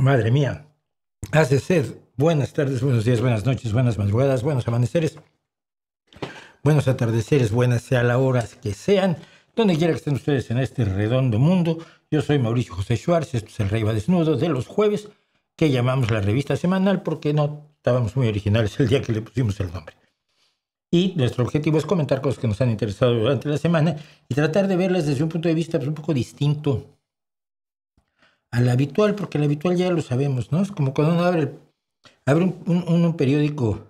Madre mía, hace sed. Buenas tardes, buenos días, buenas noches, buenas madrugadas, buenos amaneceres, buenos atardeceres, buenas sea la hora que sean, donde quiera que estén ustedes en este redondo mundo. Yo soy Mauricio José Schwartz, esto es El Rey va Desnudo de los jueves, que llamamos la revista semanal porque no estábamos muy originales el día que le pusimos el nombre. Y nuestro objetivo es comentar cosas que nos han interesado durante la semana y tratar de verlas desde un punto de vista un poco distinto al habitual, porque el habitual ya lo sabemos, ¿no? Es como cuando uno abre un periódico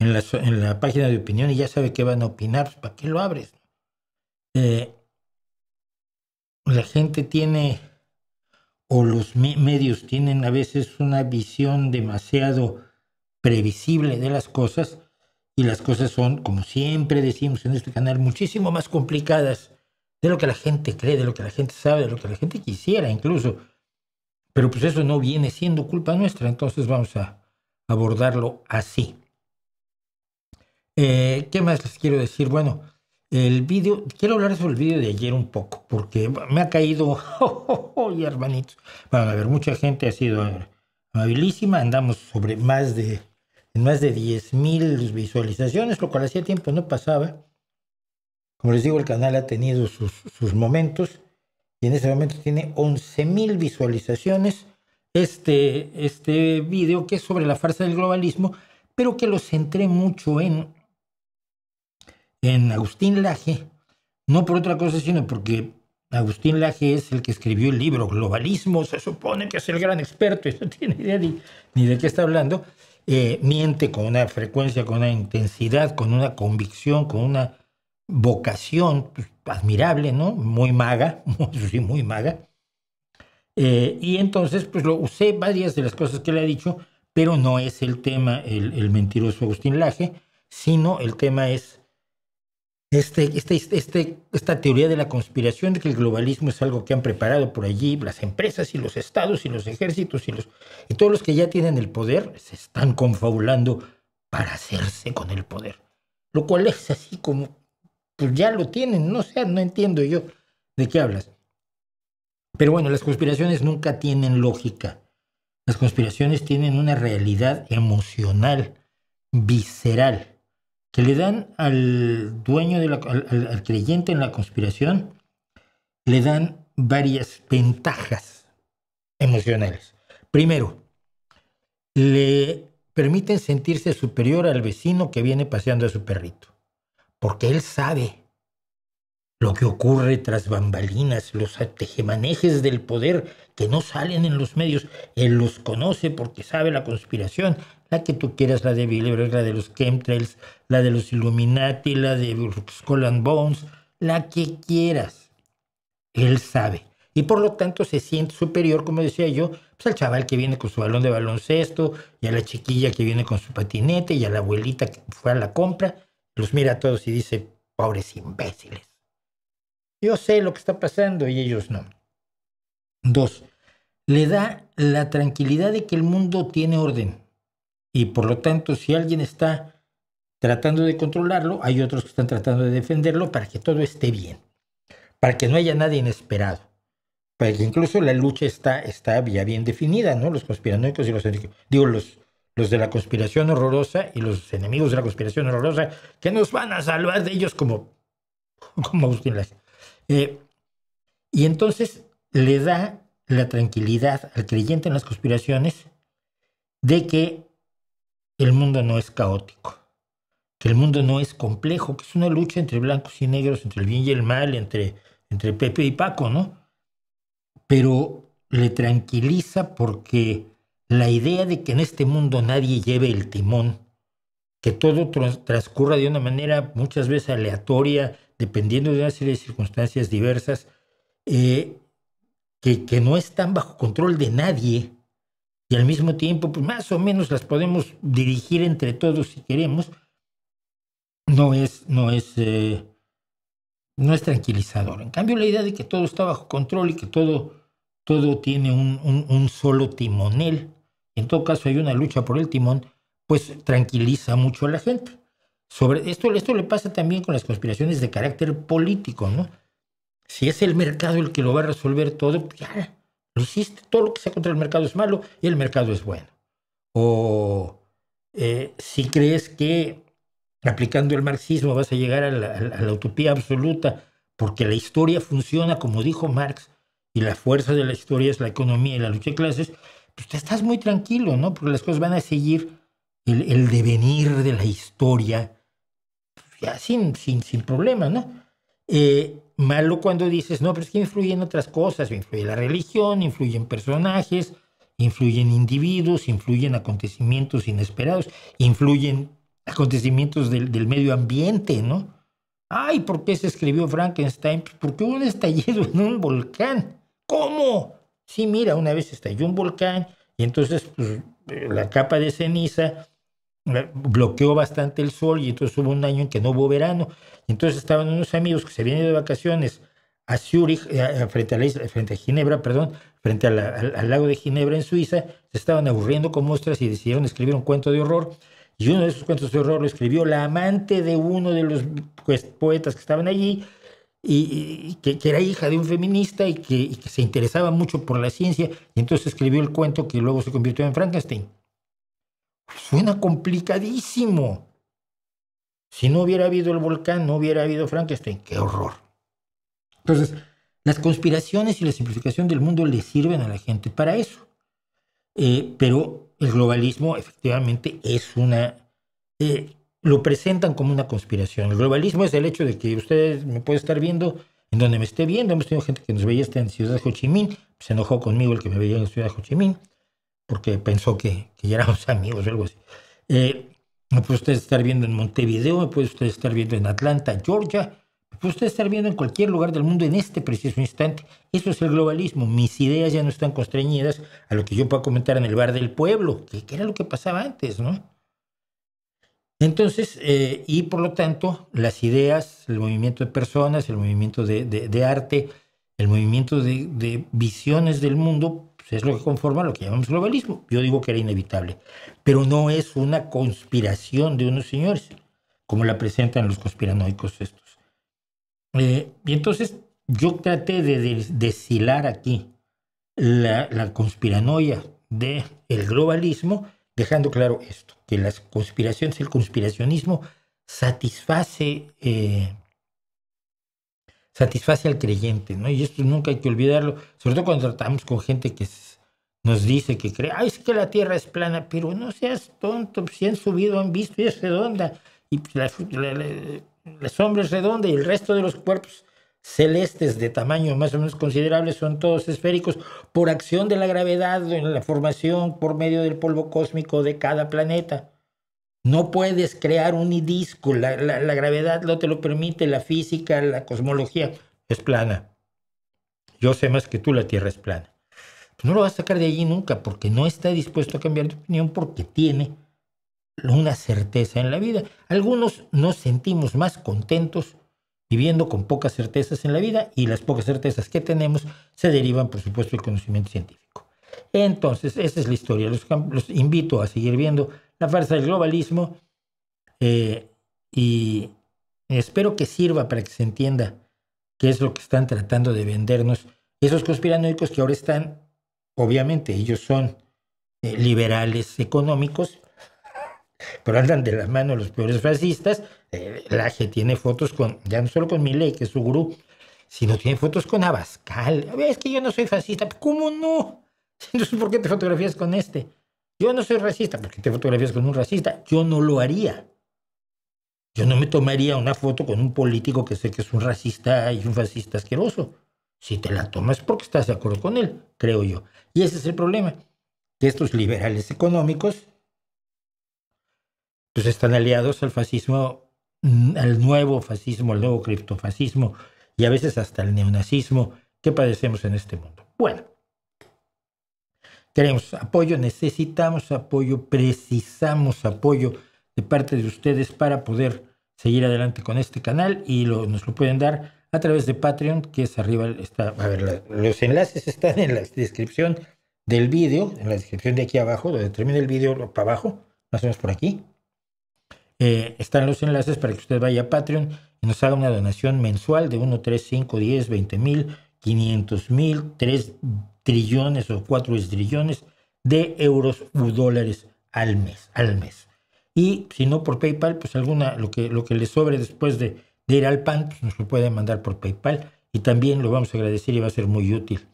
en la página de opinión y ya sabe qué van a opinar, pues, ¿para qué lo abres? La gente tiene, o los medios tienen a veces una visión demasiado previsible de las cosas, y las cosas son, como siempre decimos en este canal, muchísimo más complicadas de lo que la gente cree, de lo que la gente sabe, de lo que la gente quisiera incluso. Pero pues eso no viene siendo culpa nuestra, entonces vamos a abordarlo así. ¿Qué más les quiero decir? Bueno, quiero hablar sobre el vídeo de ayer un poco, porque me ha caído, y hermanitos, van a ver, mucha gente ha sido amabilísima, andamos sobre más de 10,000 visualizaciones, lo cual hacía tiempo no pasaba. Como les digo, el canal ha tenido sus momentos, y en este momento tiene 11,000 visualizaciones. Este vídeo que es sobre la farsa del globalismo, pero que lo centré mucho en Agustín Laje, no por otra cosa, sino porque Agustín Laje es el que escribió el libro Globalismo, se supone que es el gran experto y no tiene idea ni de qué está hablando. Miente con una frecuencia, con una intensidad, con una convicción, con una vocación pues, admirable, ¿no? Muy maga, sí, muy maga. Y entonces pues lo usé varias de las cosas que le ha dicho, pero no es el tema el mentiroso Agustín Laje, sino el tema es esta teoría de la conspiración de que el globalismo es algo que han preparado por allí las empresas y los estados y los ejércitos y todos los que ya tienen el poder se están confabulando para hacerse con el poder. Lo cual es así como, pues ya lo tienen, no sé, no entiendo yo de qué hablas. Pero bueno, las conspiraciones nunca tienen lógica. Las conspiraciones tienen una realidad emocional, visceral, que le dan al dueño, al creyente en la conspiración, le dan varias ventajas emocionales. Primero, le permiten sentirse superior al vecino que viene paseando a su perrito, porque él sabe lo que ocurre tras bambalinas, los tejemanejes del poder que no salen en los medios. Él los conoce porque sabe la conspiración, la que tú quieras, la de Bilderberg, la de los chemtrails, la de los Illuminati, la de Skull and Bones, la que quieras. Él sabe. Y por lo tanto se siente superior, como decía yo, pues al chaval que viene con su balón de baloncesto, y a la chiquilla que viene con su patinete, y a la abuelita que fue a la compra. Los mira a todos y dice, pobres imbéciles. Yo sé lo que está pasando y ellos no. 2. Le da la tranquilidad de que el mundo tiene orden. Y por lo tanto, si alguien está tratando de controlarlo, hay otros que están tratando de defenderlo para que todo esté bien. Para que no haya nada inesperado. Para que incluso la lucha está ya bien definida, ¿no? Los conspiranoicos y los de la conspiración horrorosa y los enemigos de la conspiración horrorosa que nos van a salvar de ellos como Agustín Laje. Y entonces le da la tranquilidad al creyente en las conspiraciones de que el mundo no es caótico, que el mundo no es complejo, que es una lucha entre blancos y negros, entre el bien y el mal, entre Pepe y Paco, ¿no? Pero le tranquiliza porque la idea de que en este mundo nadie lleve el timón, que todo transcurra de una manera muchas veces aleatoria, dependiendo de una serie de circunstancias diversas, que no están bajo control de nadie y al mismo tiempo pues más o menos las podemos dirigir entre todos si queremos, no es tranquilizador. En cambio, la idea de que todo está bajo control y que todo tiene un solo timonel, en todo caso hay una lucha por el timón, pues tranquiliza mucho a la gente. Sobre esto le pasa también con las conspiraciones de carácter político, ¿no? Si es el mercado el que lo va a resolver todo, pues ya, Lo hiciste, todo lo que sea contra el mercado es malo y el mercado es bueno. O si crees que aplicando el marxismo vas a llegar a la utopía absoluta, porque la historia funciona como dijo Marx, y la fuerza de la historia es la economía y la lucha de clases, pues te estás muy tranquilo, ¿no? Porque las cosas van a seguir el devenir de la historia ya sin problema, ¿no? Malo cuando dices, no, pero es que influyen otras cosas, influye la religión, influyen personajes, influyen individuos, influyen acontecimientos inesperados, influyen acontecimientos del medio ambiente, ¿no? Ay, ¿por qué se escribió Frankenstein? Pues porque hubo un estallido en un volcán. ¿Cómo? Sí, mira, una vez estalló un volcán y entonces pues, la capa de ceniza bloqueó bastante el sol y entonces hubo un año en que no hubo verano. Y entonces estaban unos amigos que se habían ido de vacaciones a Zúrich, frente a Ginebra, perdón, frente al lago de Ginebra en Suiza, se estaban aburriendo como ostras y decidieron escribir un cuento de horror. Y uno de esos cuentos de horror lo escribió la amante de uno de los poetas que estaban allí, y que era hija de un feminista y que se interesaba mucho por la ciencia, y entonces escribió el cuento que luego se convirtió en Frankenstein. Suena complicadísimo. Si no hubiera habido el volcán, no hubiera habido Frankenstein. ¡Qué horror! Entonces, las conspiraciones y la simplificación del mundo le sirven a la gente para eso. Pero el globalismo efectivamente es lo presentan como una conspiración. El globalismo es el hecho de que ustedes me pueden estar viendo en donde me esté viendo. Hemos tenido gente que nos veía hasta en Ciudad de Ho Chi Minh. Se enojó conmigo el que me veía en Ciudad de Ho Chi Minh, porque pensó que ya éramos amigos o algo así. Me puede usted estar viendo en Montevideo, me puede usted estar viendo en Atlanta, Georgia, me puede usted estar viendo en cualquier lugar del mundo en este preciso instante. Eso es el globalismo. Mis ideas ya no están constreñidas a lo que yo pueda comentar en el bar del pueblo, que era lo que pasaba antes, ¿no? Entonces, y por lo tanto, las ideas, el movimiento de personas, el movimiento de arte, el movimiento de visiones del mundo, pues es lo que conforma lo que llamamos globalismo. Yo digo que era inevitable, pero no es una conspiración de unos señores, como la presentan los conspiranoicos estos. Y entonces yo traté de deshilar aquí la conspiranoia del globalismo, dejando claro esto, que las conspiraciones, el conspiracionismo satisface al creyente, ¿no? Y esto nunca hay que olvidarlo, sobre todo cuando tratamos con gente que nos dice que cree, es que la Tierra es plana, pero no seas tonto, si han subido, han visto y es redonda, y la sombra es redonda y el resto de los cuerpos celestes de tamaño más o menos considerable son todos esféricos por acción de la gravedad en la formación por medio del polvo cósmico de cada planeta. No puedes crear un disco, la gravedad no te lo permite, la física, la cosmología es plana. Yo sé más que tú, la Tierra es plana. Pues no lo vas a sacar de allí nunca porque no está dispuesto a cambiar de opinión porque tiene una certeza en la vida. Algunos nos sentimos más contentos viviendo con pocas certezas en la vida y las pocas certezas que tenemos se derivan, por supuesto, del conocimiento científico. Entonces, esa es la historia. Los invito a seguir viendo La farsa del globalismo y espero que sirva para que se entienda qué es lo que están tratando de vendernos esos conspiranoicos que ahora están, obviamente, ellos son liberales económicos, pero andan de la mano los peores fascistas. Laje tiene fotos ya no solo con Milei, que es su gurú, sino tiene fotos con Abascal. Es que yo no soy fascista. ¿Cómo no? Entonces, ¿por qué te fotografías con este? Yo no soy racista. ¿Por qué te fotografías con un racista? Yo no lo haría. Yo no me tomaría una foto con un político que sé que es un racista y un fascista asqueroso. Si te la tomas es porque estás de acuerdo con él, creo yo. Y ese es el problema, que estos liberales económicos pues están aliados al fascismo, al nuevo fascismo, al nuevo criptofascismo y a veces hasta el neonazismo que padecemos en este mundo. Bueno, queremos apoyo, necesitamos apoyo, precisamos apoyo de parte de ustedes para poder seguir adelante con este canal y nos lo pueden dar a través de Patreon, que es arriba, los enlaces están en la descripción del vídeo, en la descripción de aquí abajo, donde termina el vídeo para abajo, más o menos por aquí. Están los enlaces para que usted vaya a Patreon y nos haga una donación mensual de 1, 3, 5, 10, 20 mil, 500.000, 3 trillones o 4 trillones de euros u dólares al mes. Y si no por PayPal, pues lo que le sobre después de ir al PAN, pues nos lo pueden mandar por PayPal y también lo vamos a agradecer y va a ser muy útil.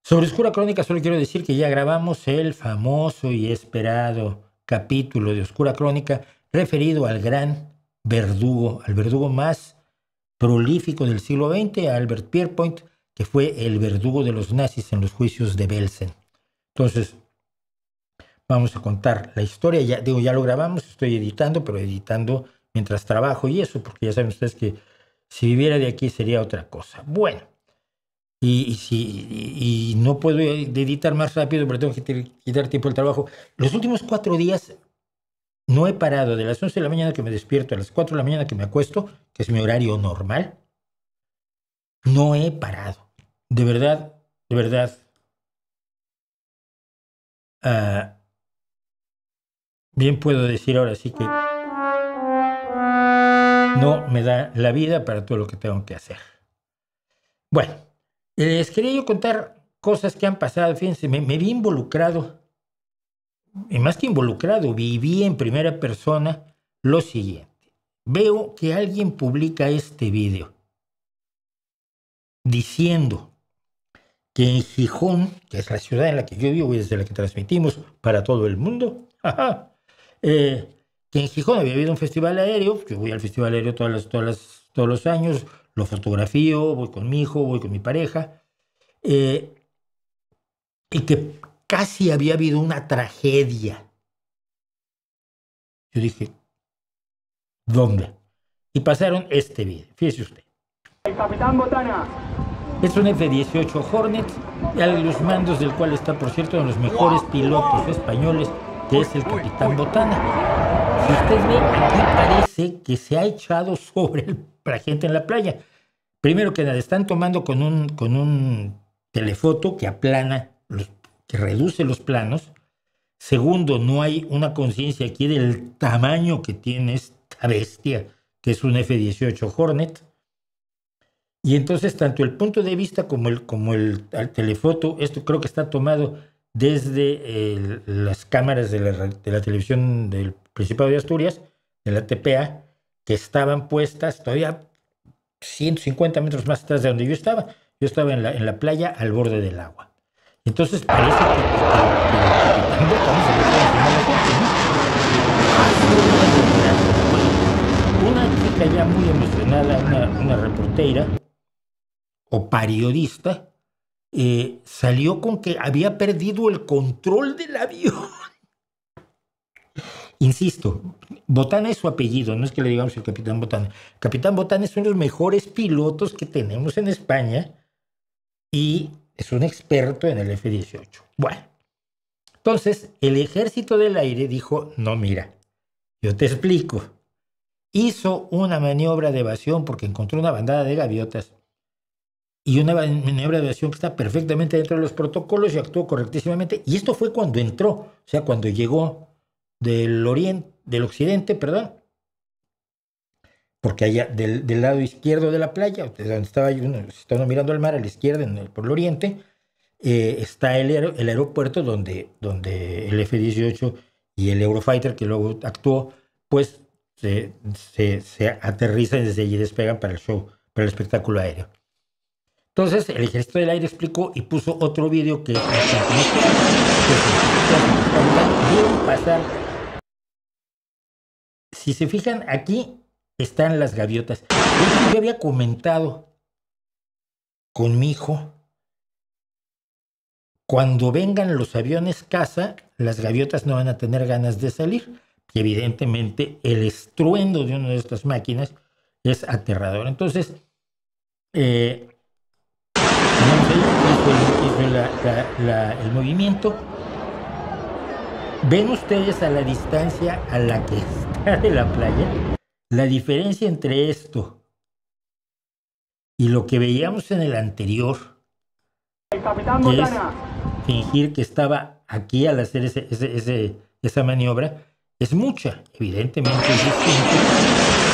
Sobre Oscura Crónica solo quiero decir que ya grabamos el famoso y esperado capítulo de Oscura Crónica referido al gran verdugo, al verdugo más prolífico del siglo XX, a Albert Pierrepoint, que fue el verdugo de los nazis en los juicios de Belsen. Entonces, vamos a contar la historia. Ya lo grabamos, estoy editando, pero editando mientras trabajo y eso, porque ya saben ustedes que si viviera de aquí sería otra cosa. Bueno, y no puedo editar más rápido, pero tengo que quitar tiempo del trabajo. Los últimos 4 días no he parado, de las 11 de la mañana que me despierto a las 4 de la mañana que me acuesto, que es mi horario normal, no he parado. De verdad, bien puedo decir ahora sí que no me da la vida para todo lo que tengo que hacer. Bueno, les quería yo contar cosas que han pasado. Fíjense, me vi involucrado, y más que involucrado, viví en primera persona lo siguiente. Veo que alguien publica este video diciendo que en Gijón, que es la ciudad en la que yo vivo y desde la que transmitimos para todo el mundo, que en Gijón había habido un festival aéreo. Yo voy al festival aéreo todos los años, lo fotografío, voy con mi hijo, voy con mi pareja, y que casi había habido una tragedia. Yo dije, ¿dónde? Y pasaron este video, fíjese usted. El Capitán Botana. Es un F-18 Hornet, a los mandos del cual está, por cierto, uno de los mejores pilotos españoles, que es el Capitán Botana. Si usted ve, aquí parece que se ha echado sobre la gente en la playa. Primero que nada, están tomando con un telefoto que aplana, que reduce los planos. Segundo, no hay una conciencia aquí del tamaño que tiene esta bestia, que es un F-18 Hornet. Y entonces, tanto el punto de vista como el telefoto, esto creo que está tomado desde las cámaras de la televisión del Principado de Asturias, de la TPA, que estaban puestas todavía 150 metros más atrás de donde yo estaba. Yo estaba en la playa al borde del agua. Entonces parece que el Capitán se le está una chica ya muy emocionada, una reportera o periodista, salió con que había perdido el control del avión. Insisto, Botana es su apellido, no es que le digamos el Capitán Botana. Capitán Botana es uno de los mejores pilotos que tenemos en España y es un experto en el F-18. Bueno, entonces el Ejército del Aire dijo, no, mira, yo te explico. Hizo una maniobra de evasión porque encontró una bandada de gaviotas y una maniobra de evasión que está perfectamente dentro de los protocolos y actuó correctísimamente. Y esto fue cuando entró, o sea, cuando llegó del occidente, porque allá del lado izquierdo de la playa, donde estaba uno mirando al mar, a la izquierda, por el oriente, está el aeropuerto donde el F-18 y el Eurofighter, que luego actuó, pues se aterrizan y desde allí despegan para el show, para el espectáculo aéreo. Entonces, el Ejército del Aire explicó y puso otro video que vieron pasar. Si se fijan, aquí están las gaviotas. Yo había comentado con mi hijo, cuando vengan los aviones caza, las gaviotas no van a tener ganas de salir. Y evidentemente el estruendo de una de estas máquinas es aterrador. Entonces, hizo el movimiento. ¿Ven ustedes a la distancia a la que está de la playa? La diferencia entre esto y lo que veíamos en el anterior, El Capitán que es Botana. fingir que estaba aquí al hacer esa maniobra, es mucha. Evidentemente es distinto.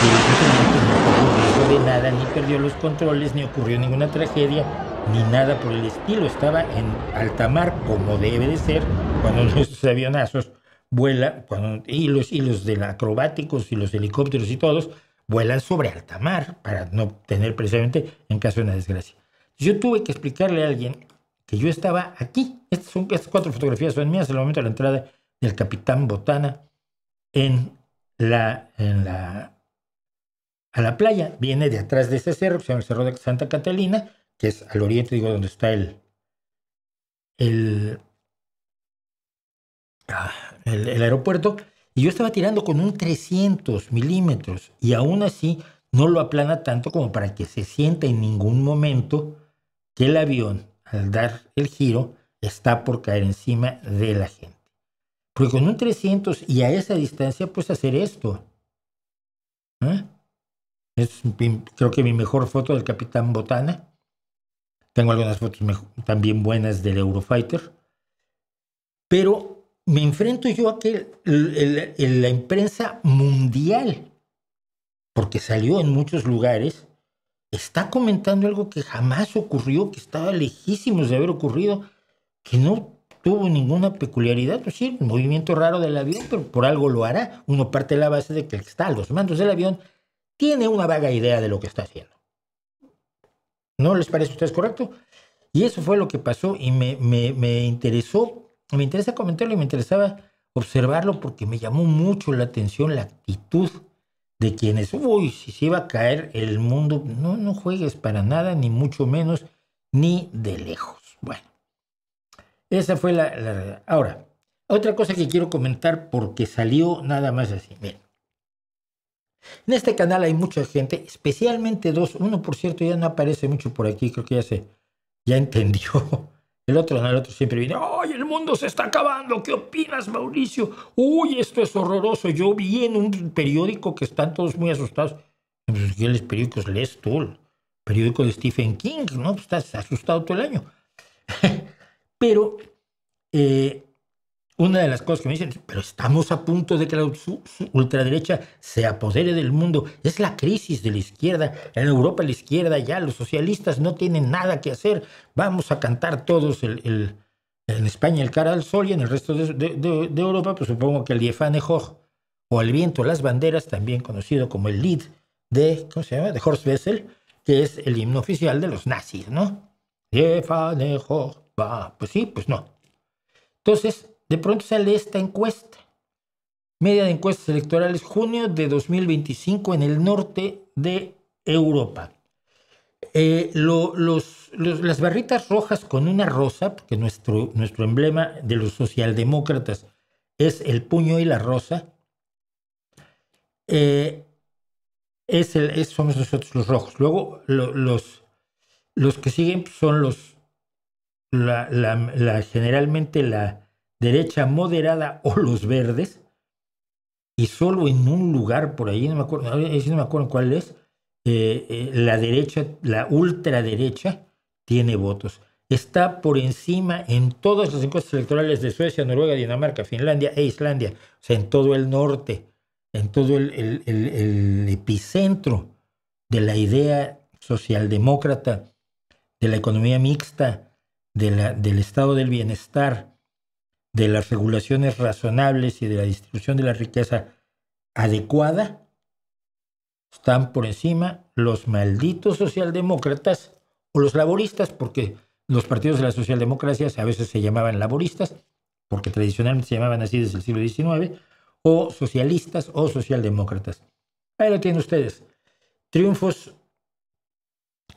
Y evidentemente no corre riesgo pasó de nada, ni perdió los controles, ni ocurrió ninguna tragedia, ni nada por el estilo. Estaba en alta mar, como debe de ser, cuando nuestros avionazos vuelan, y los de acrobáticos y los helicópteros y todos vuelan sobre alta mar para no tener precisamente en caso de una desgracia. Yo tuve que explicarle a alguien que yo estaba aquí. Estas 4 fotografías son mías en el momento de la entrada del Capitán Botana a la playa. Viene de atrás de ese cerro, que se llama el Cerro de Santa Catalina, que es al oriente, digo, donde está el aeropuerto. Y yo estaba tirando con un 300 milímetros y aún así no lo aplana tanto como para que se sienta en ningún momento que el avión, al dar el giro, está por caer encima de la gente. Porque con un 300 y a esa distancia puedes hacer esto. Es, creo que mi mejor foto del Capitán Botana. Tengo algunas fotos también buenas del Eurofighter. Pero me enfrento yo a que la prensa mundial, porque salió en muchos lugares, está comentando algo que jamás ocurrió, que estaba lejísimos de haber ocurrido, que no tuvo ninguna peculiaridad. Pues sí, un movimiento raro del avión, pero por algo lo hará. Uno parte de la base de que el que está a los mandos del avión tiene una vaga idea de lo que está haciendo. ¿No les parece a ustedes correcto? Y eso fue lo que pasó y me interesó. Me interesa comentarlo y me interesaba observarlo porque me llamó mucho la atención la actitud de quienes, si se iba a caer el mundo, no juegues para nada, ni mucho menos, ni de lejos. Bueno, esa fue la realidad. Ahora, otra cosa que quiero comentar porque salió nada más así. Miren, en este canal hay mucha gente, especialmente 2. Uno, por cierto, ya no aparece mucho por aquí, creo que ya entendió. El otro siempre viene, ¡ay, el mundo se está acabando! ¿Qué opinas, Mauricio? ¡Uy, esto es horroroso! Yo vi en un periódico que están todos muy asustados. Pues, ¿qué periódicos lees tú? El periódico de Stephen King, ¿no? Pues estás asustado todo el año. Pero una de las cosas que me dicen, pero estamos a punto de que la ultraderecha se apodere del mundo. Es la crisis de la izquierda. En Europa la izquierda ya, los socialistas no tienen nada que hacer. Vamos a cantar todos en España el cara al sol y en el resto de Europa, pues supongo que el Die Fahne hoch o el viento, las banderas, también conocido como el Lied de, ¿cómo se llama? De Horst Wessel, que es el himno oficial de los nazis, ¿no? Die Fahne hoch, pues sí, pues no. Entonces, de pronto sale esta encuesta. Media de encuestas electorales, junio de 2025 en el norte de Europa. Las barritas rojas con una rosa, porque nuestro emblema de los socialdemócratas es el puño y la rosa, somos nosotros los rojos. Luego los que siguen son generalmente la derecha moderada o los verdes, y solo en un lugar por ahí, no me acuerdo cuál es, la derecha, la ultraderecha, tiene votos. Está por encima en todas las encuestas electorales de Suecia, Noruega, Dinamarca, Finlandia e Islandia, o sea, en todo el norte, en todo el epicentro de la idea socialdemócrata, de la economía mixta, del estado del bienestar, de las regulaciones razonables y de la distribución de la riqueza adecuada, están por encima los malditos socialdemócratas o los laboristas, porque los partidos de la socialdemocracia a veces se llamaban laboristas, porque tradicionalmente se llamaban así desde el siglo XIX, o socialistas o socialdemócratas. Ahí lo tienen ustedes. Triunfos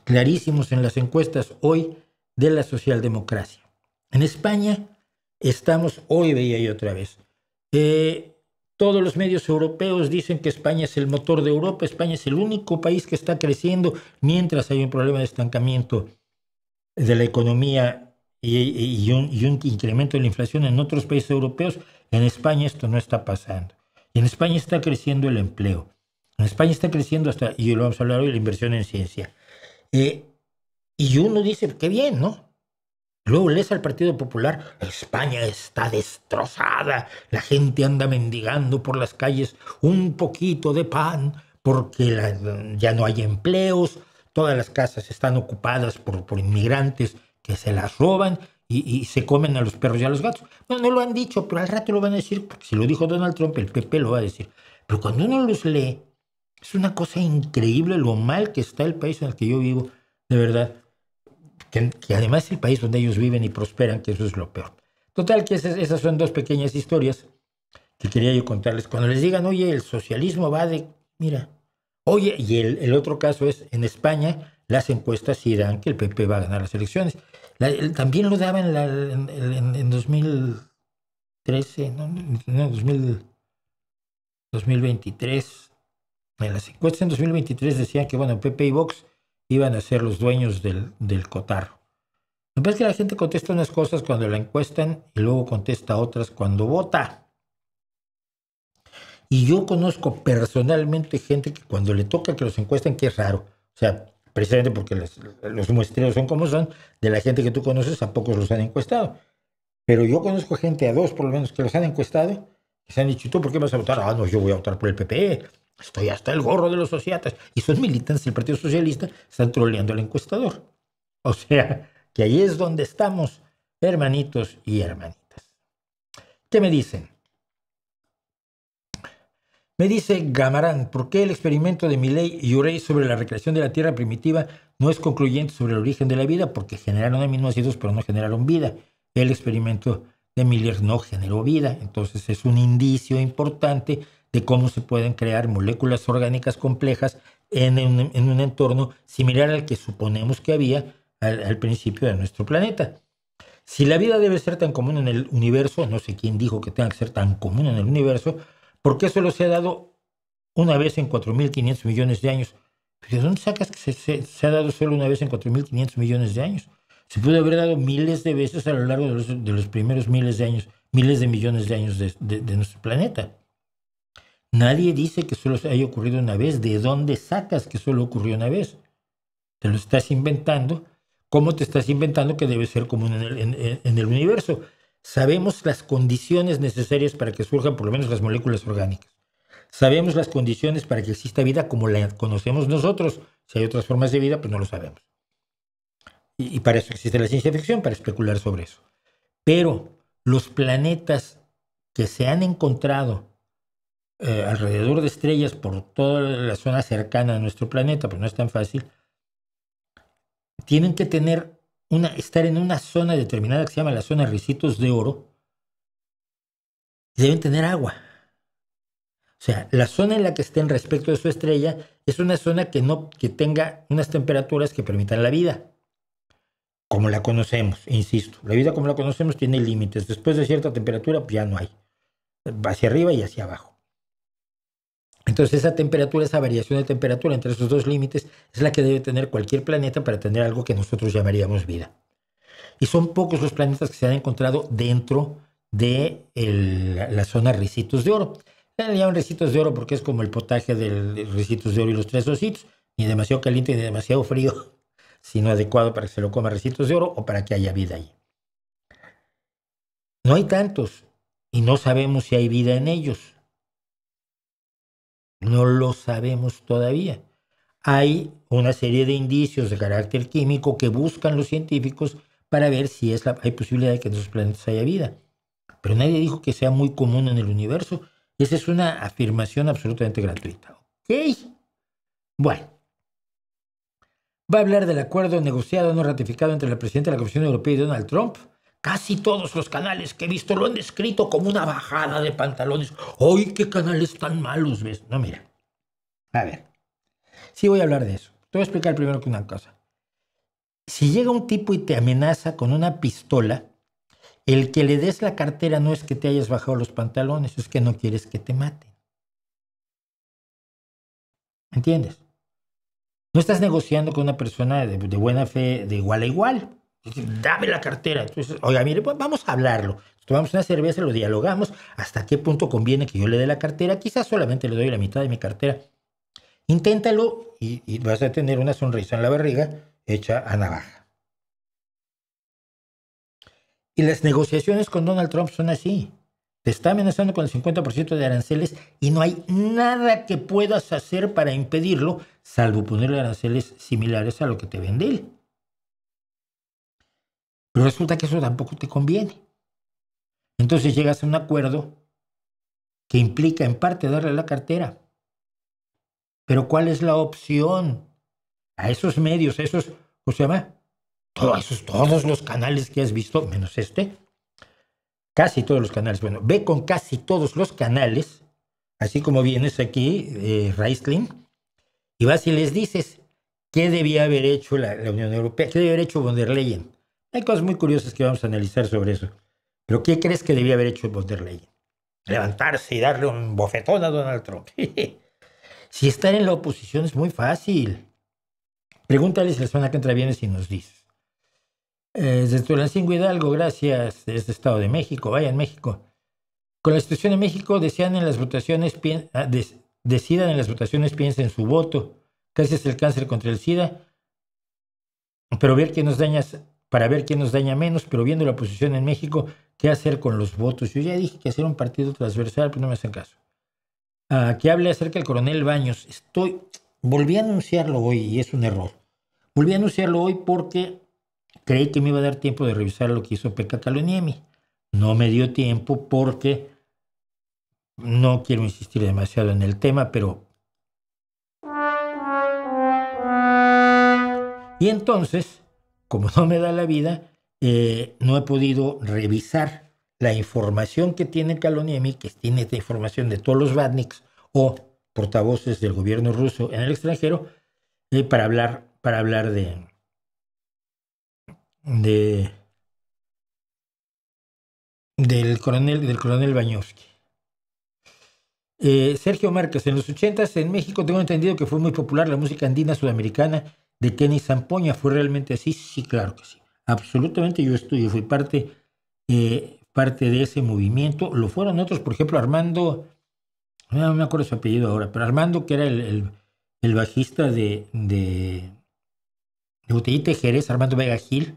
clarísimos en las encuestas hoy de la socialdemocracia. En España estamos, hoy veía yo otra vez, todos los medios europeos dicen que España es el motor de Europa. España es el único país que está creciendo mientras hay un problema de estancamiento de la economía y un incremento de la inflación en otros países europeos. En España esto no está pasando. En España está creciendo el empleo. En España está creciendo y lo vamos a hablar hoy, la inversión en ciencia. Y uno dice, qué bien, ¿no? Luego lees al Partido Popular, España está destrozada, la gente anda mendigando por las calles un poquito de pan porque ya no hay empleos, todas las casas están ocupadas por inmigrantes que se las roban y se comen a los perros y a los gatos. Bueno, no lo han dicho, pero al rato lo van a decir, porque si lo dijo Donald Trump, el PP lo va a decir. Pero cuando uno los lee, es una cosa increíble lo mal que está el país en el que yo vivo, de verdad. Que además es el país donde ellos viven y prosperan, que eso es lo peor. Total, que esas son dos pequeñas historias que quería yo contarles. Cuando les digan, oye, el socialismo va de... Mira, oye, y el otro caso es, en España, las encuestas sí dan que el PP va a ganar las elecciones. También lo daban en 2013, no 2023. En las encuestas en 2023 decían que, bueno, PP y Vox iban a ser los dueños del cotarro. Me parece que la gente contesta unas cosas cuando la encuestan y luego contesta otras cuando vota. Y yo conozco personalmente gente que cuando le toca que los encuesten, que es raro, o sea, precisamente porque los muestreos son como son, de la gente que tú conoces, a pocos los han encuestado. Pero yo conozco gente, a dos por lo menos, que los han encuestado, que se han dicho, ¿y tú por qué vas a votar? Ah, no, yo voy a votar por el PP, estoy hasta el gorro de los sociatas. Y son militantes del Partido Socialista, están troleando al encuestador. O sea, que ahí es donde estamos, hermanitos y hermanitas. ¿Qué me dicen? Me dice Gamarán, ¿por qué el experimento de Milley y Urey sobre la recreación de la Tierra primitiva no es concluyente sobre el origen de la vida? Porque generaron aminoácidos, pero no generaron vida. El experimento de Miller no generó vida. Entonces es un indicio importante de cómo se pueden crear moléculas orgánicas complejas en un entorno similar al que suponemos que había al principio de nuestro planeta. Si la vida debe ser tan común en el universo, no sé quién dijo que tenga que ser tan común en el universo, ¿por qué solo se ha dado una vez en 4.500 millones de años? ¿Pero de dónde sacas que se ha dado solo una vez en 4.500 millones de años? Se pudo haber dado miles de veces a lo largo de los primeros miles de años, miles de millones de años de nuestro planeta. Nadie dice que solo se haya ocurrido una vez. ¿De dónde sacas que solo ocurrió una vez? Te lo estás inventando. ¿Cómo te estás inventando que debe ser común en el universo? Sabemos las condiciones necesarias para que surjan por lo menos las moléculas orgánicas. Sabemos las condiciones para que exista vida como la conocemos nosotros. Si hay otras formas de vida, pues no lo sabemos. Y para eso existe la ciencia ficción, para especular sobre eso. Pero los planetas que se han encontrado alrededor de estrellas por toda la zona cercana a nuestro planeta, pues no es tan fácil, tienen que estar en una zona determinada que se llama la zona Ricitos de Oro, y deben tener agua. O sea, la zona en la que estén respecto de su estrella es una zona que tenga unas temperaturas que permitan la vida, como la conocemos, insisto. La vida como la conocemos tiene límites. Después de cierta temperatura, pues ya no hay. Va hacia arriba y hacia abajo. Entonces esa temperatura, esa variación de temperatura entre esos dos límites es la que debe tener cualquier planeta para tener algo que nosotros llamaríamos vida. Y son pocos los planetas que se han encontrado dentro de la zona Ricitos de Oro. Le llaman Ricitos de Oro porque es como el potaje de Ricitos de Oro y los Tres Ositos, ni demasiado caliente ni demasiado frío, sino adecuado para que se lo coma Ricitos de Oro o para que haya vida ahí. No hay tantos y no sabemos si hay vida en ellos. No lo sabemos todavía. Hay una serie de indicios de carácter químico que buscan los científicos para ver si hay posibilidad de que en esos planetas haya vida. Pero nadie dijo que sea muy común en el universo. Esa es una afirmación absolutamente gratuita. ¿Ok? Bueno. Va a hablar del acuerdo negociado no ratificado entre la presidenta de la Comisión Europea y Donald Trump. Casi todos los canales que he visto lo han descrito como una bajada de pantalones. ¡Ay, qué canales tan malos ves! No, mira. A ver. Sí voy a hablar de eso. Te voy a explicar primero que una cosa. Si llega un tipo y te amenaza con una pistola, el que le des la cartera no es que te hayas bajado los pantalones, es que no quieres que te maten. ¿Entiendes? No estás negociando con una persona de buena fe, de igual a igual. Dame la cartera. Entonces, oiga, mire, pues vamos a hablarlo. Tomamos una cerveza, lo dialogamos. ¿Hasta qué punto conviene que yo le dé la cartera? Quizás solamente le doy la mitad de mi cartera. Inténtalo y vas a tener una sonrisa en la barriga hecha a navaja. Y las negociaciones con Donald Trump son así. te está amenazando con el 50% de aranceles y no hay nada que puedas hacer para impedirlo, salvo ponerle aranceles similares a lo que te vende él. Pero resulta que eso tampoco te conviene. Entonces llegas a un acuerdo que implica en parte darle la cartera. Pero ¿cuál es la opción? A esos medios, a esos, ¿cómo se llama? Todos los canales que has visto, menos este. Casi todos los canales. Bueno, ve con casi todos los canales, así como vienes aquí, Raistlin, y vas y les dices qué debía haber hecho la Unión Europea, qué debía haber hecho von der Leyen. Hay cosas muy curiosas que vamos a analizar sobre eso. Pero ¿qué crees que debía haber hecho von der Leyen? Levantarse y darle un bofetón a Donald Trump. Si estar en la oposición es muy fácil. Pregúntales la semana que entra vienes y nos dices. Desde Tulancingo Hidalgo, gracias, desde Estado de México, vaya en México. Con la situación de México, decidan en las votaciones, piensen en su voto. Casi es el cáncer contra el SIDA, pero para ver quién nos daña menos, pero viendo la oposición en México, ¿qué hacer con los votos? Yo ya dije que hacer un partido transversal, pero no me hacen caso. Que hable acerca del coronel Baños. Volví a anunciarlo hoy y es un error. Volví a anunciarlo hoy porque creí que me iba a dar tiempo de revisar lo que hizo Pekka Kaloniemi. No me dio tiempo porque no quiero insistir demasiado en el tema, pero... Y entonces, como no me da la vida, no he podido revisar la información que tiene Kaloniemi, que tiene esta información de todos los Vatniks o portavoces del gobierno ruso en el extranjero, para hablar del coronel Bañovsky. Sergio Márquez, en los 80s en México tengo entendido que fue muy popular la música andina sudamericana de Kenny Zampoña. ¿Fue realmente así? Sí, claro que sí. Absolutamente, yo fui parte de ese movimiento. Lo fueron otros, por ejemplo, Armando, no me acuerdo su apellido ahora, pero Armando, que era el bajista de Botellita de Jerez, Armando Vega Gil,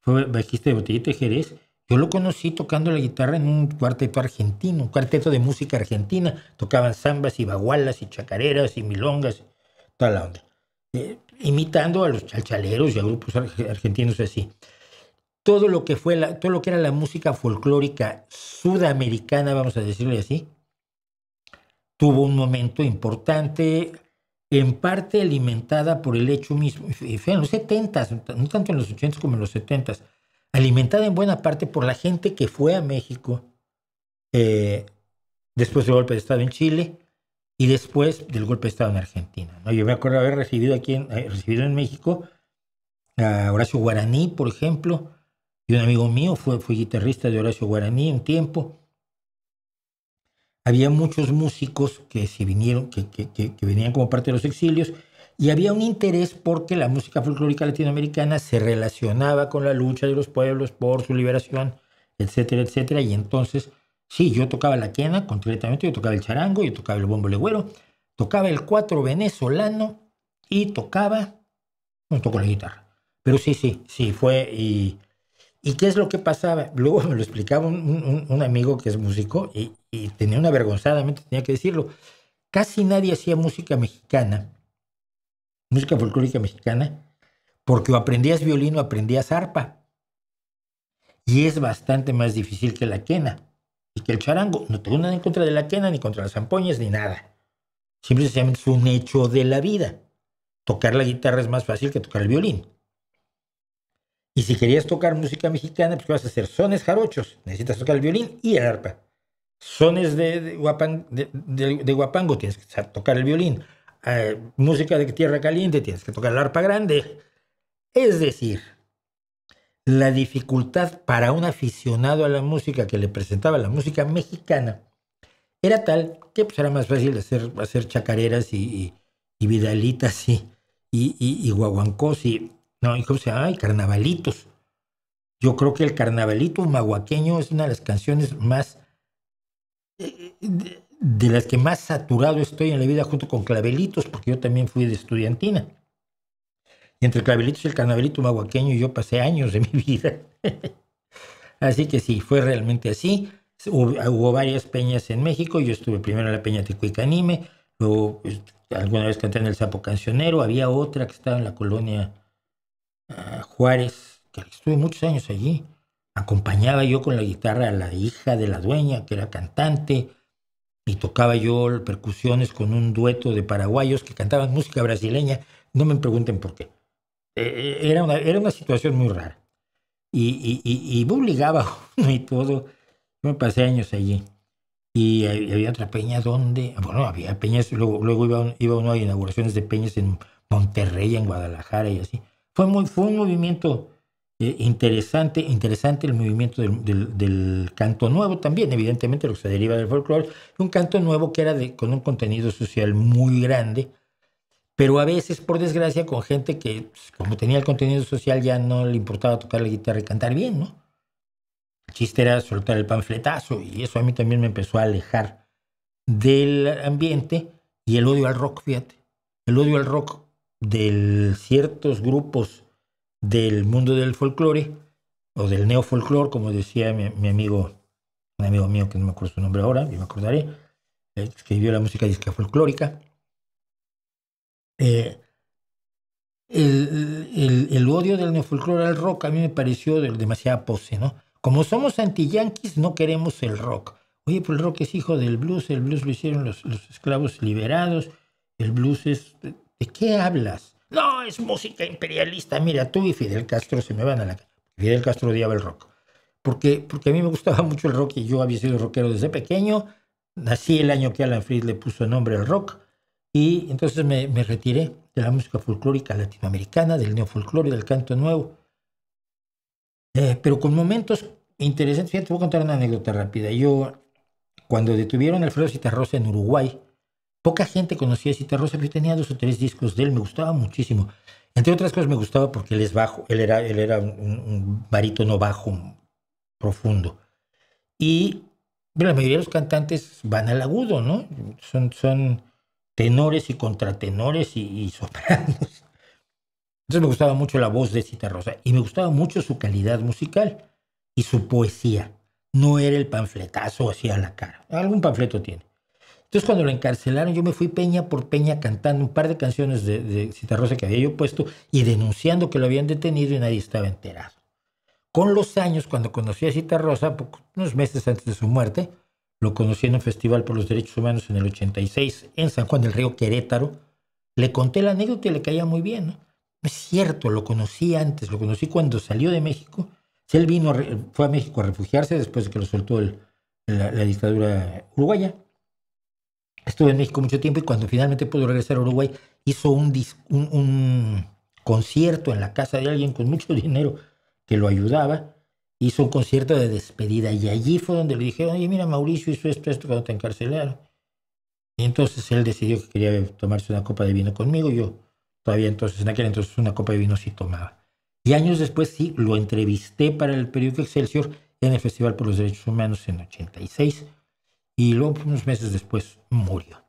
fue bajista de Botellita de Jerez. Yo lo conocí tocando la guitarra en un cuarteto argentino, un cuarteto de música argentina. Tocaban zambas y bagualas y chacareras y milongas, toda la onda. Imitando a los chalchaleros y a grupos argentinos así. Todo lo que era la música folclórica sudamericana, vamos a decirle así, tuvo un momento importante, en parte alimentada por el hecho mismo, fue en los 70s, no tanto en los 80s como en los 70s, alimentada en buena parte por la gente que fue a México después del golpe de Estado en Chile y después del golpe de Estado en Argentina, ¿no? Yo me acuerdo haber recibido en México a Horacio Guaraní, por ejemplo, y un amigo mío fue guitarrista de Horacio Guaraní un tiempo. Había muchos músicos que venían como parte de los exilios, y había un interés porque la música folclórica latinoamericana se relacionaba con la lucha de los pueblos por su liberación, etcétera, etcétera. Y entonces, sí, yo tocaba la quena, concretamente, yo tocaba el charango, yo tocaba el bombo legüero, tocaba el cuatro venezolano y tocó la guitarra. Pero sí, fue. ¿Y qué es lo que pasaba? Luego me lo explicaba un amigo que es músico y tenía una avergonzadamente, tenía que decirlo. Casi nadie hacía música folclórica mexicana, porque o aprendías violín o aprendías arpa. Y es bastante más difícil que la quena y que el charango. No tengo nada en contra de la quena, ni contra las zampoñas, ni nada. Simplemente es un hecho de la vida. Tocar la guitarra es más fácil que tocar el violín. Y si querías tocar música mexicana, pues ¿qué vas a hacer? Sones jarochos, necesitas tocar el violín y el arpa. Sones de guapango, tienes que tocar el violín. Música de tierra caliente, tienes que tocar el arpa grande. Es decir, la dificultad para un aficionado a la música que le presentaba la música mexicana era tal que pues, era más fácil hacer chacareras y vidalitas y guaguancos y ¿cómo se llama? Y carnavalitos. Yo creo que el carnavalito mahuaqueño es una de las canciones más de las que más saturado estoy en la vida, junto con Clavelitos, porque yo también fui de estudiantina. Y entre Clavelitos y el carnavalito mahuaqueño yo pasé años de mi vida. Así que sí, fue realmente así. Hubo varias peñas en México. Yo estuve primero en la Peña Tecuicanime, luego alguna vez canté en el Sapo Cancionero. Había otra que estaba en la colonia Juárez, que estuve muchos años allí. Acompañaba yo con la guitarra a la hija de la dueña, que era cantante, y tocaba yo percusiones con un dueto de paraguayos que cantaban música brasileña. No me pregunten por qué. Era una situación muy rara. Y me obligaba a uno y todo. Yo me pasé años allí. Y había otra peña donde, bueno, había peñas, luego iba uno a inauguraciones de peñas en Monterrey, en Guadalajara y así. Fue un movimiento interesante el movimiento del canto nuevo también, evidentemente lo que se deriva del folclore, un canto nuevo que era con un contenido social muy grande, pero a veces, por desgracia, con gente que, pues, como tenía el contenido social, ya no le importaba tocar la guitarra y cantar bien, ¿no? El chiste era soltar el panfletazo, y eso a mí también me empezó a alejar del ambiente. Y el odio al rock, fíjate, el odio al rock de ciertos grupos del mundo del folclore, o del neofolclore, como decía mi amigo, un amigo mío que no me acuerdo su nombre ahora, yo me acordaré, escribió la música disca folclórica. El odio del neofolclore al rock a mí me pareció demasiada pose, ¿no? Como somos anti-yanquis, no queremos el rock. Oye, pues el rock es hijo del blues, el blues lo hicieron los esclavos liberados, el blues es... ¿De qué hablas? No, es música imperialista. Mira, tú y Fidel Castro se me van a la... Fidel Castro odiaba el rock. Porque a mí me gustaba mucho el rock y yo había sido rockero desde pequeño. Nací el año que Alan Freed le puso nombre al rock. Y entonces me retiré de la música folclórica latinoamericana, del neofolclore, del canto nuevo. Pero con momentos interesantes. Fíjate, te voy a contar una anécdota rápida. Yo, cuando detuvieron a Alfredo Zitarrosa en Uruguay, poca gente conocía a Zitarrosa, pero yo tenía 2 o 3 discos de él, me gustaba muchísimo. Entre otras cosas me gustaba porque él es bajo, él era un barítono bajo profundo. Y la mayoría de los cantantes van al agudo, ¿no? Son tenores y contratenores y sopranos. Entonces me gustaba mucho la voz de Zitarrosa y me gustaba mucho su calidad musical y su poesía. No era el panfletazo así a la cara. Algún panfleto tiene. Entonces cuando lo encarcelaron yo me fui peña por peña cantando un par de canciones de Zitarrosa que había yo puesto y denunciando que lo habían detenido y nadie estaba enterado. Con los años, cuando conocí a Zitarrosa, unos meses antes de su muerte, lo conocí en un festival por los derechos humanos en el 86 en San Juan del Río, Querétaro. Le conté la anécdota y le caía muy bien, ¿no? No es cierto, lo conocí antes, lo conocí cuando salió de México. Él fue a México a refugiarse después de que lo soltó la dictadura uruguaya. Estuvo en México mucho tiempo y cuando finalmente pudo regresar a Uruguay hizo un concierto en la casa de alguien con mucho dinero que lo ayudaba. Hizo un concierto de despedida y allí fue donde le dijeron, oye, mira, Mauricio hizo esto cuando te encarcelaron. Y entonces él decidió que quería tomarse una copa de vino conmigo. Yo todavía entonces, en aquel entonces, una copa de vino sí tomaba. Y años después sí, lo entrevisté para el periódico Excelsior en el Festival por los Derechos Humanos en 86. Y luego, unos meses después, murió.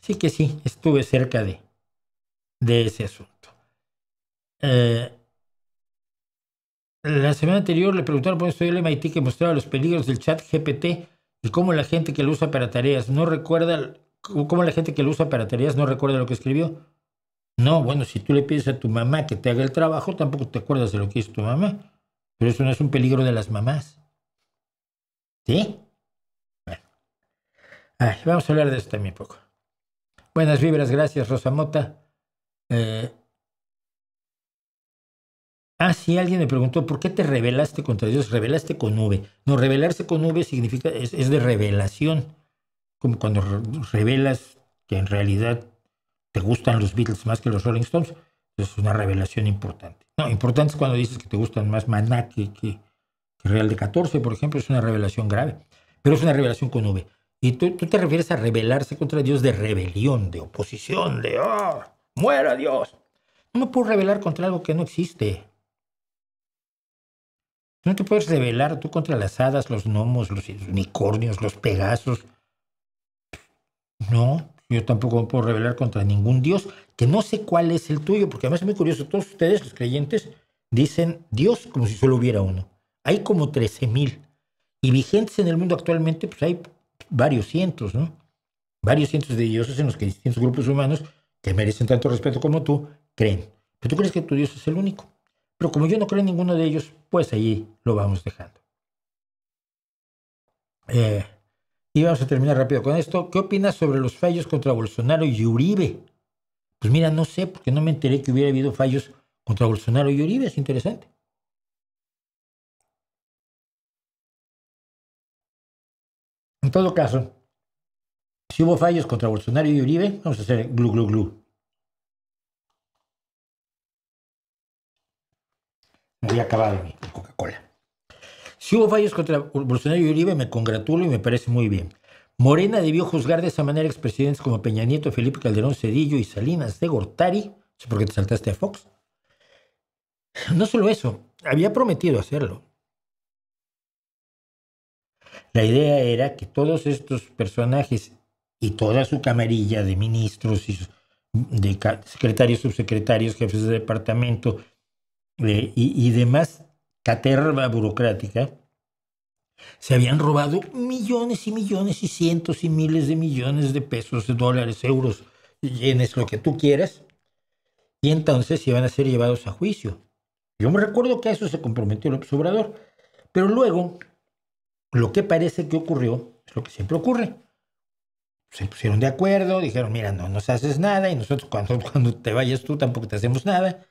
Así que sí, estuve cerca de ese asunto. La semana anterior le preguntaron por esto del MIT que mostraba los peligros del chat GPT y cómo la gente que lo usa para tareas no recuerda, cómo la gente que lo usa para tareas no recuerda lo que escribió. No, bueno, si tú le pides a tu mamá que te haga el trabajo, tampoco te acuerdas de lo que hizo tu mamá. Pero eso no es un peligro de las mamás. ¿Sí? Bueno. Vamos a hablar de esto también un poco. Buenas vibras, gracias, Rosa Mota. Sí, alguien me preguntó, ¿por qué te rebelaste contra Dios? Rebelaste con V. No, rebelarse con V significa, es de revelación. Como cuando revelas que en realidad te gustan los Beatles más que los Rolling Stones. Es una revelación importante. No, importante es cuando dices que te gustan más Maná que Real de 14, por ejemplo. Es una revelación grave. Pero es una revelación con V. Y tú te refieres a rebelarse contra Dios de rebelión, de oposición, de ¡muera Dios! No me puedo rebelar contra algo que no existe. No te puedes rebelar tú contra las hadas, los gnomos, los unicornios, los pegasos. No, yo tampoco me puedo rebelar contra ningún dios, que no sé cuál es el tuyo, porque además es muy curioso. Todos ustedes, los creyentes, dicen Dios como si solo hubiera uno. Hay como 13,000. Y vigentes en el mundo actualmente, pues hay varios cientos, ¿no? Varios cientos de dioses en los que distintos grupos humanos que merecen tanto respeto como tú creen. Pero tú crees que tu Dios es el único. Pero como yo no creo en ninguno de ellos, pues allí lo vamos dejando. Y vamos a terminar rápido con esto. ¿Qué opinas sobre los fallos contra Bolsonaro y Uribe? Pues mira, no sé, porque no me enteré que hubiera habido fallos contra Bolsonaro y Uribe. Es interesante. En todo caso, si hubo fallos contra Bolsonaro y Uribe, vamos a hacer glu glu glu. Me había acabado mi Coca-Cola. Si hubo fallos contra Bolsonaro y Uribe, me congratulo y me parece muy bien. Morena debió juzgar de esa manera expresidentes como Peña Nieto, Felipe Calderón Cedillo y Salinas de Gortari. No sé por qué te saltaste a Fox. No solo eso, había prometido hacerlo. La idea era que todos estos personajes y toda su camarilla de ministros y de secretarios, subsecretarios, jefes de departamento y demás caterva burocrática se habían robado millones y millones y cientos y miles de millones de pesos, de dólares, euros, yenes, lo que tú quieras, y entonces iban a ser llevados a juicio. Yo me recuerdo que a eso se comprometió López Obrador, pero luego lo que parece que ocurrió es lo que siempre ocurre. Se pusieron de acuerdo, dijeron, mira, no nos haces nada y nosotros cuando te vayas tú tampoco te hacemos nada.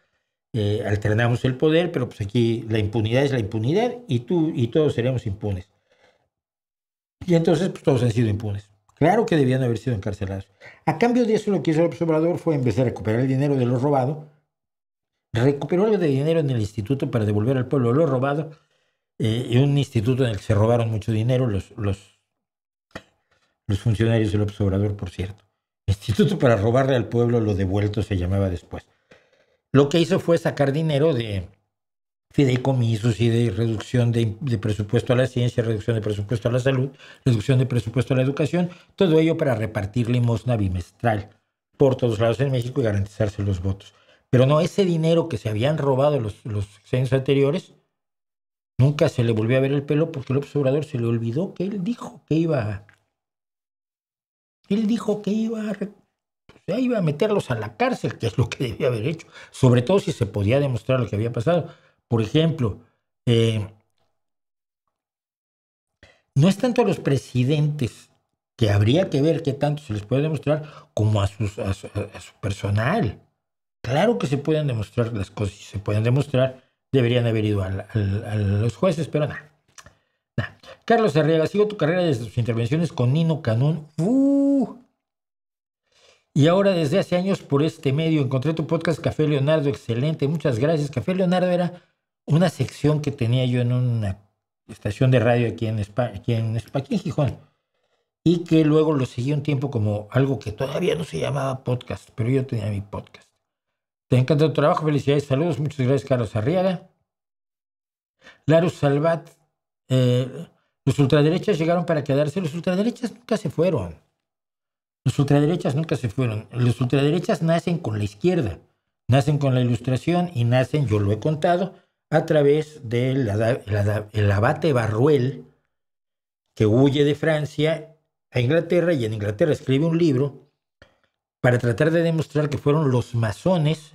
Alternamos el poder, pero pues aquí la impunidad es la impunidad y tú y todos seremos impunes. Y entonces pues, todos han sido impunes. Claro que debían haber sido encarcelados. A cambio de eso, lo que hizo el observador fue, en vez de recuperar el dinero de lo robado, recuperó algo de dinero en el instituto para devolver al pueblo lo robado, y un instituto en el que se robaron mucho dinero los funcionarios del observador, por cierto. Instituto para robarle al pueblo lo devuelto se llamaba después. Lo que hizo fue sacar dinero de fideicomisos y de reducción de presupuesto a la ciencia, reducción de presupuesto a la salud, reducción de presupuesto a la educación, todo ello para repartir limosna bimestral por todos lados en México y garantizarse los votos. Pero no, ese dinero que se habían robado los sexenios anteriores, nunca se le volvió a ver el pelo porque López Obrador se le olvidó que él dijo que iba a meterlos a la cárcel, que es lo que debía haber hecho, sobre todo si se podía demostrar lo que había pasado. Por ejemplo, no es tanto a los presidentes que habría que ver qué tanto se les puede demostrar como a su personal. Claro que se pueden demostrar las cosas, si se pueden demostrar, deberían haber ido a los jueces, pero nada. Carlos Arriaga, sigo tu carrera desde tus intervenciones con Nino Canún. Y ahora desde hace años por este medio encontré tu podcast Café Leonardo, excelente, muchas gracias. Café Leonardo era una sección que tenía yo en una estación de radio aquí en Gijón, y que luego lo seguí un tiempo como algo que todavía no se llamaba podcast, pero yo tenía mi podcast. Te encanta tu trabajo, felicidades, saludos, muchas gracias Carlos Arriaga. Larus Salvat, los ultraderechas llegaron para quedarse, los ultraderechas nunca se fueron. Los ultraderechas nunca se fueron. Los ultraderechas nacen con la izquierda, nacen con la Ilustración y nacen, yo lo he contado, a través del abate Barruel, que huye de Francia a Inglaterra y en Inglaterra escribe un libro para tratar de demostrar que fueron los masones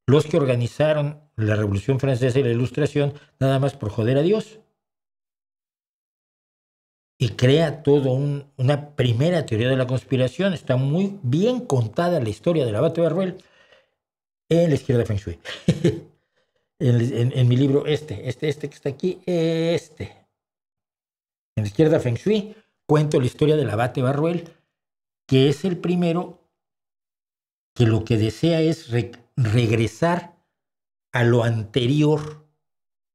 los que organizaron la Revolución Francesa y la Ilustración nada más por joder a Dios. Y crea todo una primera teoría de la conspiración. Está muy bien contada la historia del abate Barruel en la izquierda Feng Shui. en mi libro este que está aquí, en la izquierda Feng Shui, cuento la historia del abate Barruel, que es el primero que lo que desea es regresar a lo anterior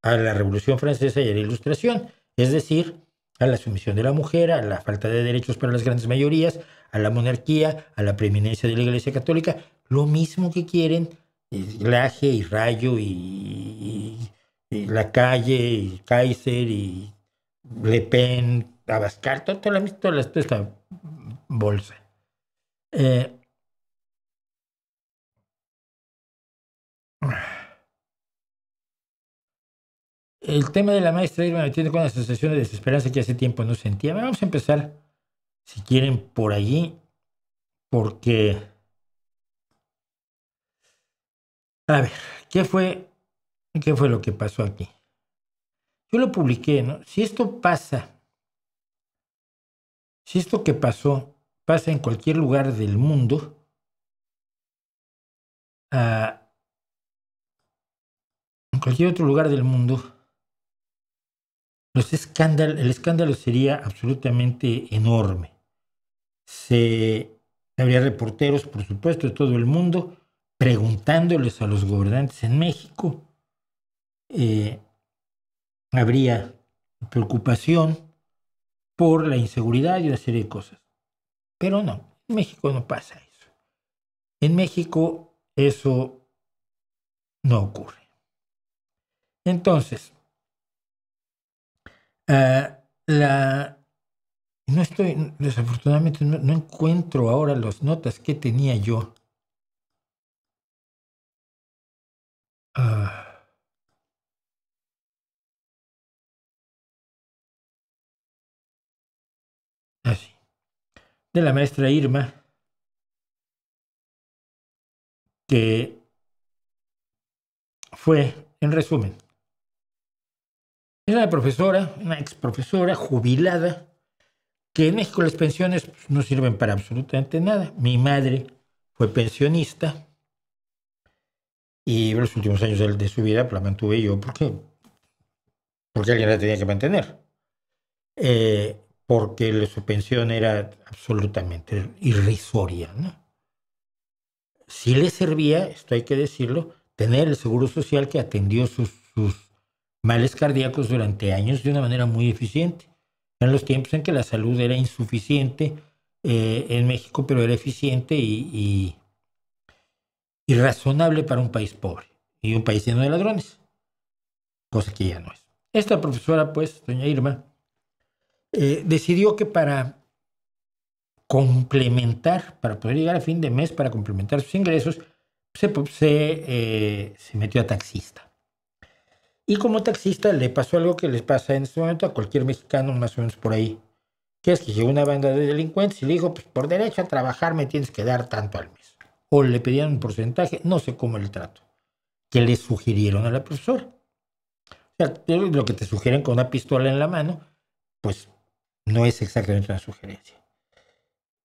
a la Revolución Francesa y a la Ilustración, es decir, a la sumisión de la mujer, a la falta de derechos para las grandes mayorías, a la monarquía, a la preeminencia de la Iglesia Católica, lo mismo que quieren Laje y Rayo y Lacalle y Kaiser y Le Pen, Abascal, toda esta bolsa. El tema de la maestra Irma me tiene con una sensación de desesperanza que hace tiempo no sentía. Vamos a empezar, si quieren, por allí, porque, a ver, ¿qué fue lo que pasó aquí? Yo lo publiqué, ¿no? Si esto que pasó, pasa en cualquier lugar del mundo, en cualquier otro lugar del mundo, el escándalo sería absolutamente enorme. Habría reporteros, por supuesto, de todo el mundo, preguntándoles a los gobernantes en México. Habría preocupación por la inseguridad y una serie de cosas. Pero no, en México no pasa eso. En México eso no ocurre. Entonces, desafortunadamente no encuentro ahora las notas que tenía yo. Así. De la maestra Irma, que fue, en resumen, es una ex profesora jubilada, que en México las pensiones no sirven para absolutamente nada. Mi madre fue pensionista y los últimos años de su vida la mantuve yo porque alguien la tenía que mantener. Porque su pensión era absolutamente irrisoria, ¿no? Sí le servía, esto hay que decirlo, tener el seguro social que atendió sus males cardíacos durante años de una manera muy eficiente. En los tiempos en que la salud era insuficiente en México, pero era eficiente y razonable para un país pobre y un país lleno de ladrones, cosa que ya no es. Esta profesora, pues, doña Irma, decidió que para poder llegar a fin de mes, para complementar sus ingresos, se metió a taxista. Y como taxista le pasó algo que les pasa en este momento a cualquier mexicano más o menos por ahí, que es que llegó una banda de delincuentes y le dijo, pues por derecho a trabajar me tienes que dar tanto al mes. O le pedían un porcentaje, no sé cómo el trato, que le sugirieron a la profesora. O sea, lo que te sugieren con una pistola en la mano, pues no es exactamente una sugerencia.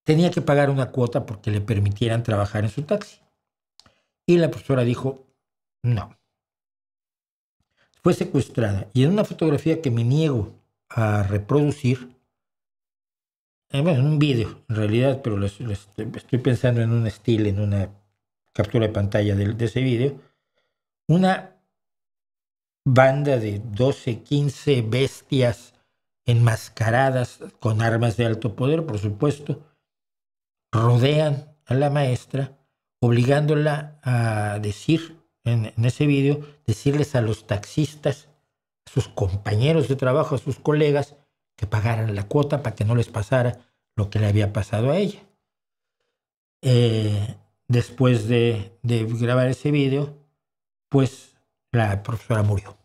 Tenía que pagar una cuota porque le permitieran trabajar en su taxi. Y la profesora dijo, no. Fue secuestrada. Y en una fotografía que me niego a reproducir, bueno, en un vídeo en realidad, pero estoy pensando en un estilo, en una captura de pantalla de ese vídeo, una banda de 12, 15 bestias enmascaradas con armas de alto poder, por supuesto, rodean a la maestra, obligándola a decir en ese vídeo, decirles a los taxistas, a sus compañeros de trabajo, a sus colegas, que pagaran la cuota para que no les pasara lo que le había pasado a ella. Después de grabar ese vídeo, pues la profesora murió.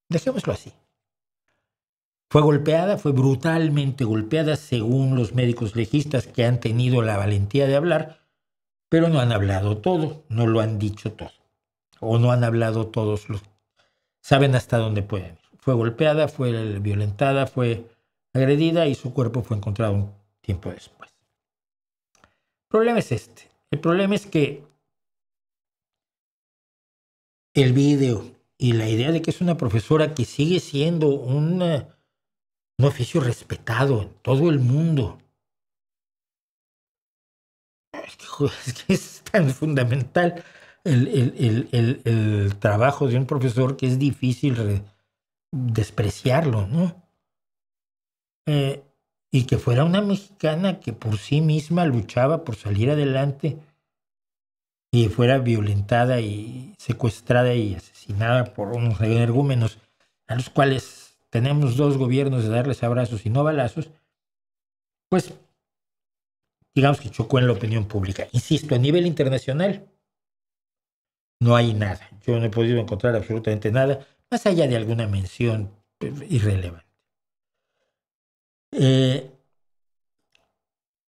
Dejémoslo así. Fue golpeada, fue brutalmente golpeada, según los médicos legistas que han tenido la valentía de hablar, pero no han hablado todo, no lo han dicho todo, o no han hablado todos los saben hasta dónde pueden ir. Fue golpeada, fue violentada, fue agredida y su cuerpo fue encontrado un tiempo después. El problema es este. El problema es que el video y la idea de que es una profesora que sigue siendo un oficio respetado en todo el mundo. Es que es tan fundamental el trabajo de un profesor que es difícil despreciarlo, ¿no? Y que fuera una mexicana que por sí misma luchaba por salir adelante y fuera violentada y secuestrada y asesinada por unos energúmenos a los cuales tenemos 2 gobiernos de darles abrazos y no balazos, pues digamos que chocó en la opinión pública. Insisto, a nivel internacional no hay nada. Yo no he podido encontrar absolutamente nada, más allá de alguna mención irrelevante.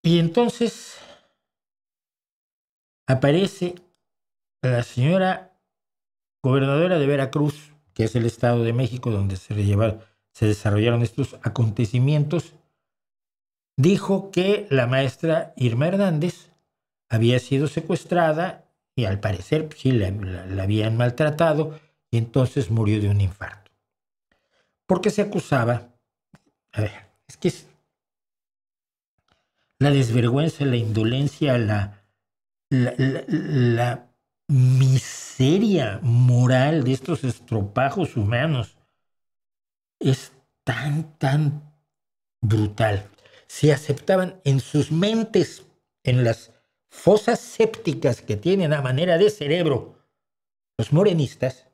Y entonces aparece la señora gobernadora de Veracruz, que es el Estado de México donde se desarrollaron estos acontecimientos, dijo que la maestra Irma Hernández había sido secuestrada y al parecer pues, sí, la habían maltratado y entonces murió de un infarto. Porque se acusaba, a ver, es que es la desvergüenza, la indolencia, la miseria moral de estos estropajos humanos es tan brutal. Se aceptaban en sus mentes, en las fosas sépticas que tienen a manera de cerebro los morenistas,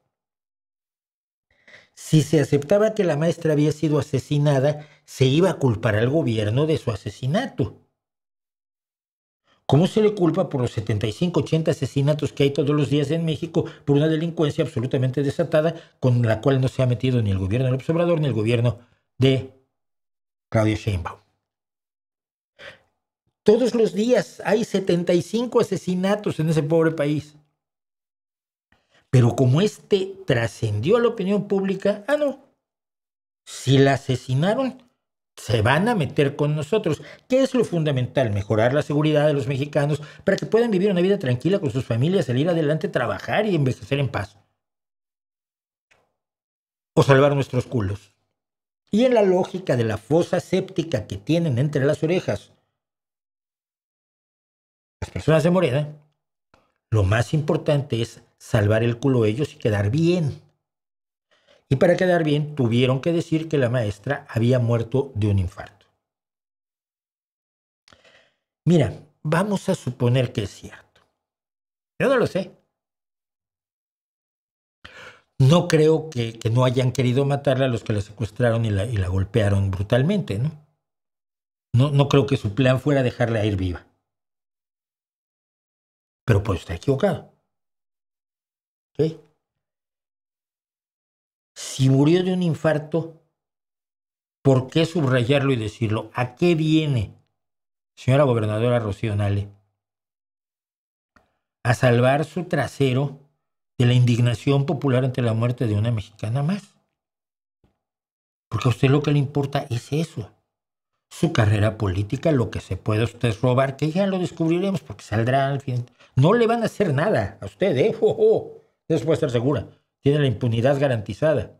si se aceptaba que la maestra había sido asesinada, se iba a culpar al gobierno de su asesinato. ¿Cómo se le culpa por los 75, 80 asesinatos que hay todos los días en México por una delincuencia absolutamente desatada con la cual no se ha metido ni el gobierno de López Obrador ni el gobierno de Claudia Sheinbaum? Todos los días hay 75 asesinatos en ese pobre país. Pero como este trascendió a la opinión pública, no. Si la asesinaron, se van a meter con nosotros. ¿Qué es lo fundamental? Mejorar la seguridad de los mexicanos para que puedan vivir una vida tranquila con sus familias, salir adelante, trabajar y envejecer en paz. O salvar nuestros culos. Y en la lógica de la fosa séptica que tienen entre las orejas las personas de Morena, lo más importante es salvar el culo ellos y quedar bien. Y para quedar bien tuvieron que decir que la maestra había muerto de un infarto. Mira, vamos a suponer que es cierto. Yo no lo sé. No creo que no hayan querido matarla a los que la secuestraron y la golpearon brutalmente, ¿no? No creo que su plan fuera dejarla ir viva. Pero pues está equivocado. ¿Okay? Si murió de un infarto, ¿por qué subrayarlo y decirlo? ¿A qué viene, señora gobernadora Rocío Nale? A salvar su trasero de la indignación popular ante la muerte de una mexicana más. Porque a usted lo que le importa es eso. Su carrera política, lo que se pueda usted robar, que ya lo descubriremos porque saldrá al fin. No le van a hacer nada a usted, ¿eh? Eso puede estar segura. Tiene la impunidad garantizada.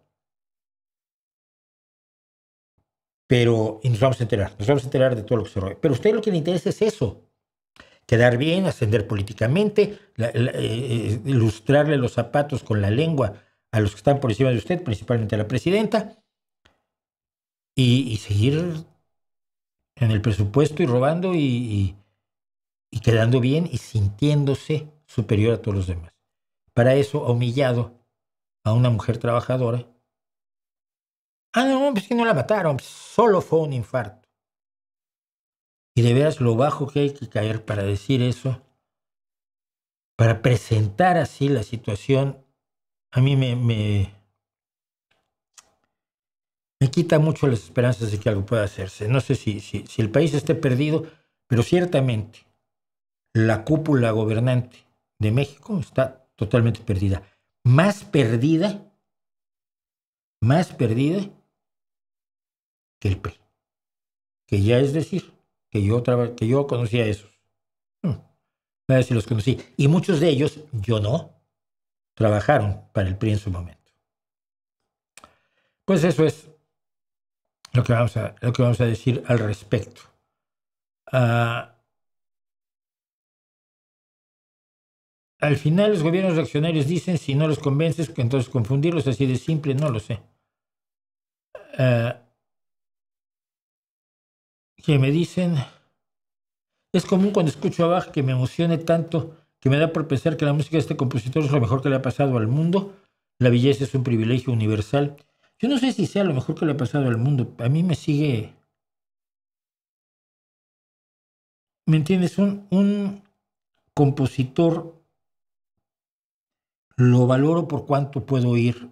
Pero, y nos vamos a enterar de todo lo que se robe. Pero a usted lo que le interesa es eso. Quedar bien, ascender políticamente, ilustrarle los zapatos con la lengua a los que están por encima de usted, principalmente a la presidenta, y seguir en el presupuesto y robando y quedando bien y sintiéndose superior a todos los demás. Para eso ha humillado a una mujer trabajadora. No, pues que no la mataron, solo fue un infarto. Y de veras lo bajo que hay que caer para decir eso, para presentar así la situación, a mí me quita mucho las esperanzas de que algo pueda hacerse. No sé si el país esté perdido, pero ciertamente la cúpula gobernante de México está totalmente perdida. Más perdida que el PRI. Que ya es decir, que yo conocía a esos. A ver si los conocí. Y muchos de ellos, yo no, trabajaron para el PRI en su momento. Pues eso es lo que vamos a decir al respecto. Al final los gobiernos reaccionarios dicen, si no los convences, que entonces confundirlos así de simple, no lo sé. Que me dicen, es común cuando escucho a Bach que me emocione tanto que me da por pensar que la música de este compositor es lo mejor que le ha pasado al mundo. La belleza es un privilegio universal. Yo no sé si sea lo mejor que le ha pasado al mundo. A mí me sigue... ¿Me entiendes? Un compositor Lo valoro por cuánto puedo oír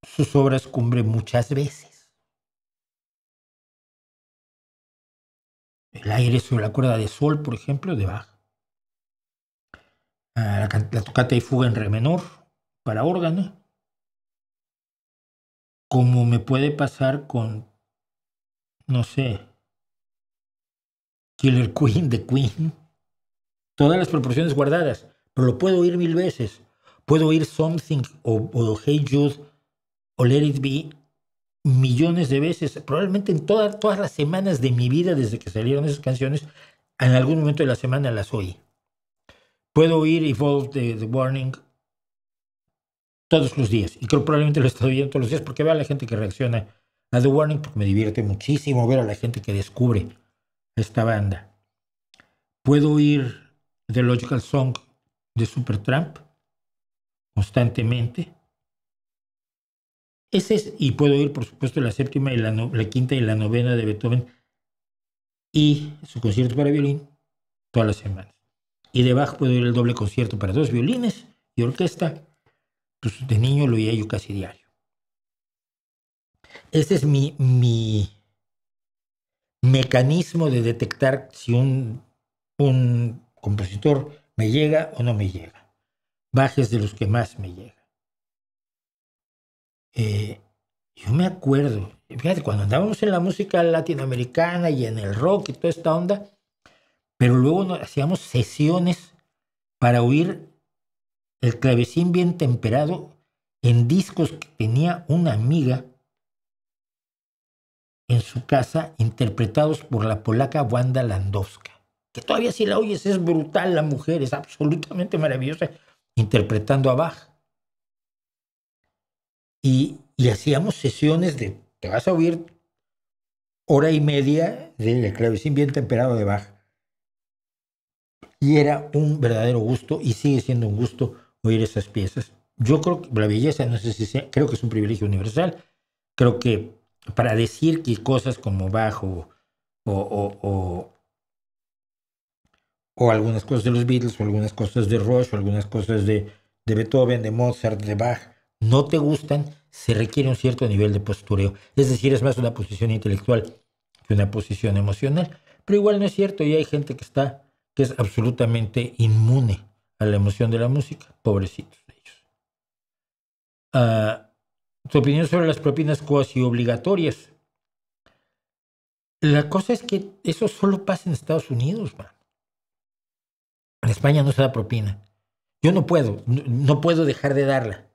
sus obras cumbre muchas veces. El aire sobre la cuerda de sol, por ejemplo, de Bach. La tocata y fuga en re menor para órgano. Como me puede pasar con, no sé, Killer Queen de Queen. Todas las proporciones guardadas, pero lo puedo oír 1000 veces. Puedo oír Something o Hey Jude o Let It Be millones de veces, probablemente en todas las semanas de mi vida desde que salieron esas canciones, en algún momento de la semana las oí. Puedo oír Evolve de The Warning todos los días, y creo que probablemente lo estoy oyendo todos los días porque veo a la gente que reacciona a The Warning, porque me divierte muchísimo ver a la gente que descubre esta banda. Puedo oír The Logical Song de Supertramp constantemente. Y puedo oír, por supuesto, la séptima y la quinta y la novena de Beethoven y su concierto para violín todas las semanas. Y de Bach puedo oír el doble concierto para 2 violines y orquesta. Pues de niño lo oía yo casi diario. Este es mi mecanismo de detectar si un compositor me llega o no me llega. Bach es de los que más me llega. Yo me acuerdo, fíjate, cuando andábamos en la música latinoamericana y en el rock y toda esta onda, pero luego hacíamos sesiones para oír el clavecín bien temperado en discos que tenía una amiga en su casa, interpretados por la polaca Wanda Landowska, que todavía si la oyes es brutal la mujer, es absolutamente maravillosa, interpretando a Bach. Y hacíamos sesiones te vas a oír hora y media del clavecín bien temperado de Bach. Y era un verdadero gusto, y sigue siendo un gusto oír esas piezas. Yo creo que la belleza, no sé si sea, creo que es un privilegio universal. Creo que para decir que cosas como Bach o algunas cosas de los Beatles, o algunas cosas de Rush, o algunas cosas de Beethoven, de Mozart, de Bach, no te gustan, se requiere un cierto nivel de postureo. Es decir, es más una posición intelectual que una posición emocional. Pero igual no es cierto, y hay gente que es absolutamente inmune a la emoción de la música. Pobrecitos de ellos. Tu opinión sobre las propinas cuasi obligatorias. La cosa es que eso solo pasa en Estados Unidos, man. En España no se da propina. Yo no puedo dejar de darla.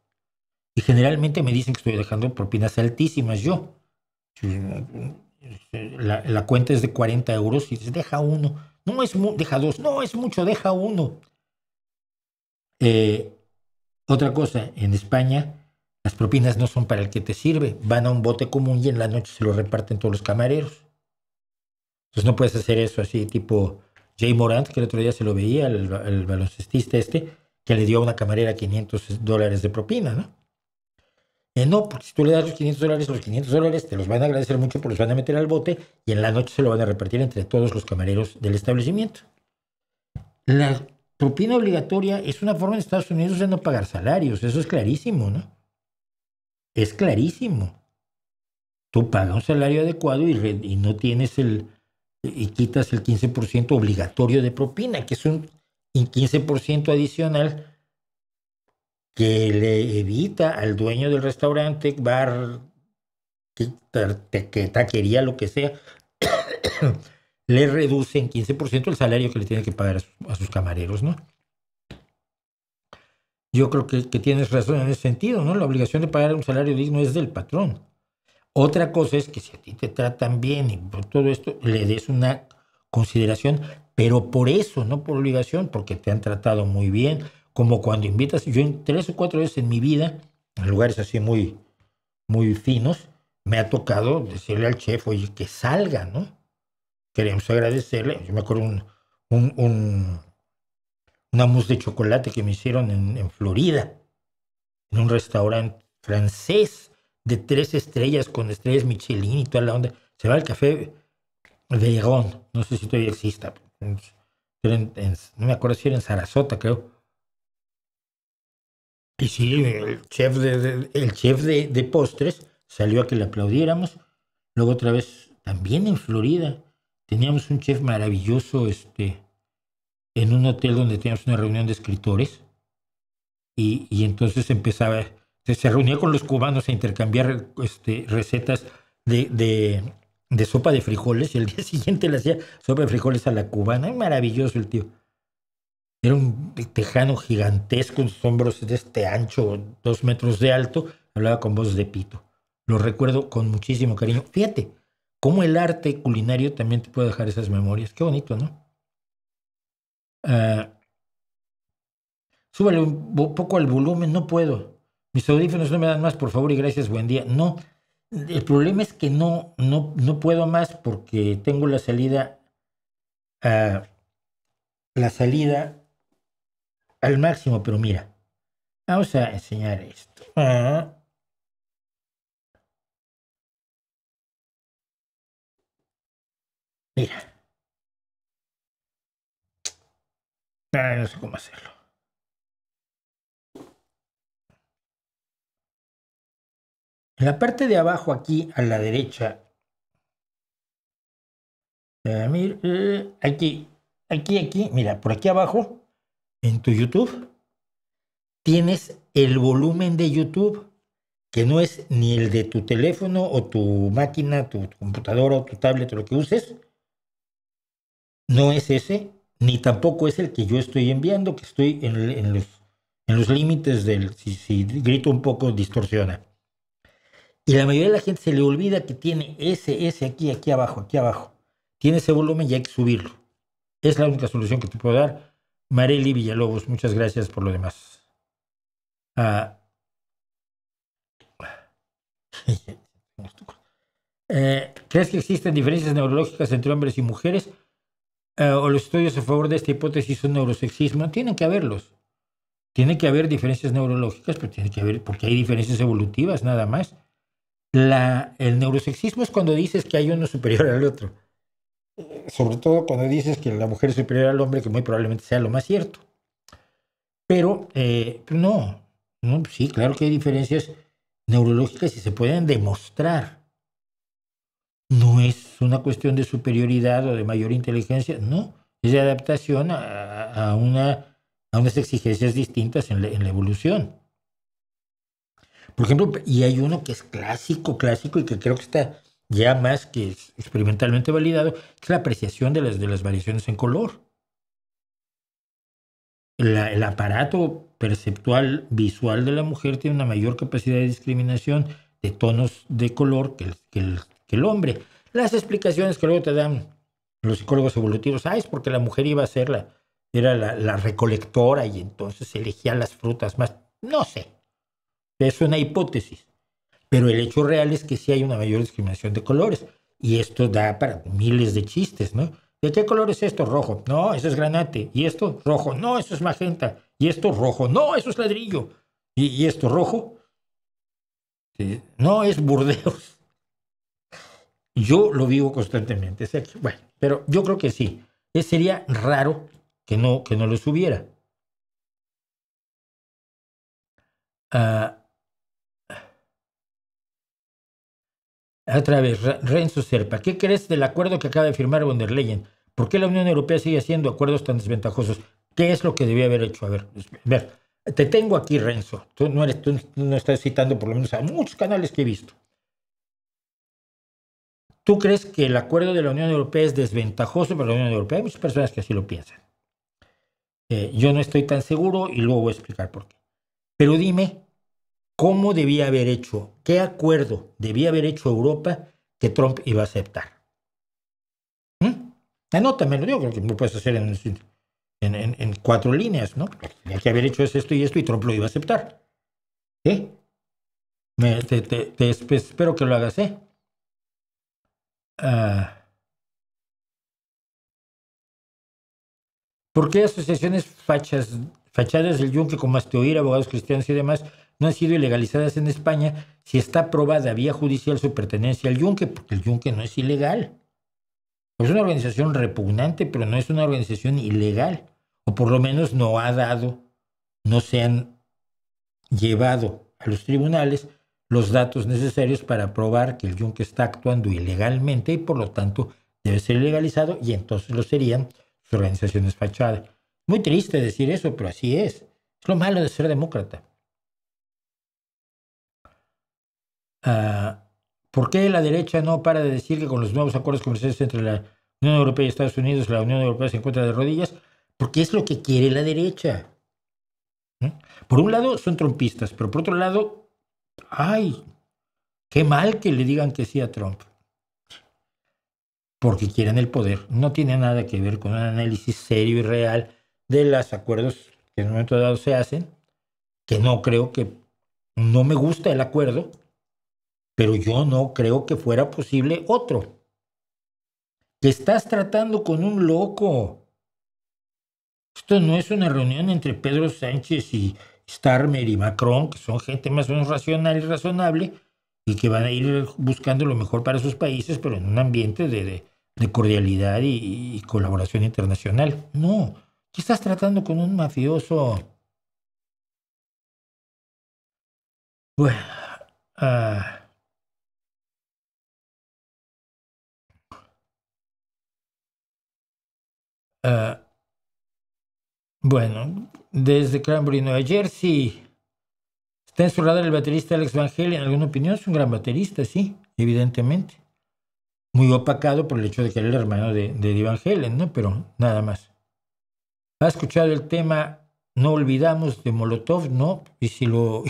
Y generalmente me dicen que estoy dejando propinas altísimas yo. La cuenta es de 40 euros y dices, deja uno. No es deja dos. No, es mucho, deja uno. Otra cosa, en España las propinas no son para el que te sirve. Van a un bote común y en la noche se lo reparten todos los camareros. Entonces no puedes hacer eso así tipo Jay Morant, que el otro día se lo veía, el baloncestista que le dio a una camarera $500 de propina, ¿no? No, porque si tú le das los $500 te los van a agradecer mucho, porque los van a meter al bote y en la noche se lo van a repartir entre todos los camareros del establecimiento. La propina obligatoria es una forma en Estados Unidos de no pagar salarios, eso es clarísimo, ¿no? Es clarísimo. Tú pagas un salario adecuado y no tienes y quitas el 15% obligatorio de propina, que es un 15% adicional que le evita al dueño del restaurante, bar, que taquería, lo que sea, le reduce en 15% el salario que le tiene que pagar a sus camareros, ¿no? Yo creo que tienes razón en ese sentido, ¿no? La obligación de pagar un salario digno es del patrón. Otra cosa es que si a ti te tratan bien y por todo esto, le des una consideración, pero por eso, no por obligación, porque te han tratado muy bien, como cuando invitas, yo en 3 o 4 veces en mi vida, en lugares así muy, muy finos, me ha tocado decirle al chef, oye, que salga, ¿no? Queremos agradecerle. Yo me acuerdo una mousse de chocolate que me hicieron en Florida, en un restaurante francés de 3 estrellas con estrellas Michelin y toda la onda. Se va el café Veyron, no sé si todavía exista. No me acuerdo si era en Sarasota, creo. Y sí, el chef de postres salió a que le aplaudiéramos. Luego otra vez, también en Florida, teníamos un chef maravilloso, en un hotel donde teníamos una reunión de escritores. Y entonces se reunía con los cubanos a intercambiar recetas de sopa de frijoles, y el día siguiente le hacía sopa de frijoles a la cubana. Maravilloso el tío. Era un tejano gigantesco, con sus hombros de este ancho, 2 metros de alto, hablaba con voz de pito. Lo recuerdo con muchísimo cariño. Fíjate, cómo el arte culinario también te puede dejar esas memorias. Qué bonito, ¿no? Ah, súbale un poco al volumen, no puedo. Mis audífonos no me dan más, por favor, y gracias, buen día. No, el problema es que no puedo más porque tengo ah, la salida al máximo, pero mira, vamos a enseñar esto. Mira, no sé cómo hacerlo. En la parte de abajo, aquí a la derecha, mira, aquí, mira, por aquí abajo, en tu YouTube, tienes el volumen de YouTube, que no es ni el de tu teléfono o tu máquina, tu computadora o tu tablet o lo que uses, no es ese, ni tampoco es el que yo estoy enviando, que estoy en los límites si grito un poco, distorsiona. Y la mayoría de la gente se le olvida que tiene ese aquí abajo, aquí abajo. Tiene ese volumen y hay que subirlo. Es la única solución que te puedo dar. Marely Villalobos, muchas gracias por lo demás. Ah, ¿crees que existen diferencias neurológicas entre hombres y mujeres? ¿O los estudios a favor de esta hipótesis son neurosexismo? Tienen que haberlos. Tiene que haber diferencias neurológicas, pero tiene que haber, porque hay diferencias evolutivas nada más. El neurosexismo es cuando dices que hay uno superior al otro. Sobre todo cuando dices que la mujer es superior al hombre, que muy probablemente sea lo más cierto. Pero no, sí, claro que hay diferencias neurológicas y se pueden demostrar. No es una cuestión de superioridad o de mayor inteligencia, no, es de adaptación a unas exigencias distintas en la evolución. Por ejemplo, y hay uno que es clásico, clásico, y que creo que está ya más que experimentalmente validado, que es la apreciación de las variaciones en color. El aparato perceptual visual de la mujer tiene una mayor capacidad de discriminación de tonos de color que el hombre. Las explicaciones que luego te dan los psicólogos evolutivos, es porque la mujer iba a ser era la recolectora y entonces elegía las frutas más. No sé, es una hipótesis. Pero el hecho real es que sí hay una mayor discriminación de colores. Y esto da para miles de chistes, ¿no? ¿De qué color es esto? Rojo. No, eso es granate. ¿Y esto? Rojo. No, eso es magenta. ¿Y esto? Rojo. No, eso es ladrillo. ¿Y esto? Rojo. No, es Burdeos. Yo lo vivo constantemente. Bueno, pero yo creo que sí. Sería raro que no los hubiera. Ah, Otra vez, Renzo Serpa, ¿qué crees del acuerdo que acaba de firmar von der Leyen? ¿Por qué la Unión Europea sigue haciendo acuerdos tan desventajosos? ¿Qué es lo que debía haber hecho? A ver, te tengo aquí, Renzo. Tú no estás citando por lo menos a muchos canales que he visto. ¿Tú crees que el acuerdo de la Unión Europea es desventajoso para la Unión Europea? Hay muchas personas que así lo piensan. Yo no estoy tan seguro y luego voy a explicar por qué. Pero dime, ¿cómo debía haber hecho? ¿Qué acuerdo debía haber hecho Europa que Trump iba a aceptar? Anótamelo, yo creo que lo puedes hacer en 4 líneas, ¿no? Tenía que haber hecho esto y Trump lo iba a aceptar. ¿Eh? Espero que lo hagas, ¿eh? ¿Por qué asociaciones fachadas del Yunque como Asteoir, abogados cristianos y demás no han sido ilegalizadas en España si está aprobada vía judicial su pertenencia al Yunque? Porque el Yunque no es ilegal. Es una organización repugnante, pero no es una organización ilegal. O por lo menos no se han llevado a los tribunales los datos necesarios para probar que el yunque está actuando ilegalmente y por lo tanto debe ser legalizado, y entonces lo serían sus organizaciones fachada. Muy triste decir eso, pero así es. Es lo malo de ser demócrata. ¿Por qué la derecha no para de decir que con los nuevos acuerdos comerciales entre la Unión Europea y Estados Unidos, la Unión Europea se encuentra de rodillas? Porque es lo que quiere la derecha. Por un lado son trumpistas, pero por otro lado, ¡ay! Qué mal que le digan que sí a Trump. Porque quieren el poder. No tiene nada que ver con un análisis serio y real de los acuerdos que en un momento dado se hacen, que no creo que... No me gusta el acuerdo, pero yo no creo que fuera posible otro. Que estás tratando con un loco. Esto no es una reunión entre Pedro Sánchez y Starmer y Macron, que son gente más o menos racional y razonable, y que van a ir buscando lo mejor para sus países, pero en un ambiente de cordialidad y colaboración internacional. No, ¿qué estás tratando con un mafioso? Bueno, bueno, desde Cranbury, Nueva Jersey, está en su radar el baterista Alex Van Halen. ¿Alguna opinión? Es un gran baterista, sí, evidentemente. Muy opacado por el hecho de que era el hermano de Eddie Van Halen, ¿no? Pero nada más. ¿Ha escuchado el tema No Olvidamos de Molotov? No, y si lo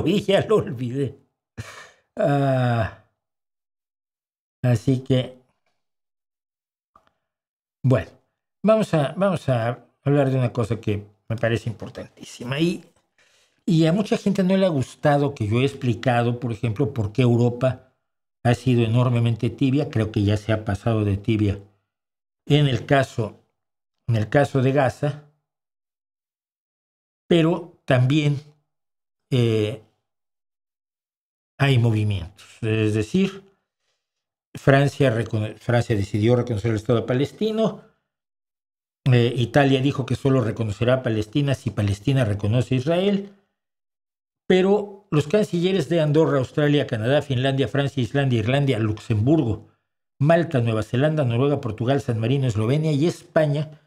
oí ya lo olvidé. Así que, bueno, vamos a hablar de una cosa que me parece importantísima. Y a mucha gente no le ha gustado que yo he explicado, por ejemplo, por qué Europa ha sido enormemente tibia. Creo que ya se ha pasado de tibia en el caso de Gaza, pero también hay movimientos. Es decir, Francia decidió reconocer el Estado palestino. Italia dijo que solo reconocerá a Palestina si Palestina reconoce a Israel. Pero los cancilleres de Andorra, Australia, Canadá, Finlandia, Francia, Islandia, Irlanda, Luxemburgo, Malta, Nueva Zelanda, Noruega, Portugal, San Marino, Eslovenia y España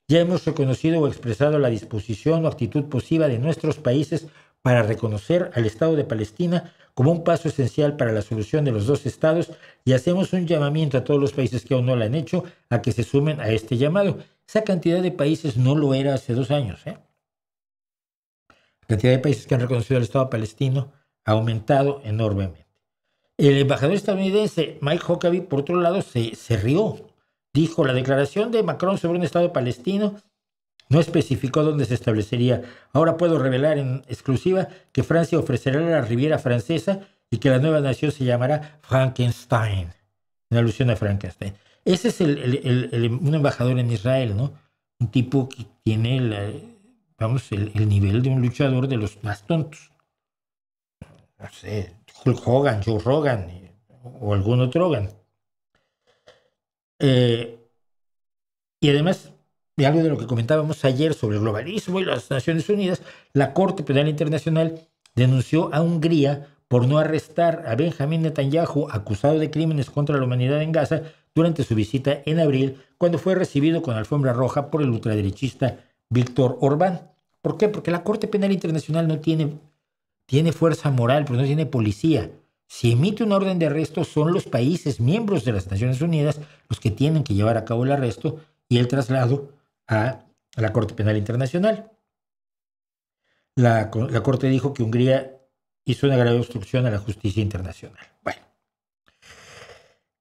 ya hemos reconocido o expresado la disposición o actitud posible de nuestros países para reconocer al Estado de Palestina como un paso esencial para la solución de los dos estados, y hacemos un llamamiento a todos los países que aún no lo han hecho a que se sumen a este llamado. Esa cantidad de países no lo era hace 2 años. La cantidad de países que han reconocido al Estado palestino ha aumentado enormemente. El embajador estadounidense Mike Huckabee, por otro lado, se rió. Dijo: la declaración de Macron sobre un Estado palestino no especificó dónde se establecería. Ahora puedo revelar en exclusiva que Francia ofrecerá la Riviera Francesa y que la nueva nación se llamará Frankenstein, en alusión a Frankenstein. Ese es un embajador en Israel, ¿no? Un tipo que tiene el nivel de un luchador de los más tontos. No sé, Hulk Hogan, Joe Rogan o algún otro Hogan. Y además, de algo de lo que comentábamos ayer sobre el globalismo y las Naciones Unidas, la Corte Penal Internacional denunció a Hungría por no arrestar a Benjamín Netanyahu, acusado de crímenes contra la humanidad en Gaza, durante su visita en abril, cuando fue recibido con alfombra roja por el ultraderechista Víctor Orbán. ¿Por qué? Porque la Corte Penal Internacional no tiene fuerza moral, pero no tiene policía. Si emite una orden de arresto, son los países miembros de las Naciones Unidas los que tienen que llevar a cabo el arresto y el traslado a la Corte Penal Internacional. La Corte dijo que Hungría hizo una grave obstrucción a la justicia internacional. Bueno,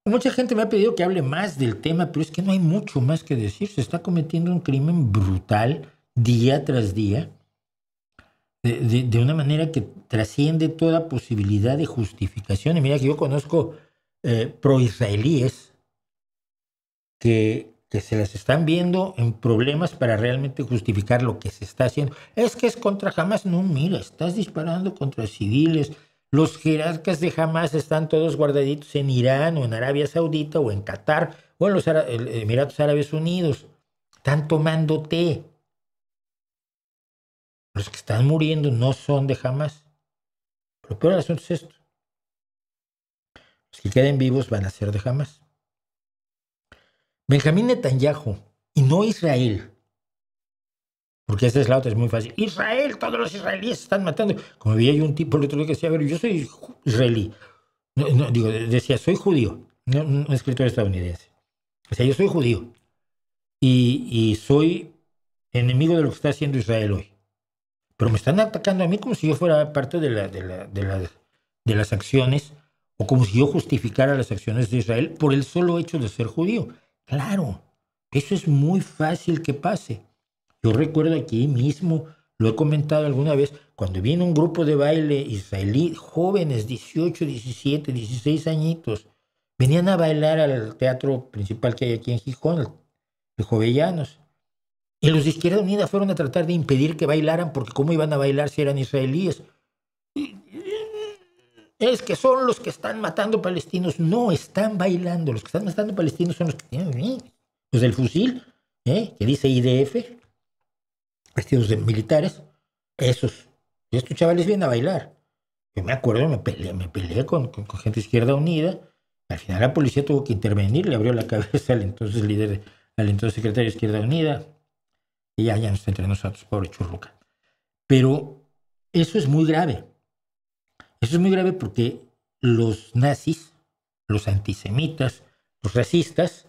mucha gente me ha pedido que hable más del tema, pero es que no hay mucho más que decir. Se está cometiendo un crimen brutal día tras día, de una manera que trasciende toda posibilidad de justificación. Y mira que yo conozco pro-israelíes que se las están viendo en problemas para realmente justificar lo que se está haciendo. Es que es contra Hamas. No, mira, estás disparando contra civiles. Los jerarcas de Hamas están todos guardaditos en Irán o en Arabia Saudita o en Qatar o en los Emiratos Árabes Unidos. Están tomando té. Los que están muriendo no son de Hamas. Pero peor el asunto es esto. Los que queden vivos van a ser de Hamás. Benjamín Netanyahu, y no Israel, porque esa es la otra, es muy fácil. Israel, todos los israelíes se están matando. Como veía yo un tipo el otro día que decía, a ver, yo soy israelí. Decía, soy judío, no, un escritor estadounidense. O sea, yo soy judío y soy enemigo de lo que está haciendo Israel hoy. Pero me están atacando a mí como si yo fuera parte de las acciones o como si yo justificara las acciones de Israel por el solo hecho de ser judío. Claro, eso es muy fácil que pase. Yo recuerdo aquí mismo, lo he comentado alguna vez, cuando vino un grupo de baile israelí, jóvenes, 18, 17, 16 añitos, venían a bailar al teatro principal que hay aquí en Gijón, el Jovellanos. Y los de Izquierda Unida fueron a tratar de impedir que bailaran, porque ¿cómo iban a bailar si eran israelíes? Es que son los que están matando palestinos. No, están bailando. Los que están matando palestinos son los que tienen los del fusil, que dice IDF, vestidos de militares. Esos. Y estos chavales vienen a bailar. Yo me acuerdo, me peleé con gente de Izquierda Unida. Al final la policía tuvo que intervenir, le abrió la cabeza al entonces líder, al entonces secretario de Izquierda Unida. Y ya no está entre nosotros, pobre churruca. Pero eso es muy grave. Eso es muy grave porque los nazis, los antisemitas, los racistas,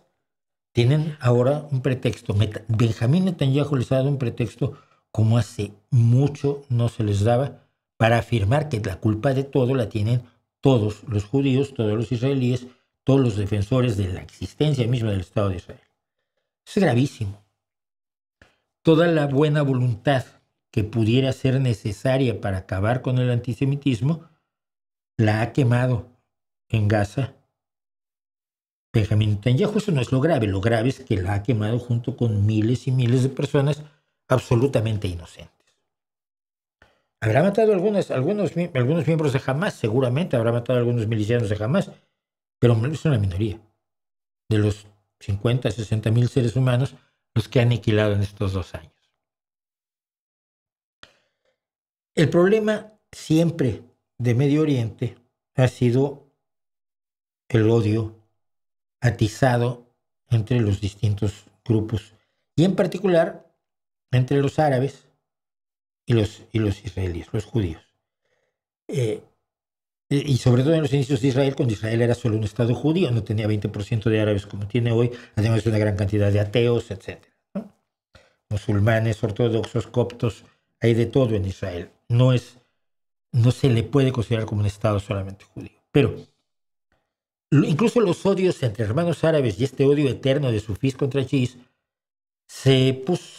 tienen ahora un pretexto. Benjamín Netanyahu les ha dado un pretexto como hace mucho no se les daba para afirmar que la culpa de todo la tienen todos los judíos, todos los israelíes, todos los defensores de la existencia misma del Estado de Israel. Eso es gravísimo. Toda la buena voluntad que pudiera ser necesaria para acabar con el antisemitismo la ha quemado en Gaza Benjamín Netanyahu. Eso no es lo grave es que la ha quemado junto con miles y miles de personas absolutamente inocentes. Habrá matado algunos miembros de Hamás, seguramente habrá matado a algunos milicianos de Hamás, pero es una minoría de los 50, 60 mil seres humanos los que ha aniquilado en estos 2 años. El problema siempre de Medio Oriente ha sido el odio atizado entre los distintos grupos y en particular entre los árabes y los israelíes, los judíos. Y sobre todo en los inicios de Israel, cuando Israel era solo un estado judío, no tenía 20% de árabes como tiene hoy, además de una gran cantidad de ateos, etc. ¿No? Musulmanes, ortodoxos, coptos, hay de todo en Israel. No se le puede considerar como un estado solamente judío. Pero incluso los odios entre hermanos árabes y este odio eterno de sufís contra chiís se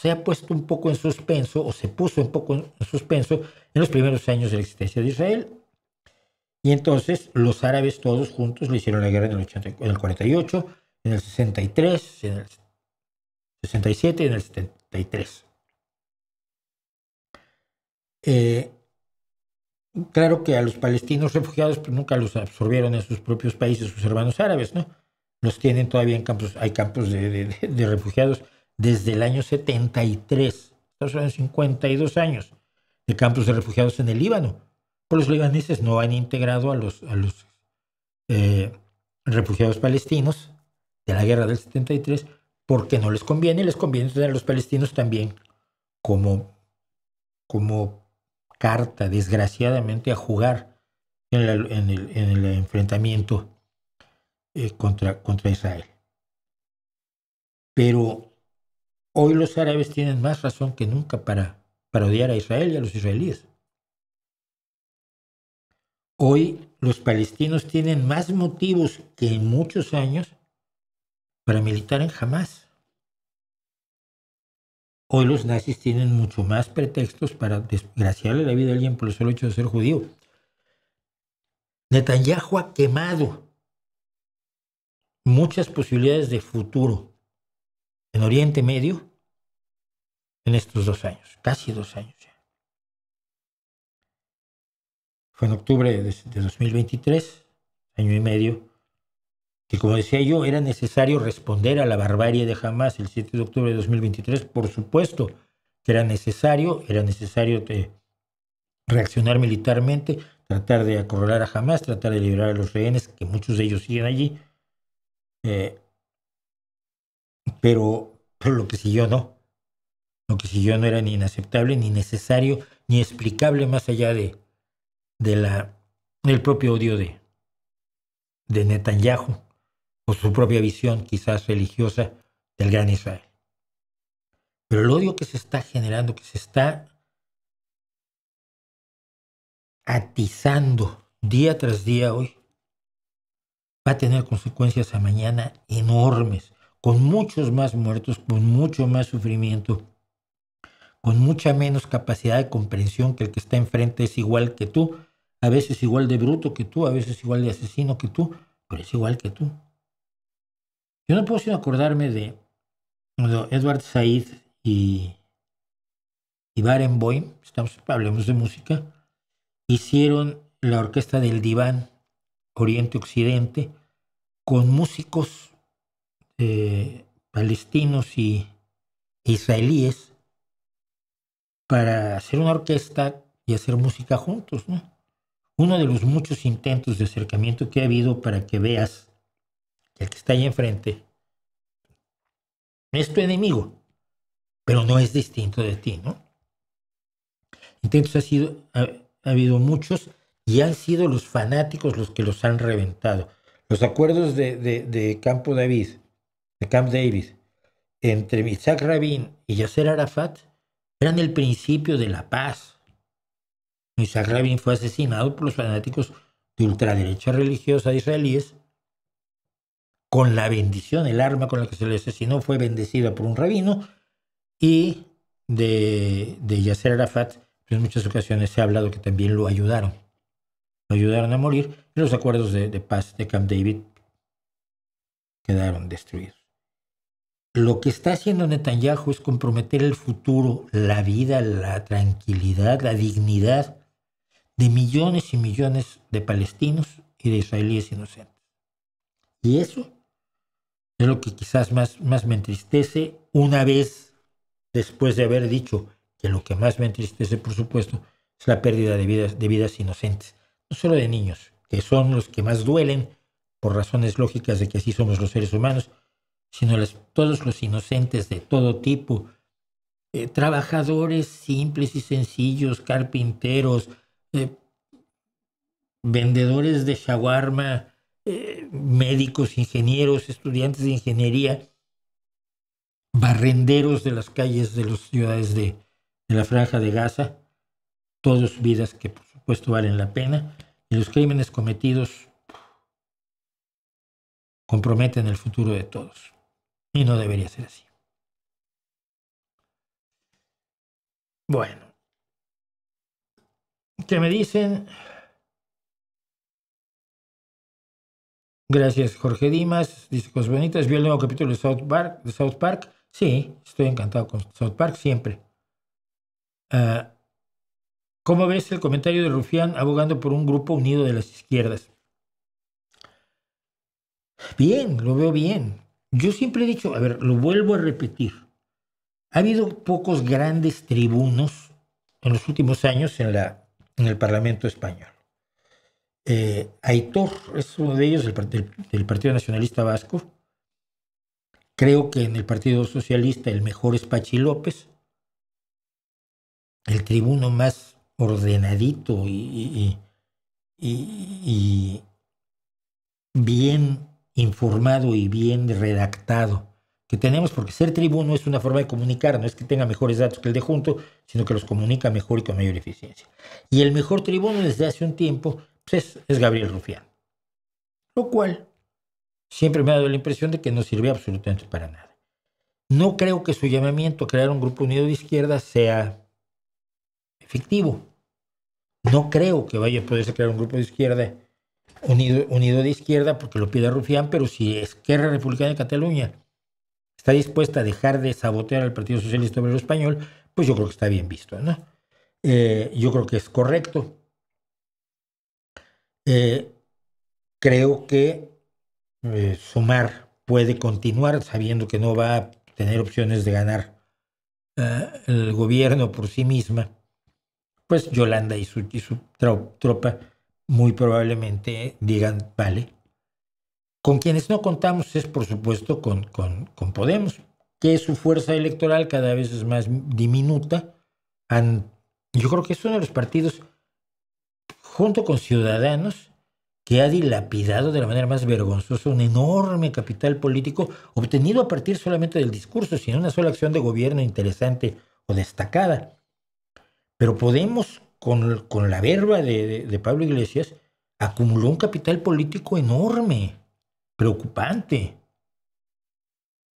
ha puesto un poco en suspenso, o se puso un poco en suspenso en los primeros años de la existencia de Israel. Y entonces los árabes todos juntos le hicieron la guerra en el 48, en el 63, en el 67 y en el 73. Claro que a los palestinos refugiados pues nunca los absorbieron en sus propios países sus hermanos árabes, ¿no? Los tienen todavía en campos, hay campos de refugiados desde el año 73, estamos hablando de 52 años, de campos de refugiados en el Líbano. Pues los libaneses no han integrado a los refugiados palestinos de la guerra del 73 porque no les conviene tener a los palestinos también como carta, desgraciadamente, a jugar en el enfrentamiento contra Israel. Pero hoy los árabes tienen más razón que nunca para odiar a Israel y a los israelíes. Hoy los palestinos tienen más motivos que en muchos años para militar en Hamás. Hoy los nazis tienen mucho más pretextos para desgraciarle la vida a alguien por el solo hecho de ser judío. Netanyahu ha quemado muchas posibilidades de futuro en Oriente Medio en estos 2 años, casi 2 años ya. Fue en octubre de 2023, año y medio, que como decía yo, era necesario responder a la barbarie de Hamás el 7 de octubre de 2023. Por supuesto que era necesario reaccionar militarmente, tratar de acorralar a Hamás, tratar de liberar a los rehenes, que muchos de ellos siguen allí. Pero lo que siguió no. Lo que siguió no era ni inaceptable, ni necesario, ni explicable más allá del propio odio de Netanyahu o su propia visión quizás religiosa del gran Israel. Pero el odio que se está generando, que se está atizando día tras día hoy, va a tener consecuencias a mañana enormes, con muchos más muertos, con mucho más sufrimiento, con mucha menos capacidad de comprensión, que el que está enfrente es igual que tú, a veces igual de bruto que tú, a veces igual de asesino que tú, pero es igual que tú. Yo no puedo sino acordarme de Edward Said y Barenboim, hablemos de música, hicieron la orquesta del Diván Oriente-Occidente con músicos palestinos y israelíes para hacer una orquesta y hacer música juntos, ¿no? Uno de los muchos intentos de acercamiento que ha habido para que veas que el que está ahí enfrente es tu enemigo, pero no es distinto de ti, ¿no? Intentos ha habido muchos y han sido los fanáticos los que los han reventado. Los acuerdos de Camp David, entre Yitzhak Rabin y Yasser Arafat eran el principio de la paz. Yitzhak Rabin fue asesinado por los fanáticos de ultraderecha religiosa israelíes con la bendición, el arma con la que se le asesinó fue bendecida por un rabino, y de Yasser Arafat en muchas ocasiones se ha hablado que también lo ayudaron a morir, y los acuerdos de paz de Camp David quedaron destruidos. Lo que está haciendo Netanyahu es comprometer el futuro, la vida, la tranquilidad, la dignidad de millones y millones de palestinos y de israelíes inocentes. Y eso es lo que quizás más me entristece, una vez después de haber dicho que lo que más me entristece, por supuesto, es la pérdida de vidas inocentes. No solo de niños, que son los que más duelen por razones lógicas de que así somos los seres humanos, sino todos los inocentes de todo tipo, trabajadores simples y sencillos, carpinteros, vendedores de shawarma, médicos, ingenieros, estudiantes de ingeniería, barrenderos de las calles de las ciudades de la Franja de Gaza, todos vidas que por supuesto valen la pena, y los crímenes cometidos comprometen el futuro de todos. Y no debería ser así. Bueno. ¿Qué me dicen? Gracias, Jorge Dimas. Dice cosas bonitas. ¿Vio el nuevo capítulo de South Park? Sí, estoy encantado con South Park siempre. ¿Cómo ves el comentario de Rufián abogando por un grupo unido de las izquierdas? Bien, lo veo bien. Yo siempre he dicho, a ver, lo vuelvo a repetir. Ha habido pocos grandes tribunos en los últimos años en el Parlamento español. Aitor es uno de ellos, del Partido Nacionalista Vasco. Creo que en el Partido Socialista el mejor es Pachi López, el tribuno más ordenadito y bien informado y bien redactado que tenemos, porque ser tribuno es una forma de comunicar, no es que tenga mejores datos que el de junto, sino que los comunica mejor y con mayor eficiencia. Y el mejor tribuno desde hace un tiempo pues es Gabriel Rufián, lo cual siempre me ha dado la impresión de que no sirve absolutamente para nada. No creo que su llamamiento a crear un grupo unido de izquierda sea efectivo. No creo que vaya a poderse crear un grupo de izquierda unido de izquierda porque lo pida Rufián, pero si Esquerra Republicana de Cataluña está dispuesta a dejar de sabotear al Partido Socialista Obrero Español, pues yo creo que está bien visto, ¿no? Yo creo que es correcto. Creo que Sumar puede continuar sabiendo que no va a tener opciones de ganar el gobierno por sí misma, pues Yolanda y su tropa muy probablemente digan, vale. Con quienes no contamos es, por supuesto, con Podemos, que su fuerza electoral cada vez es más diminuta. Yo creo que es uno de los partidos, junto con Ciudadanos, que ha dilapidado de la manera más vergonzosa un enorme capital político obtenido a partir solamente del discurso, sin una sola acción de gobierno interesante o destacada. Pero Podemos, con la verba de Pablo Iglesias, acumuló un capital político enorme, preocupante,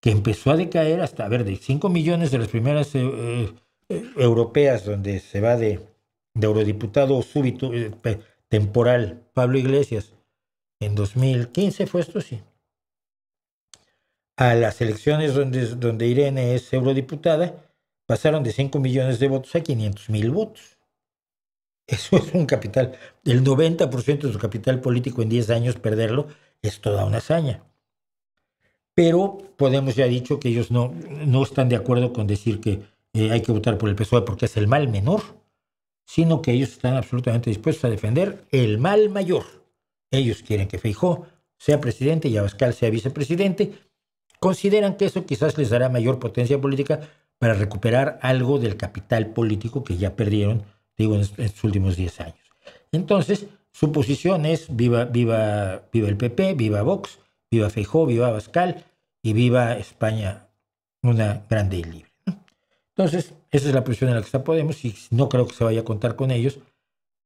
que empezó a decaer hasta, a ver, de 5 millones de las primeras europeas, donde se va de eurodiputado súbito, temporal, Pablo Iglesias, en 2015 fue esto, sí, a las elecciones donde Irene es eurodiputada, pasaron de 5 millones de votos a 500,000 votos. Eso es un capital, el 90% de su capital político en 10 años, perderlo es toda una hazaña. Pero Podemos ya ha dicho que ellos no están de acuerdo con decir que hay que votar por el PSOE porque es el mal menor, sino que ellos están absolutamente dispuestos a defender el mal mayor. Ellos quieren que Feijóo sea presidente y Abascal sea vicepresidente. Consideran que eso quizás les dará mayor potencia política para recuperar algo del capital político que ya perdieron, digo, en estos últimos 10 años. Entonces, su posición es viva el PP, viva Vox, viva Feijóo, viva Abascal y viva España, una grande y libre. Entonces, esa es la posición en la que está Podemos y no creo que se vaya a contar con ellos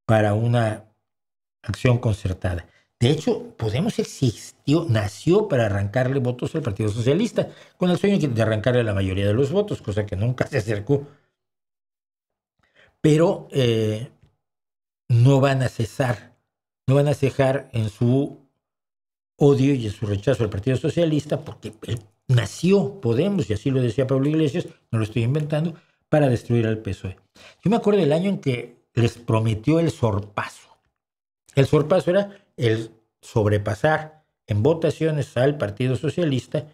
para una acción concertada. De hecho, Podemos nació para arrancarle votos al Partido Socialista, con el sueño de arrancarle la mayoría de los votos, cosa que nunca se acercó. Pero no van a cejar en su odio y en su rechazo al Partido Socialista, porque nació Podemos, y así lo decía Pablo Iglesias, no lo estoy inventando, para destruir al PSOE. Yo me acuerdo del año en que les prometió el sorpaso. El sorpaso era el sobrepasar en votaciones al Partido Socialista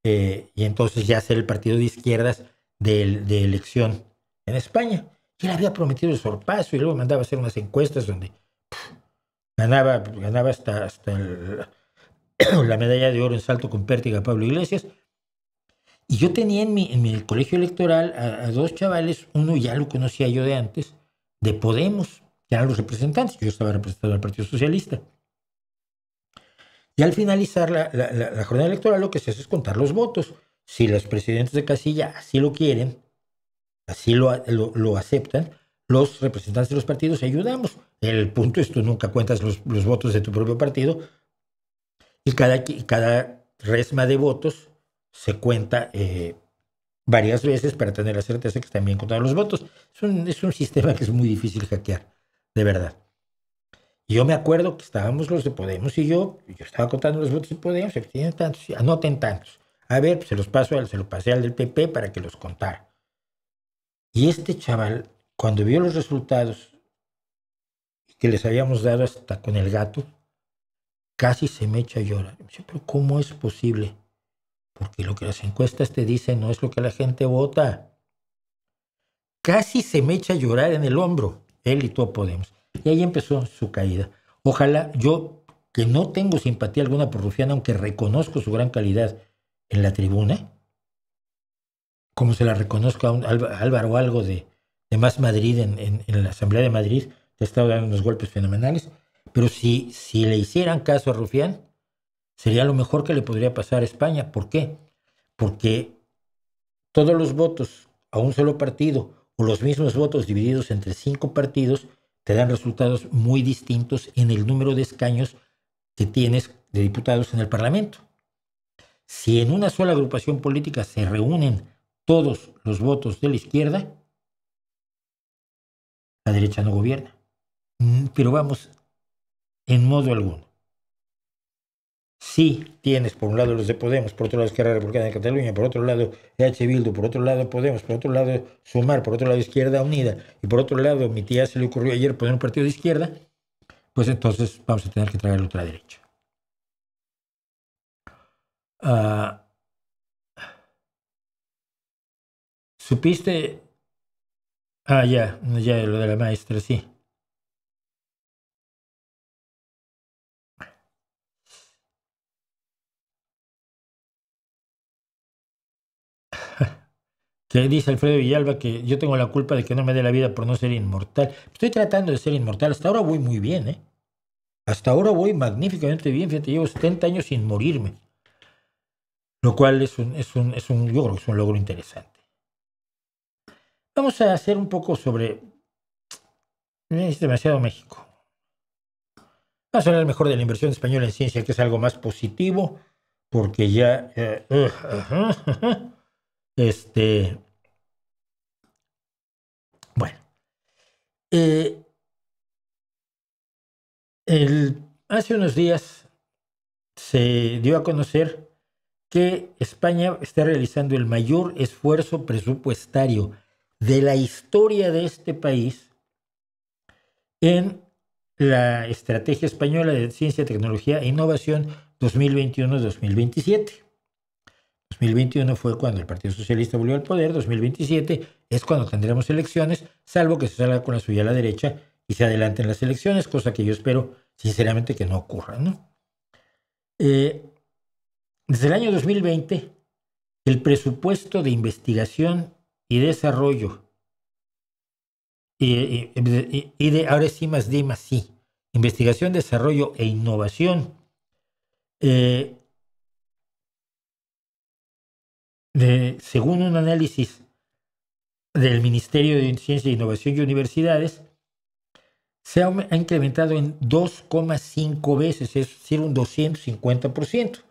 y entonces ya ser el partido de izquierdas de elección en España. Y él había prometido el sorpaso y luego mandaba a hacer unas encuestas donde ganaba hasta la medalla de oro en salto con pértiga Pablo Iglesias. Y yo tenía en mi colegio electoral a dos chavales, uno ya lo conocía yo de antes, de Podemos, que eran los representantes. Yo estaba representado al Partido Socialista. Y al finalizar la jornada electoral lo que se hace es contar los votos. Si los presidentes de casilla así lo quieren, así lo aceptan, los representantes de los partidos ayudamos. El punto es tú nunca cuentas los votos de tu propio partido y cada resma de votos se cuenta varias veces para tener la certeza que están bien contados los votos. Es un sistema que es muy difícil hackear, de verdad. Y yo me acuerdo que estábamos los de Podemos y yo estaba contando los votos de Podemos, tienen tantos, anoten tantos. A ver, pues se lo pasé al del PP para que los contara. Y este chaval, cuando vio los resultados que les habíamos dado hasta con el gato, casi se me echa a llorar. Me dice, pero ¿cómo es posible? Porque lo que las encuestas te dicen no es lo que la gente vota. Casi se me echa a llorar en el hombro, él y todo Podemos. Y ahí empezó su caída. Ojalá yo, que no tengo simpatía alguna por Rufián, aunque reconozco su gran calidad en la tribuna, como se la reconozco a Álvaro Algo de Más Madrid en la Asamblea de Madrid, que ha estado dando unos golpes fenomenales, pero si le hicieran caso a Rufián, sería lo mejor que le podría pasar a España. ¿Por qué? Porque todos los votos a un solo partido o los mismos votos divididos entre 5 partidos te dan resultados muy distintos en el número de escaños que tienes de diputados en el Parlamento. Si en una sola agrupación política se reúnen todos los votos de la izquierda, la derecha no gobierna. Pero vamos, en modo alguno. Si tienes por un lado los de Podemos, por otro lado Esquerra Republicana de Cataluña, por otro lado EH Bildu, por otro lado Podemos, por otro lado Sumar, por otro lado Izquierda Unida, y por otro lado mi tía se le ocurrió ayer poner un partido de izquierda, pues entonces vamos a tener que traer la ultraderecha. ¿Supiste Ya, ya lo de la maestra, sí. Que dice Alfredo Villalba que yo tengo la culpa de que no me dé la vida por no ser inmortal. Estoy tratando de ser inmortal. Hasta ahora voy muy bien, ¿eh? Hasta ahora voy magníficamente bien. Fíjate, llevo 70 años sin morirme. Lo cual yo creo que es un logro interesante. Vamos a hacer un poco sobre... Es demasiado México. Vamos a hablar mejor de la inversión española en ciencia, que es algo más positivo, porque ya... bueno. Hace unos días se dio a conocer que España está realizando el mayor esfuerzo presupuestario de la historia de este país en la Estrategia Española de Ciencia, Tecnología e Innovación 2021-2027. 2021 fue cuando el Partido Socialista volvió al poder, 2027 es cuando tendremos elecciones, salvo que se salga con la suya a la derecha y se adelanten las elecciones, cosa que yo espero sinceramente que no ocurra, ¿no? Desde el año 2020, el presupuesto de investigación y desarrollo y de ahora sí más D más sí, investigación, desarrollo e innovación, según un análisis del Ministerio de Ciencia, Innovación y Universidades, se ha incrementado en 2,5 veces, es decir, un 250%.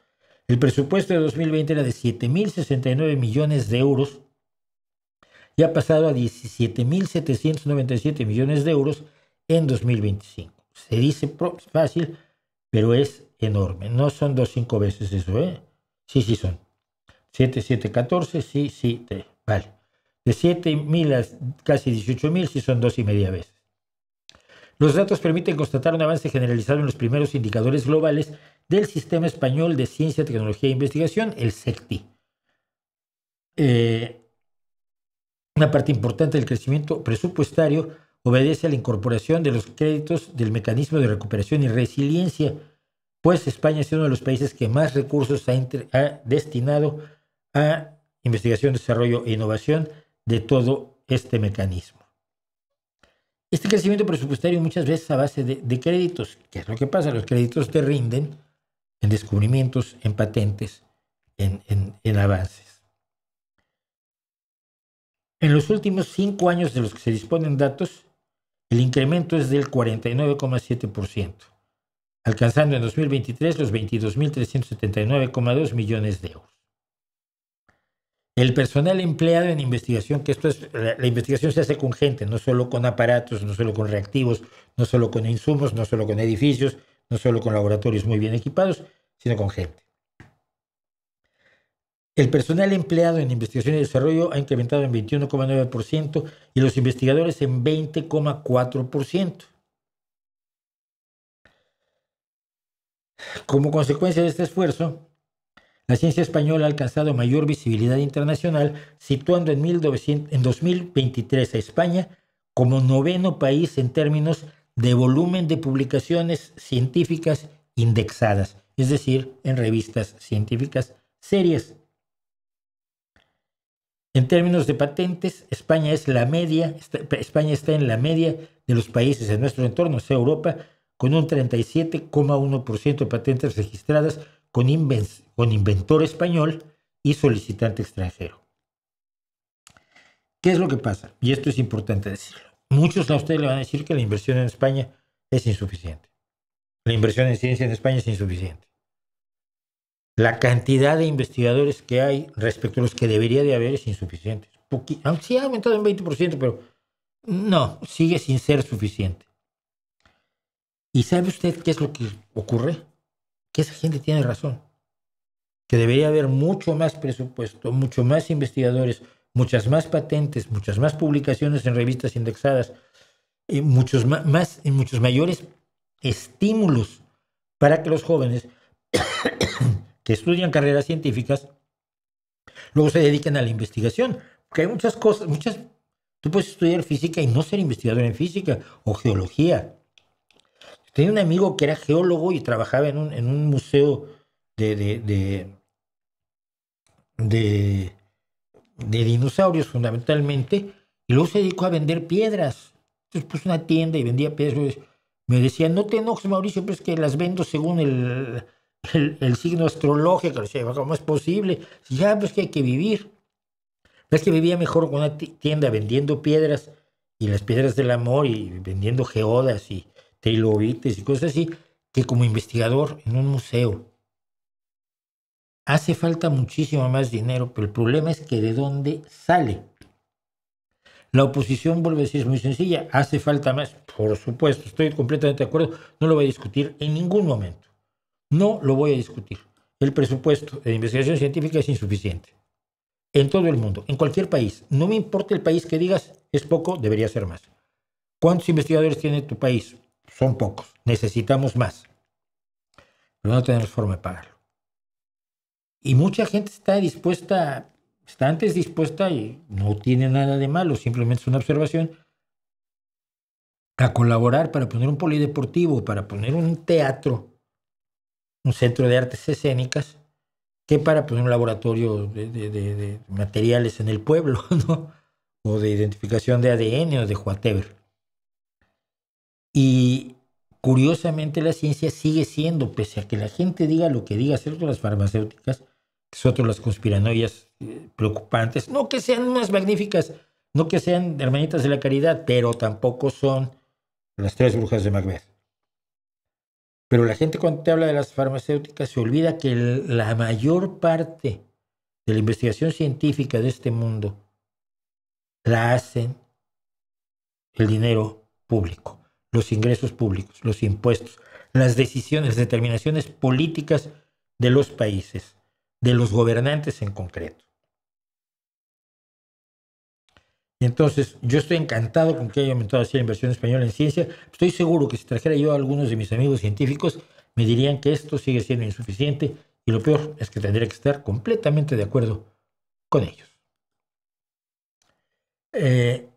El presupuesto de 2020 era de 7.069 millones de euros y ha pasado a 17.797 millones de euros en 2025. Se dice fácil, pero es enorme. No son 2,5 veces eso, ¿eh? Sí, sí son. 7, 14, sí, vale. De 7.000 a casi 18.000, sí son 2,5 veces. Los datos permiten constatar un avance generalizado en los primeros indicadores globales del Sistema Español de Ciencia, Tecnología e Investigación, el SECTI. Una parte importante del crecimiento presupuestario obedece a la incorporación de los créditos del Mecanismo de Recuperación y Resiliencia, pues España es uno de los países que más recursos ha destinado a investigación, desarrollo e innovación de todo este mecanismo. Este crecimiento presupuestario muchas veces a base de créditos. ¿Qué es lo que pasa? Los créditos te rinden en descubrimientos, en patentes, en avances. En los últimos 5 años de los que se disponen datos, el incremento es del 49,7%, alcanzando en 2023 los 22.379,2 millones de euros. El personal empleado en investigación, que la investigación se hace con gente, no solo con aparatos, no solo con reactivos, no solo con insumos, no solo con edificios, no solo con laboratorios muy bien equipados, sino con gente. El personal empleado en investigación y desarrollo ha incrementado en 21,9% y los investigadores en 20,4%. Como consecuencia de este esfuerzo, la ciencia española ha alcanzado mayor visibilidad internacional, situando en 2023 a España como 9º país en términos de volumen de publicaciones científicas indexadas, es decir, en revistas científicas serias. En términos de patentes, España está en la media de los países en nuestro entorno, o sea, Europa, con un 37,1% de patentes registradas con inventor español y solicitante extranjero. ¿Qué es lo que pasa? Y esto es importante decirlo. Muchos a ustedes le van a decir que la inversión en España es insuficiente. La inversión en ciencia en España es insuficiente. La cantidad de investigadores que hay respecto a los que debería de haber es insuficiente. Aunque sí ha aumentado en 20%, pero no, sigue sin ser suficiente. ¿Y sabe usted qué es lo que ocurre? Que esa gente tiene razón. Que debería haber mucho más presupuesto, mucho más investigadores, muchas más patentes, muchas más publicaciones en revistas indexadas, muchos mayores estímulos para que los jóvenes que estudian carreras científicas luego se dediquen a la investigación. Porque hay muchas cosas, Tú puedes estudiar física y no ser investigador en física o geología. Tenía un amigo que era geólogo y trabajaba en un museo de, de, de, de, de dinosaurios fundamentalmente, y luego se dedicó a vender piedras. Entonces puso una tienda y vendía piedras. Me decía, no te enojes, Mauricio, pero es que las vendo según el signo astrológico. Le decía, ¿cómo es posible? Ya, pues que hay que vivir. Es que vivía mejor con una tienda vendiendo piedras y las piedras del amor y vendiendo geodas y trilobites y cosas así, que como investigador en un museo. Hace falta muchísimo más dinero, pero el problema es que ¿de dónde sale? La oposición, vuelve a decir, es muy sencilla. Hace falta más, por supuesto, estoy completamente de acuerdo. No lo voy a discutir en ningún momento. No lo voy a discutir. El presupuesto de investigación científica es insuficiente. En todo el mundo, en cualquier país. No me importa el país que digas, es poco, debería ser más. ¿Cuántos investigadores tiene tu país? Son pocos. Necesitamos más. Pero no tenemos forma de pagarlo. Y mucha gente está antes dispuesta, y no tiene nada de malo, simplemente es una observación, a colaborar para poner un polideportivo, para poner un teatro, un centro de artes escénicas, que para poner un laboratorio de materiales en el pueblo, ¿no? O de identificación de ADN o de whatever. Y curiosamente la ciencia sigue siendo, pese a que la gente diga lo que diga, excepto las farmacéuticas, que son otras las conspiranoias preocupantes, no que sean unas magníficas, no que sean hermanitas de la caridad, pero tampoco son las tres brujas de Macbeth. Pero la gente cuando te habla de las farmacéuticas se olvida que la mayor parte de la investigación científica de este mundo la hacen el dinero público, los ingresos públicos, los impuestos, las decisiones, determinaciones políticas de los países, de los gobernantes en concreto. Y entonces, yo estoy encantado con que haya aumentado así la inversión española en ciencia. Estoy seguro que si trajera yo a algunos de mis amigos científicos, me dirían que esto sigue siendo insuficiente y lo peor es que tendría que estar completamente de acuerdo con ellos. En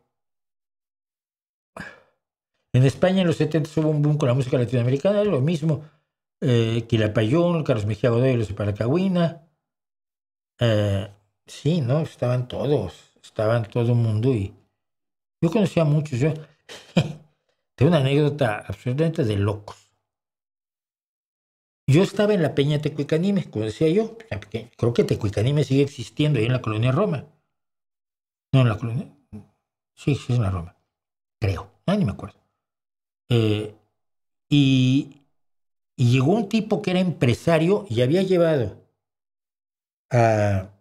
España en los 70 hubo un boom con la música latinoamericana, lo mismo. Quilapayún, Carlos Mejía Godoy, los de Paracagüina. Sí, ¿no? Estaban todo el mundo y yo conocía a muchos. Yo tengo una anécdota absolutamente de locos. Yo estaba en la Peña Tecuicanime, como decía yo. Creo que Tecuicanime sigue existiendo ahí en la colonia Roma. No, en la colonia. Sí, es en la Roma. Creo. Ni me acuerdo. Y llegó un tipo que era empresario y había llevado a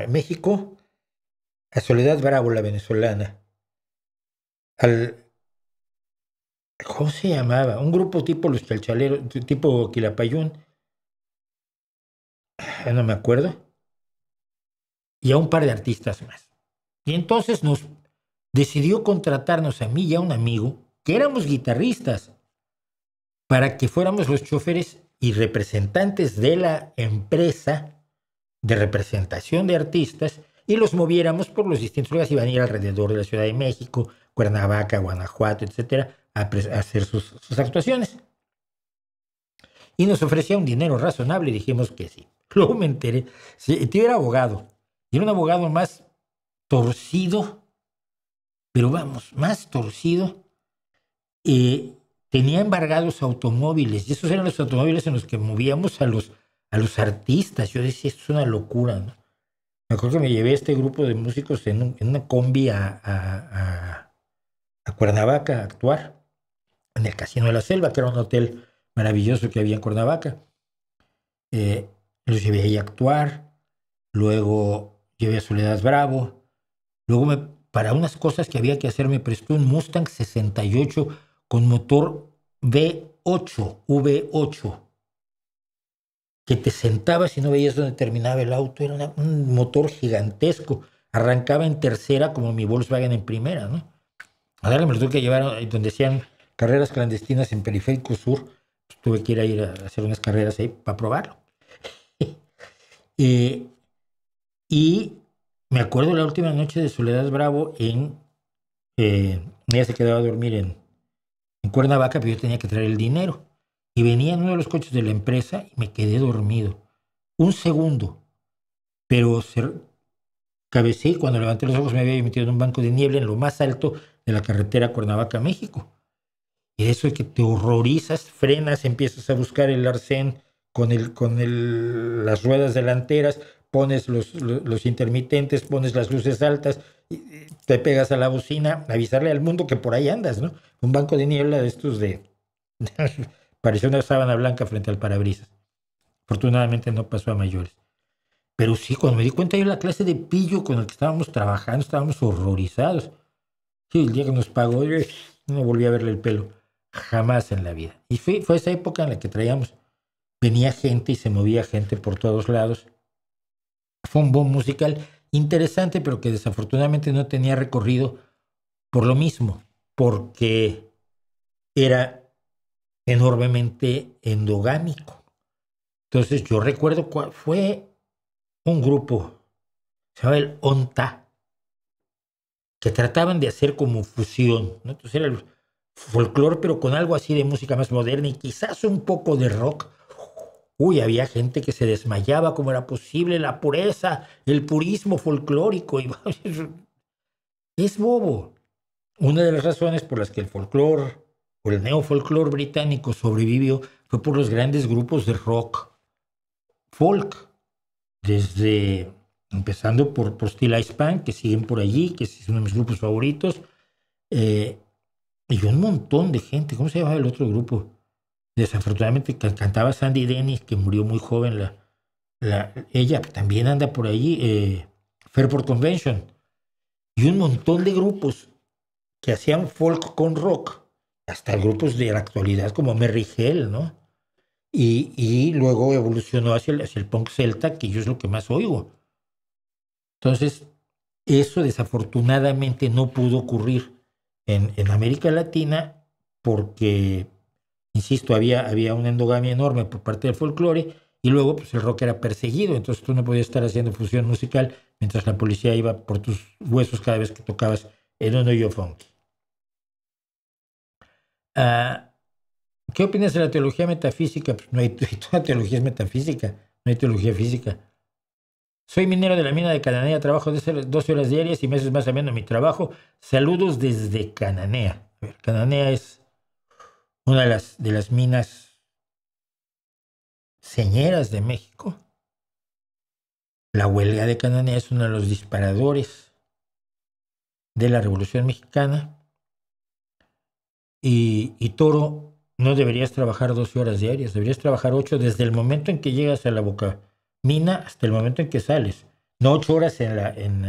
México a Soledad Bravo, la venezolana, ¿cómo se llamaba? Un grupo tipo Los Chalchaleros, tipo Quilapayún, no me acuerdo, y a un par de artistas más. Y entonces decidió contratarnos a mí y a un amigo, que éramos guitarristas, para que fuéramos los choferes y representantes de la empresa de representación de artistas y los moviéramos por los distintos lugares. Iban a ir alrededor de la Ciudad de México, Cuernavaca, Guanajuato, etcétera, a hacer sus actuaciones. Y nos ofrecía un dinero razonable y dijimos que sí. Luego me enteré, sí, el tío era abogado, y era un abogado más torcido, pero vamos, más torcido. Tenía embargados automóviles, y esos eran los automóviles en los que movíamos a los artistas. Yo decía, esto es una locura, ¿no? Me acuerdo que me llevé a este grupo de músicos en una combi a Cuernavaca a actuar, en el Casino de la Selva, que era un hotel maravilloso que había en Cuernavaca. Los llevé ahí a actuar, luego llevé a Soledad Bravo, luego para unas cosas que había que hacer me prestó un Mustang 68 con motor V8, que te sentabas y no veías dónde terminaba el auto. Era un motor gigantesco. Arrancaba en tercera como mi Volkswagen en primera, ¿no? Ahora me lo tuve que llevar donde hacían carreras clandestinas en Periférico Sur. Pues tuve que ir a hacer unas carreras ahí para probarlo. Y Me acuerdo la última noche de Soledad Bravo ella se quedaba a dormir en Cuernavaca, pero yo tenía que traer el dinero. Y venía en uno de los coches de la empresa y me quedé dormido. Un segundo, pero cabeceé y cuando levanté los ojos me había metido en un banco de niebla en lo más alto de la carretera Cuernavaca, México. Y eso es que te horrorizas, frenas, empiezas a buscar el arcén las ruedas delanteras, pones los intermitentes, pones las luces altas, y te pegas a la bocina, avisarle al mundo que por ahí andas, ¿no? Un banco de niebla de estos parecía una sábana blanca frente al parabrisas. Afortunadamente no pasó a mayores. Pero sí, cuando me di cuenta yo la clase de pillo con el que estábamos trabajando, estábamos horrorizados. Sí, el día que nos pagó, yo no volví a verle el pelo. Jamás en la vida. Y fue esa época en la que venía gente y se movía gente por todos lados. Fue un boom musical interesante, pero que desafortunadamente no tenía recorrido por lo mismo, porque era enormemente endogámico. Entonces yo recuerdo fue un grupo, se llamaba el ONTA, que trataban de hacer como fusión, ¿no? Entonces era el folclore, pero con algo así de música más moderna y quizás un poco de rock. Uy, había gente que se desmayaba, como era posible, la pureza, el purismo folclórico. Es bobo. Una de las razones por las que el folclore o el neofolclore británico sobrevivió fue por los grandes grupos de rock folk, empezando por Steel Ice Pan, que siguen por allí, que es uno de mis grupos favoritos, y un montón de gente. ¿Cómo se llamaba el otro grupo? Desafortunadamente cantaba Sandy Dennis, que murió muy joven. Ella también anda por allí, Fairport Convention, y un montón de grupos que hacían folk con rock, hasta grupos de la actualidad como Merry Hell, ¿no? Y luego evolucionó hacia el punk celta, que yo es lo que más oigo. Entonces, eso desafortunadamente no pudo ocurrir en América Latina porque, insisto, había una endogamia enorme por parte del folclore y luego pues, el rock era perseguido, entonces tú no podías estar haciendo fusión musical mientras la policía iba por tus huesos cada vez que tocabas en un hoyo funky. ¿Qué opinas de la teología metafísica? Pues no hay, toda teología es metafísica, no hay teología física. Soy minero de la mina de Cananea, trabajo 12 horas diarias y meses más o menos mi trabajo. Saludos desde Cananea. A ver, Cananea es una de las minas señeras de México. La huelga de Cananea es uno de los disparadores de la Revolución Mexicana. Y Toro, no deberías trabajar 12 horas diarias, deberías trabajar 8 desde el momento en que llegas a la boca mina hasta el momento en que sales. No 8 horas en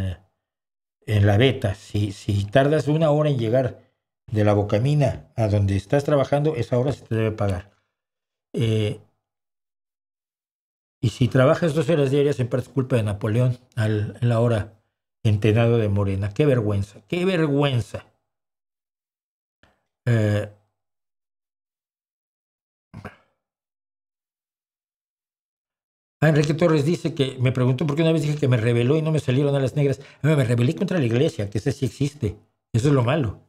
la beta. Si tardas 1 hora en llegar de la bocamina a donde estás trabajando, esa hora se te debe pagar. Y si trabajas 12 horas diarias, en parte es culpa de Napoleón en la hora entenado de Morena. ¡Qué vergüenza! ¡Qué vergüenza! Enrique Torres dice que me preguntó por qué una vez dije que me rebeló y no me salieron alas negras. Me rebelé contra la iglesia, que esa sí existe. Eso es lo malo.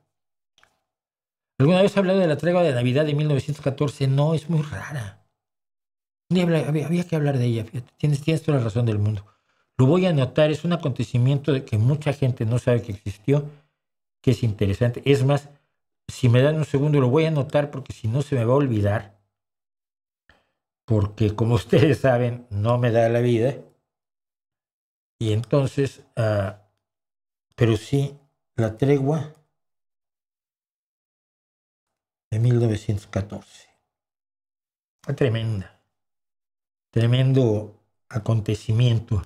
¿Alguna vez he hablado de la tregua de Navidad de 1914? No, es muy rara. Había que hablar de ella. Tienes toda la razón del mundo. Lo voy a anotar. Es un acontecimiento de que mucha gente no sabe que existió, que es interesante. Es más, si me dan un segundo lo voy a anotar porque si no se me va a olvidar. Porque como ustedes saben, no me da la vida. Y entonces, pero sí, la tregua de 1914. Fue tremenda. Tremendo acontecimiento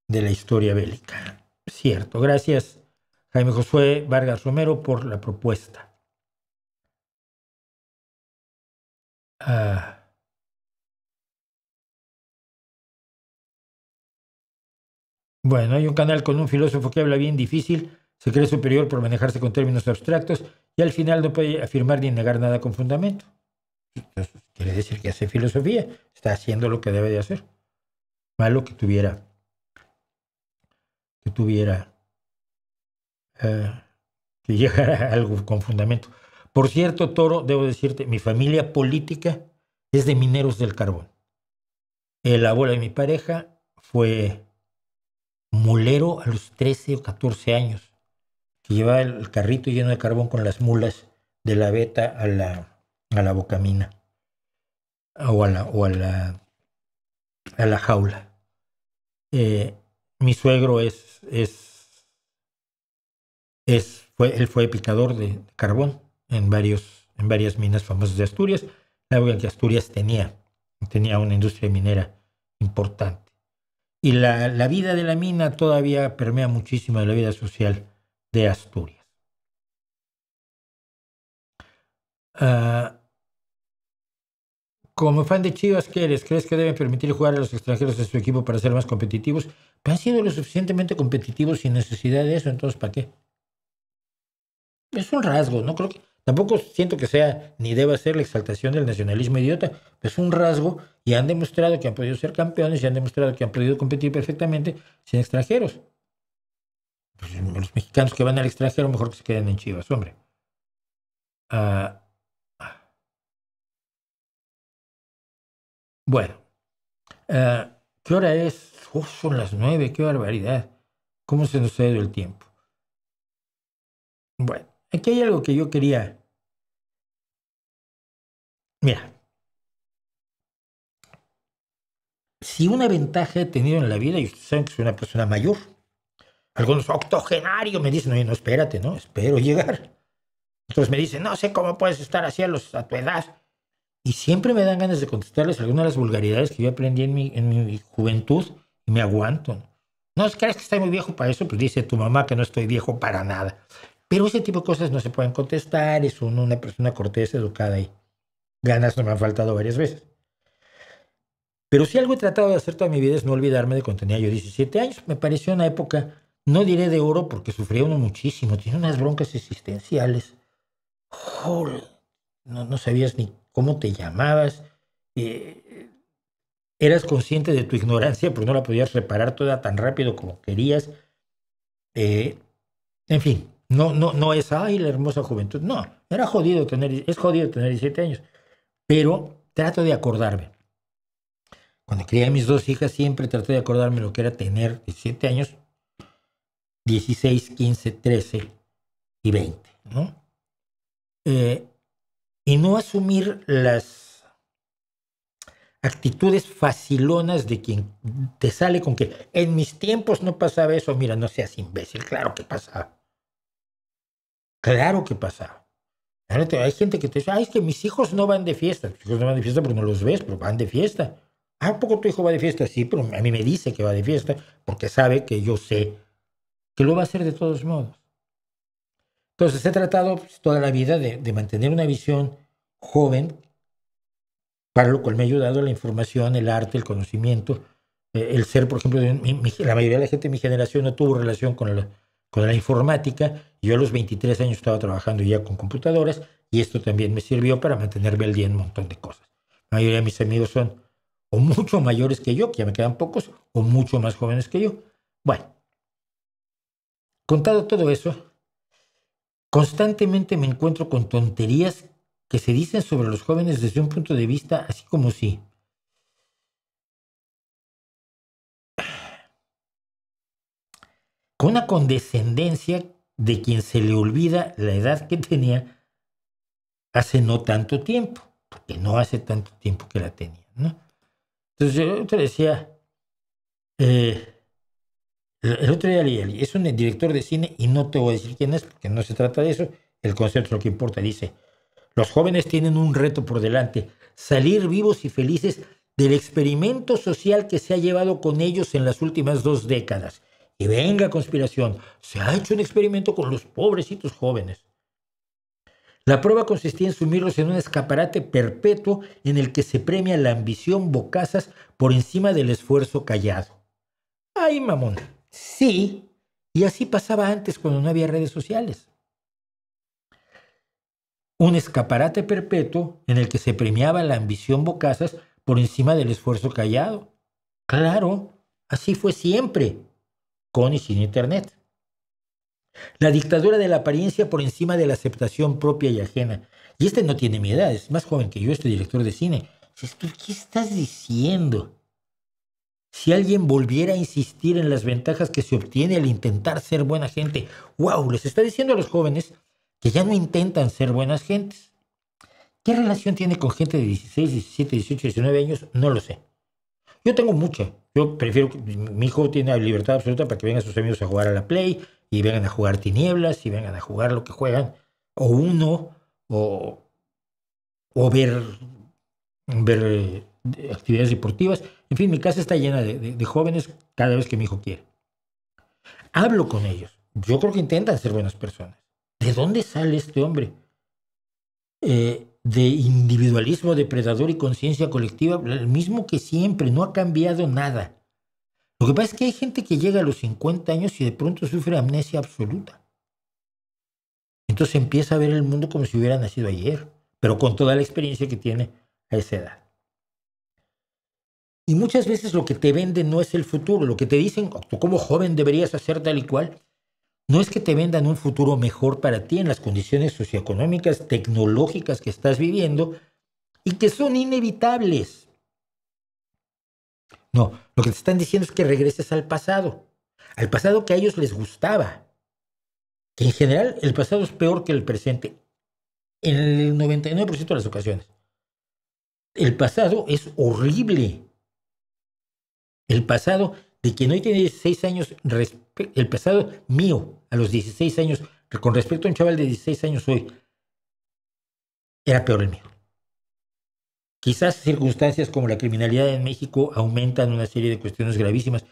de la historia bélica. Cierto. Gracias, Jaime Josué Vargas Romero, por la propuesta. Bueno, hay un canal con un filósofo que habla bien difícil, se cree superior por manejarse con términos abstractos y al final no puede afirmar ni negar nada con fundamento. Entonces, quiere decir que hace filosofía, está haciendo lo que debe de hacer. Malo que tuviera que tuviera, que llegara a algo con fundamento. Por cierto, Toro, debo decirte, mi familia política es de mineros del carbón. El abuelo de mi pareja fue mulero a los 13 o 14 años, que llevaba el carrito lleno de carbón con las mulas de la veta a la bocamina o a la jaula. Mi suegro él fue picador de carbón en varias minas famosas de Asturias. La verdad que Asturias tenía una industria minera importante. Y la vida de la mina todavía permea muchísimo de la vida social de Asturias. Como fan de Chivas, ¿qué eres? ¿Crees que deben permitir jugar a los extranjeros de su equipo para ser más competitivos? Pero han sido lo suficientemente competitivos sin necesidad de eso, entonces ¿para qué? Es un rasgo, no creo que... Tampoco siento que sea ni deba ser la exaltación del nacionalismo idiota. Es un rasgo y han demostrado que han podido ser campeones y han demostrado que han podido competir perfectamente sin extranjeros. Pues los mexicanos que van al extranjero mejor que se queden en Chivas, hombre. Bueno, ¿qué hora es? Son las 9, qué barbaridad. ¿Cómo se nos ha ido el tiempo? Bueno, aquí hay algo que yo quería. Mira, si una ventaja he tenido en la vida, y ustedes saben que soy una persona mayor, algunos octogenarios me dicen, oye, no, espérate, ¿no? Espero llegar. Otros me dicen, no sé cómo puedes estar así a tu edad. Y siempre me dan ganas de contestarles algunas de las vulgaridades que yo aprendí en mi juventud y me aguanto. ¿No crees que estoy muy viejo para eso? Pues dice tu mamá que no estoy viejo para nada. Pero ese tipo de cosas no se pueden contestar. Es una persona cortés, educada y ganas no me han faltado varias veces. Pero si algo he tratado de hacer toda mi vida es no olvidarme de cuando tenía yo 17 años. Me pareció una época, no diré de oro porque sufría uno muchísimo. Tenía unas broncas existenciales. Joder, no sabías ni cómo te llamabas. Eras consciente de tu ignorancia, pero no la podías reparar toda tan rápido como querías. En fin, no es, ay, la hermosa juventud. No, es jodido tener 17 años. Pero trato de acordarme. Cuando crié a mis dos hijas, siempre traté de acordarme lo que era tener 17 años, 16, 15, 13 y 20, ¿no? Y no asumir las actitudes facilonas de quien te sale con que en mis tiempos no pasaba eso. Mira, no seas imbécil, claro que pasaba. Claro que pasaba. Hay gente que te dice, ay, es que mis hijos no van de fiesta. Tus hijos no van de fiesta porque no los ves, pero van de fiesta. ¿A poco tu hijo va de fiesta? Sí, pero a mí me dice que va de fiesta porque sabe que yo sé que lo va a hacer de todos modos. Entonces he tratado toda la vida de mantener una visión joven, para lo cual me ha ayudado la información, el arte, el conocimiento, el ser, por ejemplo, la mayoría de la gente de mi generación no tuvo relación con la informática. Yo a los 23 años estaba trabajando ya con computadoras y esto también me sirvió para mantenerme al día en un montón de cosas. La mayoría de mis amigos son o mucho mayores que yo, que ya me quedan pocos, o mucho más jóvenes que yo. Bueno, contado todo eso, constantemente me encuentro con tonterías que se dicen sobre los jóvenes desde un punto de vista así como si con una condescendencia de quien se le olvida la edad que tenía hace no tanto tiempo, porque no hace tanto tiempo que la tenía, ¿no? Entonces yo te decía, el otro día leí, es un director de cine y no te voy a decir quién es porque no se trata de eso, el concepto es lo que importa. Dice, los jóvenes tienen un reto por delante, salir vivos y felices del experimento social que se ha llevado con ellos en las últimas 2 décadas. Y venga conspiración, se ha hecho un experimento con los pobrecitos jóvenes. La prueba consistía en sumirlos en un escaparate perpetuo en el que se premia la ambición bocazas por encima del esfuerzo callado. ¡Ay, mamón! Sí, y así pasaba antes cuando no había redes sociales. Un escaparate perpetuo en el que se premiaba la ambición bocazas por encima del esfuerzo callado. Claro, así fue siempre. con y sin internet. La dictadura de la apariencia por encima de la aceptación propia y ajena. Y este no tiene mi edad, es más joven que yo, este director de cine. Dices, ¿qué estás diciendo? Si alguien volviera a insistir en las ventajas que se obtiene al intentar ser buena gente, wow, les está diciendo a los jóvenes que ya no intentan ser buenas gentes. ¿Qué relación tiene con gente de 16, 17, 18, 19 años? No lo sé. Yo tengo mucha. Yo prefiero que mi hijo tiene libertad absoluta para que vengan sus amigos a jugar a la Play y vengan a jugar tinieblas y vengan a jugar lo que juegan, o uno, o ver actividades deportivas. En fin, mi casa está llena de jóvenes cada vez que mi hijo quiere. Hablo con ellos. Yo creo que intentan ser buenas personas. ¿De dónde sale este hombre? De individualismo depredador y conciencia colectiva, el mismo que siempre, no ha cambiado nada. Lo que pasa es que hay gente que llega a los 50 años y de pronto sufre amnesia absoluta. Entonces empieza a ver el mundo como si hubiera nacido ayer, pero con toda la experiencia que tiene a esa edad. Y muchas veces lo que te venden no es el futuro, lo que te dicen, tú como joven deberías hacer tal y cual, no es que te vendan un futuro mejor para ti en las condiciones socioeconómicas, tecnológicas que estás viviendo y que son inevitables. No, lo que te están diciendo es que regreses al pasado que a ellos les gustaba. Que en general el pasado es peor que el presente, en el 99% de las ocasiones. El pasado es horrible. El pasado de quien hoy tiene 16 años, el pasado mío a los 16 años, con respecto a un chaval de 16 años hoy, era peor el mío. Quizás circunstancias como la criminalidad en México aumentan una serie de cuestiones gravísimas,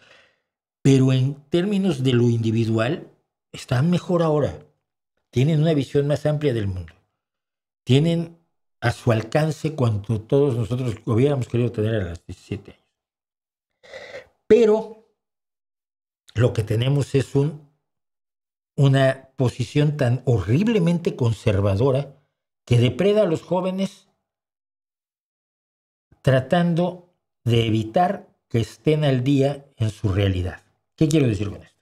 pero en términos de lo individual, están mejor ahora. Tienen una visión más amplia del mundo. Tienen a su alcance cuanto todos nosotros hubiéramos querido tener a los 17 años. Pero lo que tenemos es una posición tan horriblemente conservadora que depreda a los jóvenes tratando de evitar que estén al día en su realidad. ¿Qué quiero decir con esto?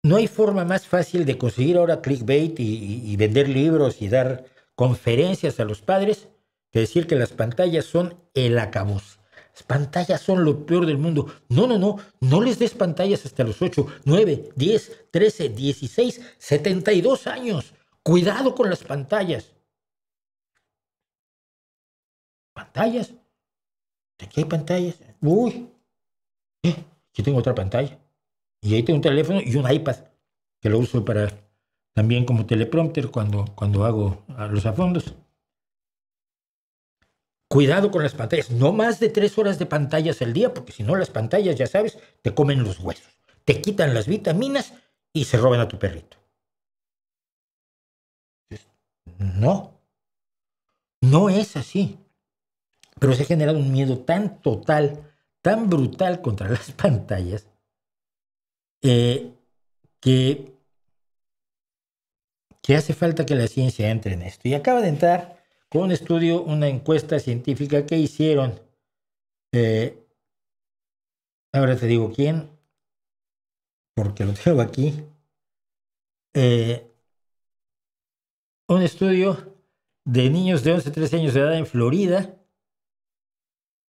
No hay forma más fácil de conseguir ahora clickbait y vender libros y dar conferencias a los padres que decir que las pantallas son el acabose. Las pantallas son lo peor del mundo. No les des pantallas hasta los 8, 9, 10, 13, 16, 72 años. Cuidado con las pantallas. ¿Pantallas? ¿De qué hay pantallas? Uy, aquí tengo otra pantalla. Y ahí tengo un teléfono y un iPad, que lo uso también como teleprompter cuando hago los afondos. Cuidado con las pantallas. No más de 3 horas de pantallas al día, porque si no las pantallas, ya sabes, te comen los huesos. Te quitan las vitaminas y se roban a tu perrito. No es así. Pero se ha generado un miedo tan total, tan brutal contra las pantallas, que hace falta que la ciencia entre en esto. Y acaba de entrar con un estudio, una encuesta científica que hicieron, ahora te digo quién, porque lo tengo aquí, un estudio de niños de 11 a 13 años de edad en Florida,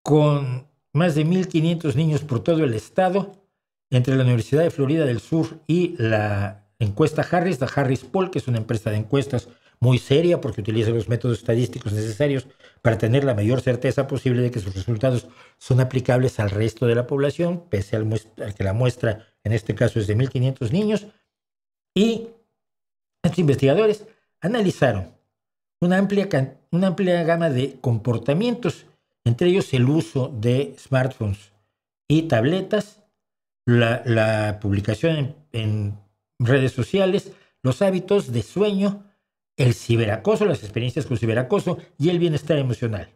con más de 1,500 niños por todo el estado, entre la Universidad de Florida del Sur y la encuesta Harris, la Harris Poll, que es una empresa de encuestas muy seria porque utiliza los métodos estadísticos necesarios para tener la mayor certeza posible de que sus resultados son aplicables al resto de la población, pese al que la muestra en este caso es de 1,500 niños. Y estos investigadores analizaron una amplia gama de comportamientos, entre ellos el uso de smartphones y tabletas, la publicación en redes sociales, los hábitos de sueño, el ciberacoso, las experiencias con ciberacoso y el bienestar emocional.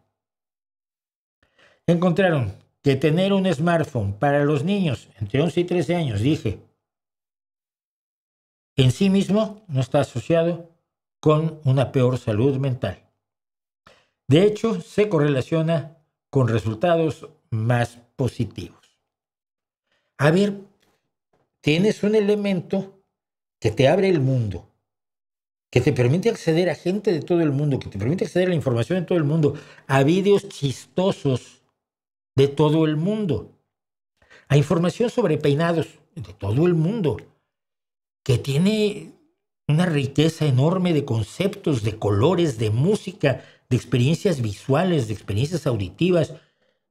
Encontraron que tener un smartphone para los niños entre 11 y 13 años, en sí mismo no está asociado con una peor salud mental. De hecho, se correlaciona con resultados más positivos. A ver, tienes un elemento que te abre el mundo, que te permite acceder a gente de todo el mundo, que te permite acceder a la información de todo el mundo, a vídeos chistosos de todo el mundo, a información sobre peinados de todo el mundo, que tiene una riqueza enorme de conceptos, de colores, de música, de experiencias visuales, de experiencias auditivas,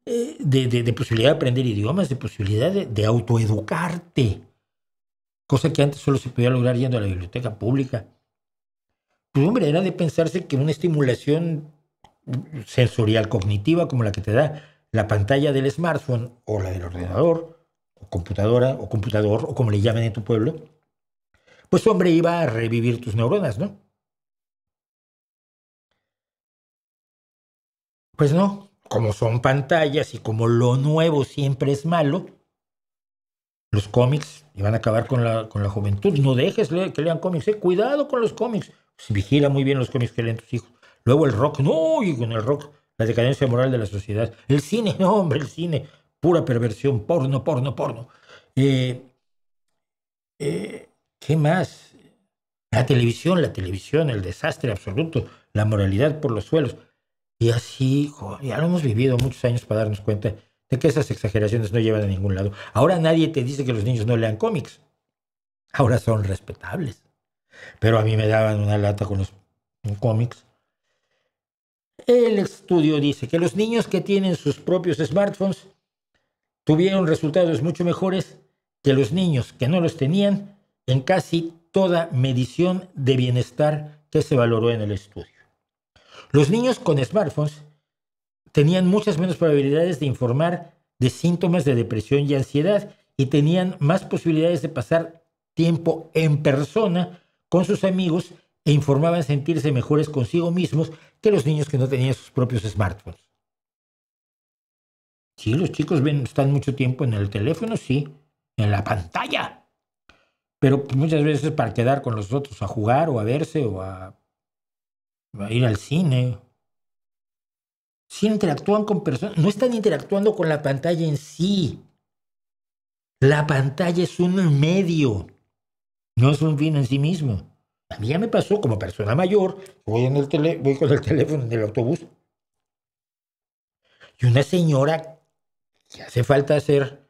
de posibilidad de aprender idiomas, de posibilidad de autoeducarte, cosa que antes solo se podía lograr yendo a la biblioteca pública. Pues hombre, era de pensarse que una estimulación sensorial cognitiva como la que te da la pantalla del smartphone o la del ordenador o computadora o computador o como le llamen en tu pueblo, pues hombre, iba a revivir tus neuronas, ¿no? Pues no, como son pantallas y como lo nuevo siempre es malo, los cómics iban a acabar con la juventud. No dejes que lean cómics, cuidado con los cómics. Pues vigila muy bien los cómics que leen tus hijos. Luego el rock, no, y con el rock, la decadencia moral de la sociedad. El cine, no, hombre, el cine, pura perversión, porno, porno, porno. ¿Qué más? La televisión, el desastre absoluto, la moralidad por los suelos. Y así, ya lo hemos vivido muchos años para darnos cuenta de que esas exageraciones no llevan a ningún lado. Ahora nadie te dice que los niños no lean cómics. Ahora son respetables. Pero a mí me daban una lata con los cómics. El estudio dice que los niños que tienen sus propios smartphones tuvieron resultados mucho mejores que los niños que no los tenían en casi toda medición de bienestar que se valoró en el estudio. Los niños con smartphones tenían muchas menos probabilidades de informar de síntomas de depresión y ansiedad y tenían más posibilidades de pasar tiempo en persona con sus amigos e informaban sentirse mejores consigo mismos que los niños que no tenían sus propios smartphones. Sí, los chicos están mucho tiempo en el teléfono, sí, en la pantalla, pero muchas veces para quedar con los otros a jugar o a verse o a ir al cine. Sí interactúan con personas, no están interactuando con la pantalla en sí. La pantalla es un medio, no es un fin en sí mismo. A mí ya me pasó como persona mayor, voy con el teléfono en el autobús y una señora que hace falta ser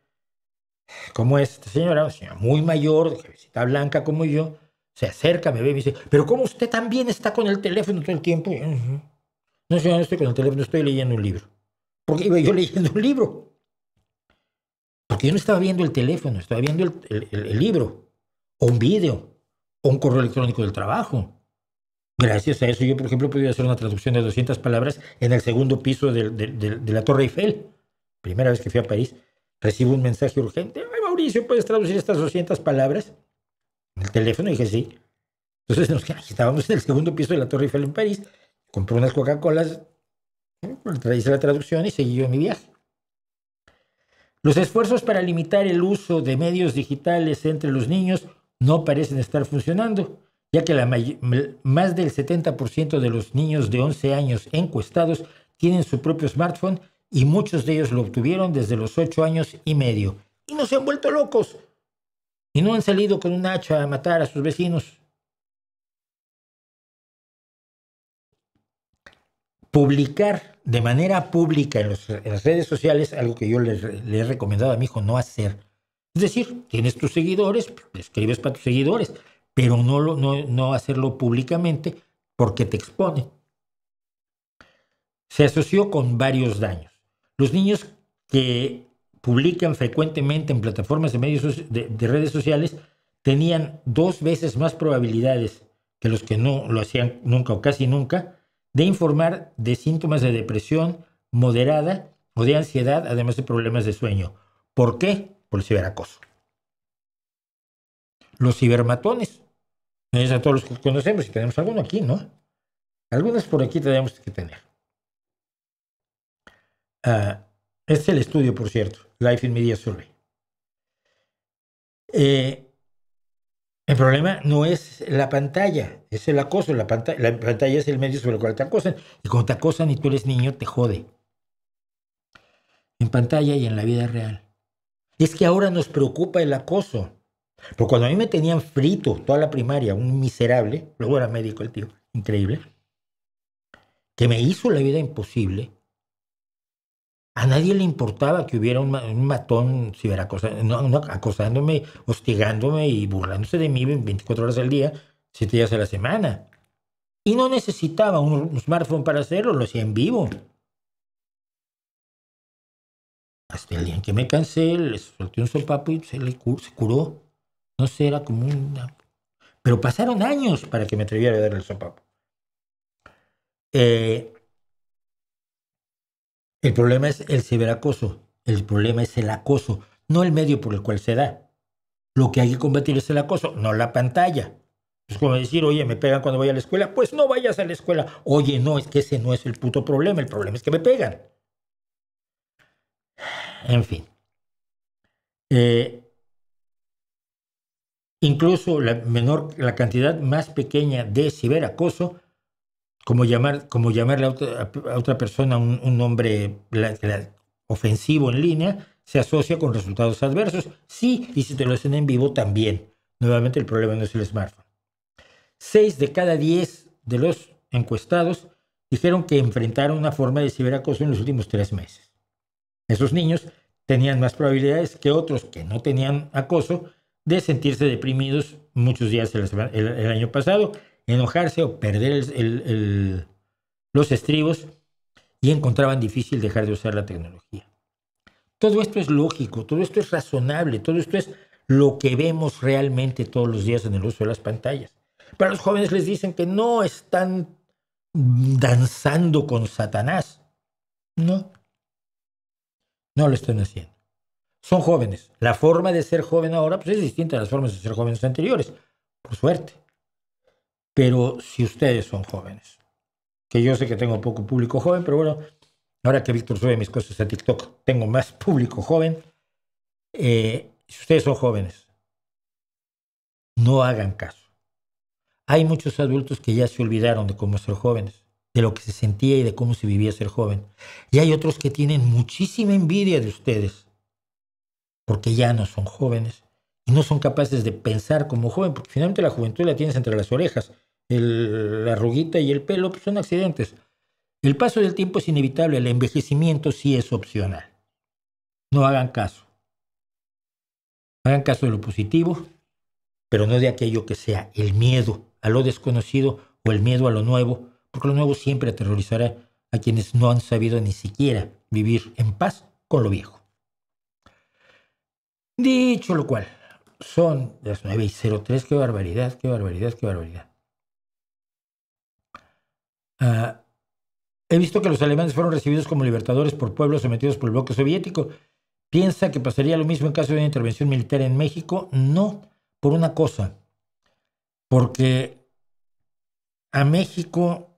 como esta señora, una señora muy mayor, de cabecita blanca como yo, se acerca, me ve y me dice, pero ¿cómo usted también está con el teléfono todo el tiempo? No, señora, no estoy con el teléfono, estoy leyendo un libro. ¿Por qué iba yo leyendo un libro? Porque yo no estaba viendo el teléfono, estaba viendo el libro, o un video, o un correo electrónico del trabajo. Gracias a eso yo, por ejemplo, he podido hacer una traducción de 200 palabras en el segundo piso de la Torre Eiffel. Primera vez que fui a París, recibo un mensaje urgente. Ay, Mauricio, ¿puedes traducir estas 200 palabras? En el teléfono, dije sí. Entonces estábamos en el segundo piso de la Torre Eiffel en París. Compré unas Coca-Colas, hice la traducción y seguí yo mi viaje. Los esfuerzos para limitar el uso de medios digitales entre los niños no parecen estar funcionando, ya que más del 70% de los niños de 11 años encuestados tienen su propio smartphone y muchos de ellos lo obtuvieron desde los 8 años y medio. Y no se han vuelto locos. Y no han salido con un hacha a matar a sus vecinos. Publicar de manera pública en las redes sociales, algo que yo le he recomendado a mi hijo no hacer. Es decir, tienes tus seguidores, escribes para tus seguidores, pero no hacerlo públicamente porque te expone. Se asoció con varios daños. Los niños que publican frecuentemente en plataformas de redes sociales tenían 2 veces más probabilidades que los que no lo hacían nunca o casi nunca de informar de síntomas de depresión moderada o de ansiedad, además de problemas de sueño. ¿Por qué? Por el ciberacoso. Los cibermatones. Es a todos los que conocemos y tenemos alguno aquí, ¿no? Algunos por aquí tenemos que tener. Este es el estudio, por cierto, Life in Media Survey. El problema no es la pantalla, es el acoso. La pantalla es el medio sobre el cual te acosan. Y cuando te acosan y tú eres niño, te jode. En pantalla y en la vida real. Es que ahora nos preocupa el acoso. Porque cuando a mí me tenían frito toda la primaria, un miserable, luego era médico el tío, increíble, que me hizo la vida imposible, a nadie le importaba que hubiera un matón acosándome, hostigándome y burlándose de mí 24 horas al día, 7 días a la semana. Y no necesitaba un smartphone para hacerlo, lo hacía en vivo. Hasta el día en que me cansé, le solté un sopapo y se curó. No sé, era como una... Pero pasaron años para que me atreviera a darle el sopapo. El problema es el ciberacoso. El problema es el acoso, no el medio por el cual se da. Lo que hay que combatir es el acoso, no la pantalla. Es como decir, oye, me pegan cuando voy a la escuela. Pues no vayas a la escuela. Oye, no, es que ese no es el puto problema. El problema es que me pegan. En fin. Incluso la cantidad más pequeña de ciberacoso, como llamarle a otra persona un nombre ofensivo en línea, se asocia con resultados adversos. Sí, y si te lo hacen en vivo también. Nuevamente el problema no es el smartphone. 6 de cada 10 de los encuestados dijeron que enfrentaron una forma de ciberacoso en los últimos 3 meses. Esos niños tenían más probabilidades que otros que no tenían acoso de sentirse deprimidos muchos días el año pasado, enojarse o perder los estribos, y encontraban difícil dejar de usar la tecnología. Todo esto es lógico, todo esto es razonable, todo esto es lo que vemos realmente todos los días en el uso de las pantallas. Para los jóvenes les dicen que no están danzando con Satanás. No lo están haciendo. Son jóvenes. La forma de ser joven ahora pues, es distinta a las formas de ser jóvenes anteriores, por suerte. Pero si ustedes son jóvenes, que yo sé que tengo poco público joven, pero bueno, ahora que Víctor sube mis cosas a TikTok, tengo más público joven. Si ustedes son jóvenes, no hagan caso. Hay muchos adultos que ya se olvidaron de cómo ser jóvenes, de lo que se sentía y de cómo se vivía ser joven. Y hay otros que tienen muchísima envidia de ustedes, porque ya no son jóvenes y no son capaces de pensar como joven, porque finalmente la juventud la tienes entre las orejas. La arruguita y el pelo pues, son accidentes. El paso del tiempo es inevitable, el envejecimiento sí es opcional. No hagan caso. Hagan caso de lo positivo, pero no de aquello que sea el miedo a lo desconocido o el miedo a lo nuevo, porque lo nuevo siempre aterrorizará a quienes no han sabido ni siquiera vivir en paz con lo viejo. Dicho lo cual, son las 9:03, qué barbaridad, qué barbaridad, qué barbaridad. He visto que los alemanes fueron recibidos como libertadores por pueblos sometidos por el bloque soviético. ¿Piensa que pasaría lo mismo en caso de una intervención militar en México? No, por una cosa. Porque a México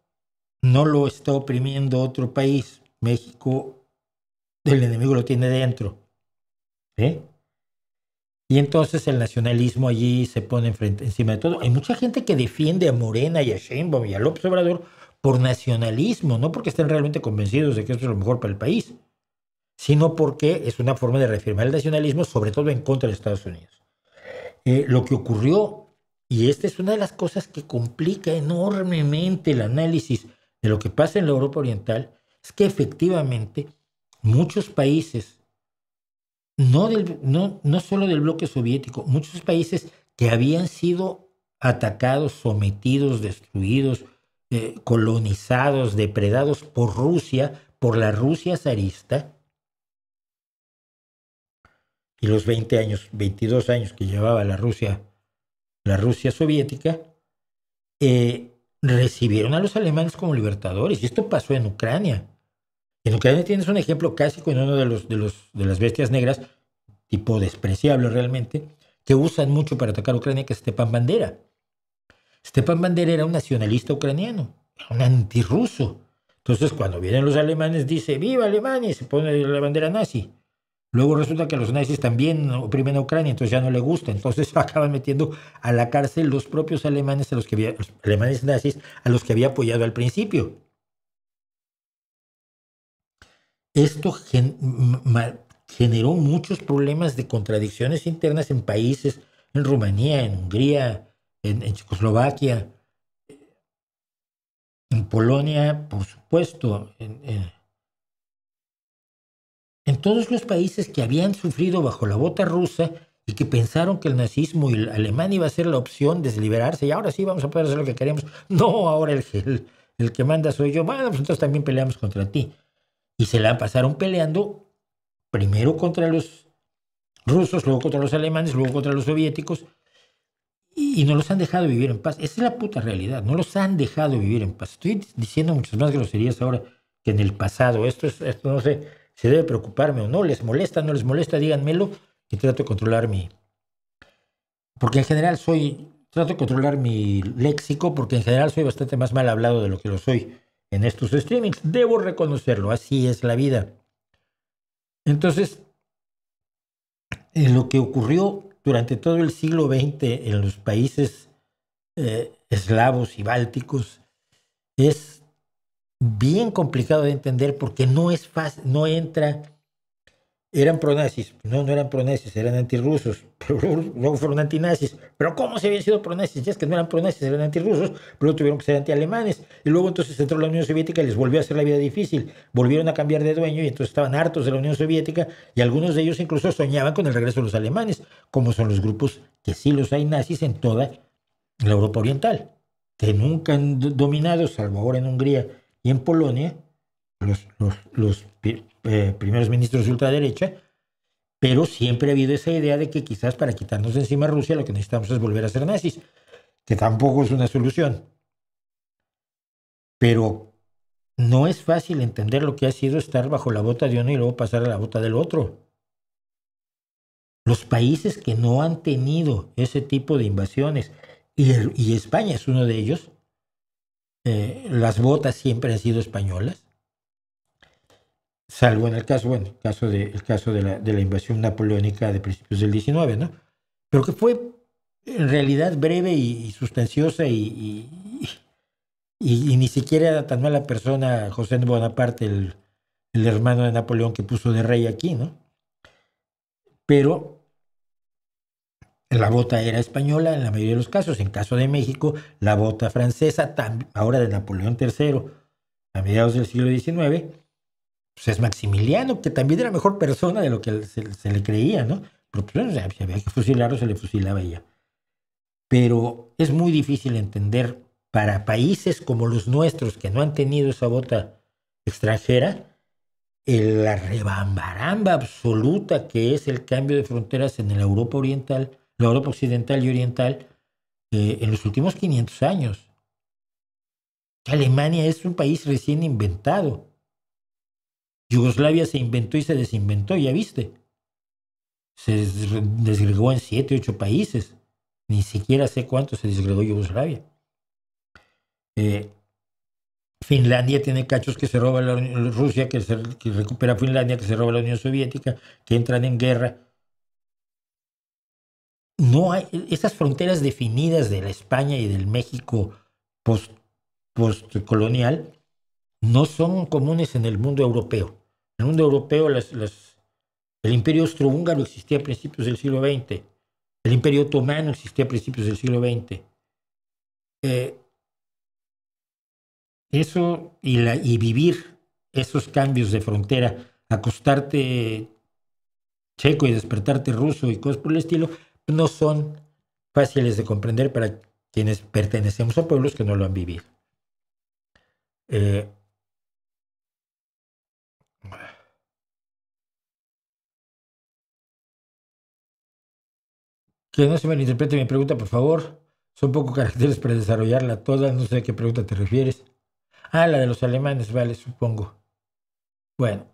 no lo está oprimiendo otro país. México, el enemigo lo tiene dentro. Y entonces el nacionalismo allí se pone encima de todo. Hay mucha gente que defiende a Morena y a Sheinbaum y a López Obrador por nacionalismo, no porque estén realmente convencidos de que esto es lo mejor para el país, sino porque es una forma de reafirmar el nacionalismo, sobre todo en contra de Estados Unidos. Lo que ocurrió, y esta es una de las cosas que complica enormemente el análisis de lo que pasa en la Europa Oriental, es que efectivamente muchos países, no solo del bloque soviético, muchos países que habían sido atacados, sometidos, destruidos, colonizados, depredados por Rusia, por la Rusia zarista, y los 22 años que llevaba la Rusia soviética, recibieron a los alemanes como libertadores. Y esto pasó en Ucrania. En Ucrania tienes un ejemplo casi con uno de las bestias negras, tipo despreciable realmente, que usan mucho para atacar a Ucrania, que es Stepan Bandera. Stepan Bandera era un nacionalista ucraniano, era un antirruso. Entonces, cuando vienen los alemanes, dice ¡Viva Alemania! Y se pone la bandera nazi. Luego resulta que los nazis también oprimen a Ucrania, entonces ya no le gusta. Entonces acaban metiendo a la cárcel los propios alemanes, los alemanes nazis, a los que había apoyado al principio. Esto generó muchos problemas de contradicciones internas en países, en Rumanía, en Hungría, en Checoslovaquia, en Polonia, por supuesto, en todos los países que habían sufrido bajo la bota rusa y que pensaron que el nazismo y el alemán iba a ser la opción de liberarse y ahora sí vamos a poder hacer lo que queremos. No, ahora el que manda soy yo. Bueno, pues entonces también peleamos contra ti. Y se la pasaron peleando primero contra los rusos, luego contra los alemanes, luego contra los soviéticos y no los han dejado vivir en paz. Esa es la puta realidad. No los han dejado vivir en paz. Estoy diciendo muchas más groserías ahora que en el pasado. Esto no sé si debe preocuparme o no. ¿Les molesta? ¿No les molesta? Díganmelo y trato de controlar porque en general trato de controlar mi léxico porque en general soy bastante más mal hablado de lo que lo soy en estos streamings. Debo reconocerlo. Así es la vida. Entonces, lo que ocurrió durante todo el siglo XX en los países eslavos y bálticos es bien complicado de entender porque no es fácil, no entra. Eran pronazis, no eran pronazis, eran antirrusos, pero luego fueron antinazis. Pero ¿cómo se habían sido pronazis? Ya es que no eran pronazis, eran antirrusos, pero luego tuvieron que ser antialemanes. Y luego entonces entró la Unión Soviética y les volvió a hacer la vida difícil. Volvieron a cambiar de dueño y entonces estaban hartos de la Unión Soviética y algunos de ellos incluso soñaban con el regreso de los alemanes, como son los grupos que sí los hay nazis en toda la Europa Oriental, que nunca han dominado, salvo ahora en Hungría y en Polonia, los primeros ministros de ultraderecha, pero siempre ha habido esa idea de que quizás para quitarnos de encima a Rusia lo que necesitamos es volver a ser nazis, que tampoco es una solución. Pero no es fácil entender lo que ha sido estar bajo la bota de uno y luego pasar a la bota del otro. Los países que no han tenido ese tipo de invasiones, y España es uno de ellos, las botas siempre han sido españolas, salvo en el caso de la invasión napoleónica de principios del 19, ¿no? Pero que fue en realidad breve y sustanciosa y ni siquiera era tan mala persona José Bonaparte, el hermano de Napoleón que puso de rey aquí, ¿no? Pero la bota era española en la mayoría de los casos. En caso de México, la bota francesa, ahora de Napoleón III, a mediados del siglo XIX, pues es Maximiliano, que también era mejor persona de lo que se le creía, ¿no? Pero pues, si había que fusilarlo, se le fusilaba ella. Pero es muy difícil entender para países como los nuestros, que no han tenido esa bota extranjera, la rebambaramba absoluta que es el cambio de fronteras en la Europa Oriental, la Europa Occidental y Oriental, en los últimos 500 años. Alemania es un país recién inventado. Yugoslavia se inventó y se desinventó, ya viste. Se desgregó en 7, 8 países. Ni siquiera sé cuánto se desgregó Yugoslavia. Finlandia tiene cachos que se roba Rusia, que recupera Finlandia, que se roba la Unión Soviética, que entran en guerra. No hay esas fronteras definidas de la España y del México postcolonial, no son comunes en el mundo europeo. En el mundo europeo el imperio austrohúngaro existía a principios del siglo XX, el imperio otomano existía a principios del siglo XX. Eso y vivir esos cambios de frontera, acostarte checo y despertarte ruso y cosas por el estilo, no son fáciles de comprender para quienes pertenecemos a pueblos que no lo han vivido. Que no se malinterprete mi pregunta, por favor. Son pocos caracteres para desarrollarla toda. No sé a qué pregunta te refieres. Ah, la de los alemanes, vale, supongo. Bueno.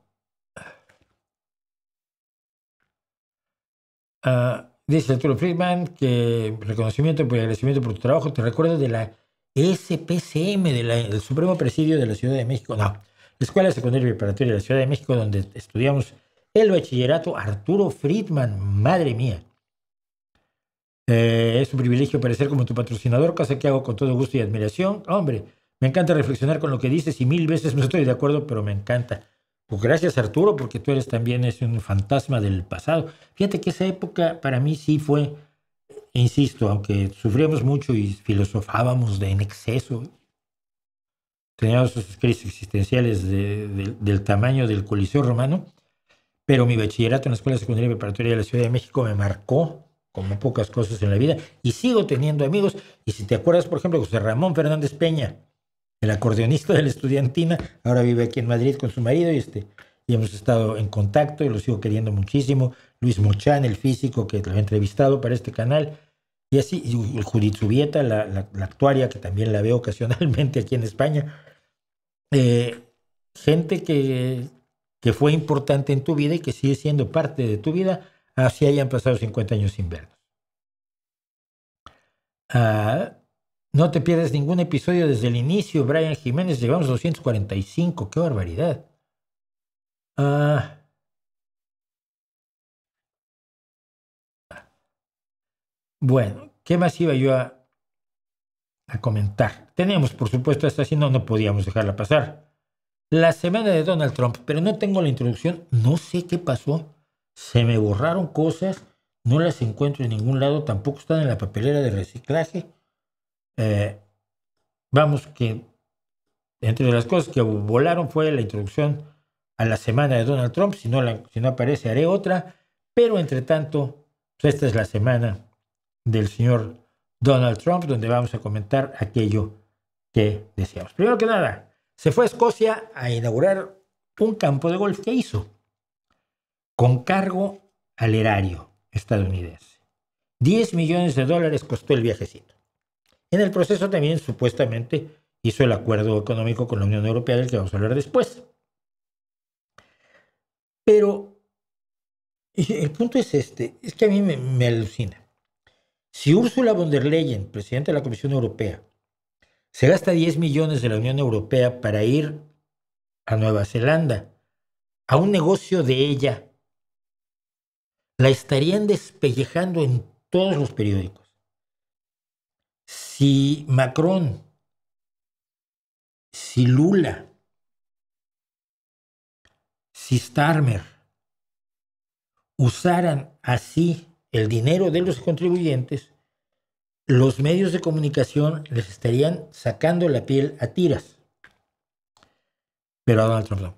Dice Arturo Friedman que reconocimiento y agradecimiento por tu trabajo. Te recuerdo de la SPCM, del Supremo Presidio de la Ciudad de México. No, la Escuela Secundaria Preparatoria de la Ciudad de México, donde estudiamos el bachillerato. Arturo Friedman, madre mía. Es un privilegio aparecer como tu patrocinador, cosa que hago con todo gusto y admiración. Hombre, me encanta reflexionar con lo que dices y 1000 veces no estoy de acuerdo, pero me encanta. Gracias, Arturo, porque tú eres también un fantasma del pasado. Fíjate que esa época para mí sí fue, insisto, aunque sufríamos mucho y filosofábamos en exceso, teníamos sus crisis existenciales del tamaño del Coliseo Romano, pero mi bachillerato en la Escuela Secundaria Preparatoria de la Ciudad de México me marcó como pocas cosas en la vida y sigo teniendo amigos. Y si te acuerdas, por ejemplo, José Ramón Fernández Peña, el acordeonista de la Estudiantina, ahora vive aquí en Madrid con su marido y hemos estado en contacto y lo sigo queriendo muchísimo. Luis Mochán, el físico que lo he entrevistado para este canal, y así, y Judith Zubieta, la actuaria, que también la veo ocasionalmente aquí en España. Gente que fue importante en tu vida y que sigue siendo parte de tu vida, así hayan pasado 50 años sin vernos. No te pierdas ningún episodio desde el inicio, Brian Jiménez. Llegamos a 245, qué barbaridad. Bueno, ¿qué más iba yo a comentar? Tenemos, por supuesto, esta sí no podíamos dejarla pasar. La semana de Donald Trump, pero no tengo la introducción, no sé qué pasó. Se me borraron cosas, no las encuentro en ningún lado, tampoco están en la papelera de reciclaje. Vamos, que entre las cosas que volaron fue la introducción a la semana de Donald Trump. Si no aparece, haré otra. Pero entre tanto, pues esta es la semana del señor Donald Trump, donde vamos a comentar aquello que deseamos. Primero que nada, se fue a Escocia a inaugurar un campo de golf que hizo con cargo al erario estadounidense. $10 millones costó el viajecito. En el proceso también supuestamente hizo el acuerdo económico con la Unión Europea, del que vamos a hablar después. Pero el punto es es que a mí me alucina. Si Ursula von der Leyen, presidenta de la Comisión Europea, se gasta 10 millones de la Unión Europea para ir a Nueva Zelanda, a un negocio de ella, la estarían despellejando en todos los periódicos. Si Macron, si Lula, si Starmer usaran así el dinero de los contribuyentes, los medios de comunicación les estarían sacando la piel a tiras. Pero a Donald Trump no.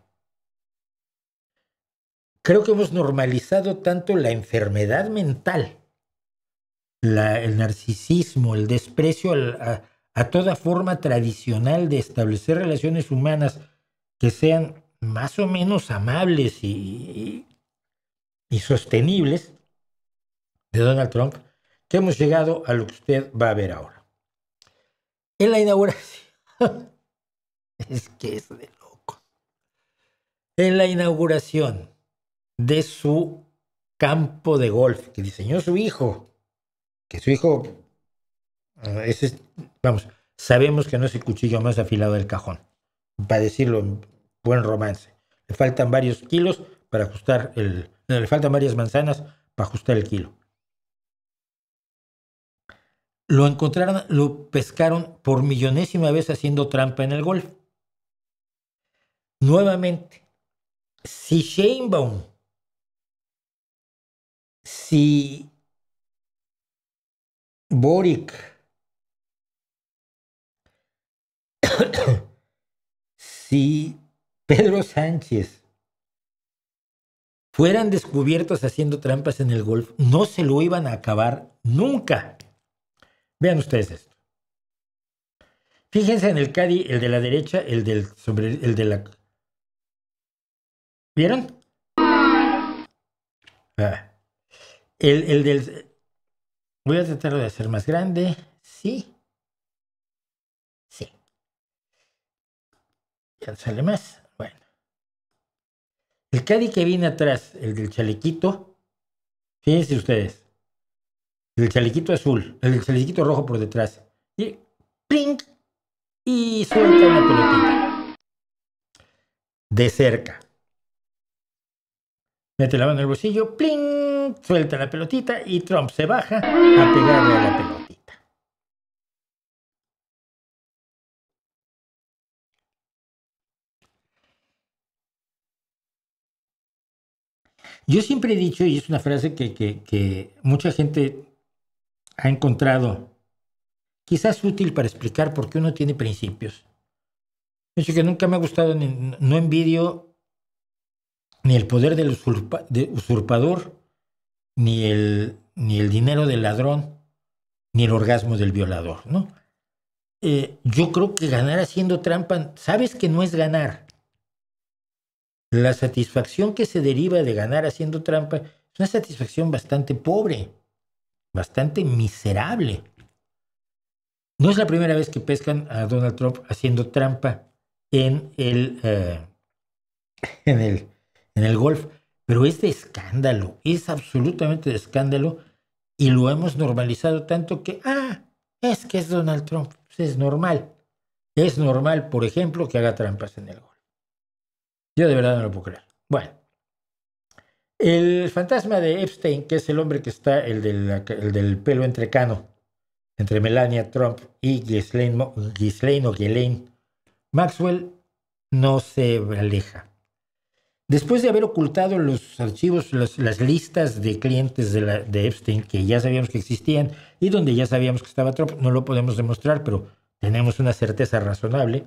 Creo que hemos normalizado tanto la enfermedad mental, el narcisismo, el desprecio a toda forma tradicional de establecer relaciones humanas que sean más o menos amables y sostenibles de Donald Trump, que hemos llegado a lo que usted va a ver ahora. En la inauguración, es que es de loco. En la inauguración de su campo de golf que diseñó su hijo, que su hijo, sabemos que no es el cuchillo más afilado del cajón, para decirlo en buen romance. Le faltan varios kilos para ajustar le faltan varias manzanas para ajustar el kilo. Lo encontraron, lo pescaron por millonésima vez haciendo trampa en el golf. Nuevamente, si Sheinbaum, si Boric, si Pedro Sánchez fueran descubiertos haciendo trampas en el golf, no se lo iban a acabar nunca. Vean ustedes esto. Fíjense en el caddy, el de la derecha, el de la... ¿Vieron? El del... Voy a tratar de hacer más grande. Sí. Sí. Ya sale más. Bueno. El caddy que viene atrás, el del chalequito, fíjense ustedes. El del chalequito azul, el del chalequito rojo por detrás. Y ¡plink! Y suelta una pelotita. De cerca. Mete la mano en el bolsillo, ¡pling! Suelta la pelotita y Trump se baja a pegarle a la pelotita. Yo siempre he dicho, y es una frase que mucha gente ha encontrado quizás útil para explicar por qué uno tiene principios. De hecho, que nunca me ha gustado, no envidio ni el poder del usurpador, ni el dinero del ladrón, ni el orgasmo del violador, ¿no? Yo creo que ganar haciendo trampa, sabes que no es ganar. La satisfacción que se deriva de ganar haciendo trampa es una satisfacción bastante pobre, bastante miserable. No es la primera vez que pescan a Donald Trump haciendo trampa en en el, en el golf, pero es de escándalo, es absolutamente de escándalo y lo hemos normalizado tanto que, es que es Donald Trump, pues es normal. Es normal, por ejemplo, que haga trampas en el golf. Yo de verdad no lo puedo creer. Bueno, el fantasma de Epstein, que es el hombre que está, el del pelo entrecano, entre Melania Trump y Ghislaine Maxwell, no se aleja. Después de haber ocultado los archivos, las listas de clientes de Epstein, que ya sabíamos que existían y donde ya sabíamos que estaba Trump, no lo podemos demostrar, pero tenemos una certeza razonable.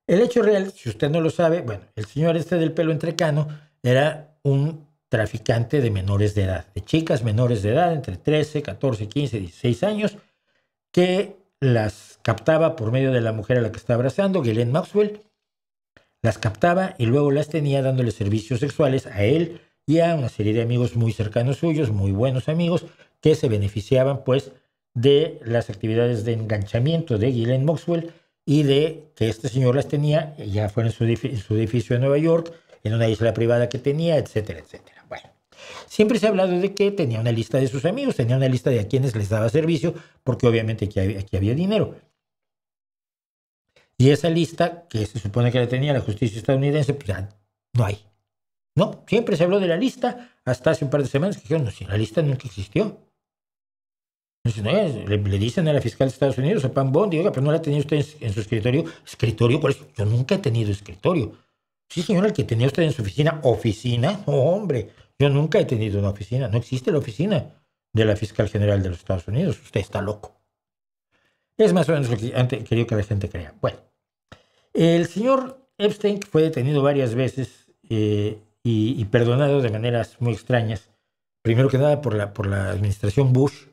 El hecho real, si usted no lo sabe, bueno, el señor este del pelo entrecano era un traficante de menores de edad, de chicas menores de edad, entre 13, 14, 15, 16 años, que las captaba por medio de la mujer a la que está abrazando, Ghislaine Maxwell, las captaba y luego las tenía dándole servicios sexuales a él y a una serie de amigos muy cercanos suyos, muy buenos amigos, que se beneficiaban pues de las actividades de enganchamiento de Ghislaine Maxwell y de que este señor las tenía, ya fuera en su edificio de Nueva York, en una isla privada que tenía, etcétera, etcétera. Bueno, siempre se ha hablado de que tenía una lista de sus amigos, tenía una lista de a quienes les daba servicio, porque obviamente aquí había dinero. Y esa lista, que se supone que la tenía la justicia estadounidense, pues ya no hay. No, siempre se habló de la lista, hasta hace un par de semanas que dijeron, no, si la lista nunca existió. Le dicen a la fiscal de Estados Unidos, a Pam Bondi, oiga, pero no la tenía usted en su escritorio. ¿Escritorio? ¿Cuál es? Yo nunca he tenido escritorio. Sí, señora, el que tenía usted en su oficina. ¿Oficina? No, hombre, yo nunca he tenido una oficina. No existe la oficina de la fiscal general de los Estados Unidos. Usted está loco. Es más o menos lo que antes quería que la gente crea. Bueno, el señor Epstein fue detenido varias veces y perdonado de maneras muy extrañas. Primero que nada por la administración Bush.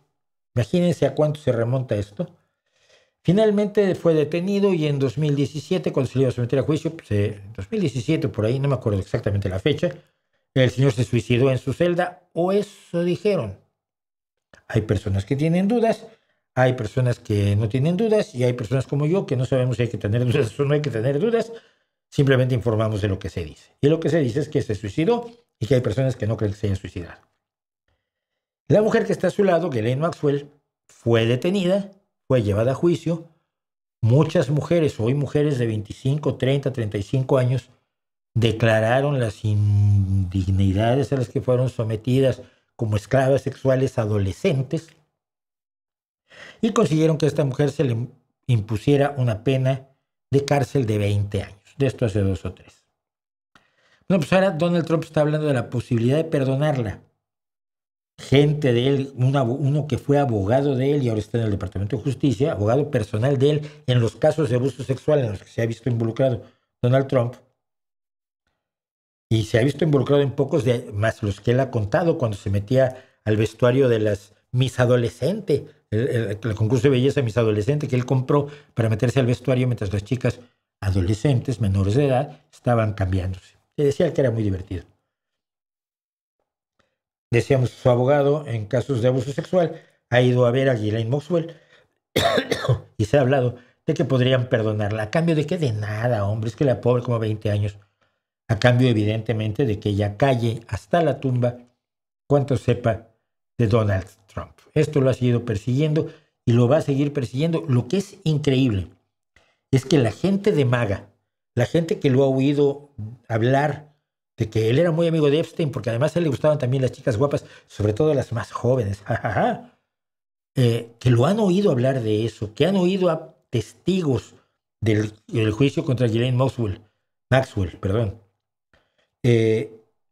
Imagínense a cuánto se remonta esto. Finalmente fue detenido y en 2017, cuando se le iba a someter a juicio, pues, en 2017 por ahí, no me acuerdo exactamente la fecha, el señor se suicidó en su celda, o eso dijeron. Hay personas que tienen dudas, hay personas que no tienen dudas y hay personas como yo que no sabemos si hay que tener dudas o no hay que tener dudas. Simplemente informamos de lo que se dice. Y lo que se dice es que se suicidó y que hay personas que no creen que se haya suicidado. La mujer que está a su lado, Ghislaine Maxwell, fue detenida, fue llevada a juicio. Muchas mujeres, hoy mujeres de 25, 30, 35 años, declararon las indignidades a las que fueron sometidas como esclavas sexuales adolescentes y consiguieron que a esta mujer se le impusiera una pena de cárcel de 20 años. De esto hace 2 o 3. Bueno, pues ahora Donald Trump está hablando de la posibilidad de perdonarla. Gente de él, uno que fue abogado de él y ahora está en el Departamento de Justicia, abogado personal de él en los casos de abuso sexual en los que se ha visto involucrado Donald Trump, y se ha visto involucrado en pocos más los que él ha contado cuando se metía al vestuario de las Miss Adolescente, el concurso de belleza Miss Adolescente que él compró para meterse al vestuario mientras las chicas adolescentes, menores de edad, estaban cambiándose. Se decía que era muy divertido. Decíamos, su abogado en casos de abuso sexual ha ido a ver a Ghislaine Maxwell y se ha hablado de que podrían perdonarla. ¿A cambio de qué? De nada, hombre. Es que la pobre, como 20 años. A cambio, evidentemente, de que ella calle hasta la tumba cuanto sepa de Donald Trump. Esto lo ha seguido persiguiendo y lo va a seguir persiguiendo. Lo que es increíble es que la gente de MAGA, la gente que lo ha oído hablar de que él era muy amigo de Epstein, porque además a él le gustaban también las chicas guapas, sobre todo las más jóvenes, que lo han oído hablar de eso, que han oído a testigos del juicio contra Ghislaine Maxwell,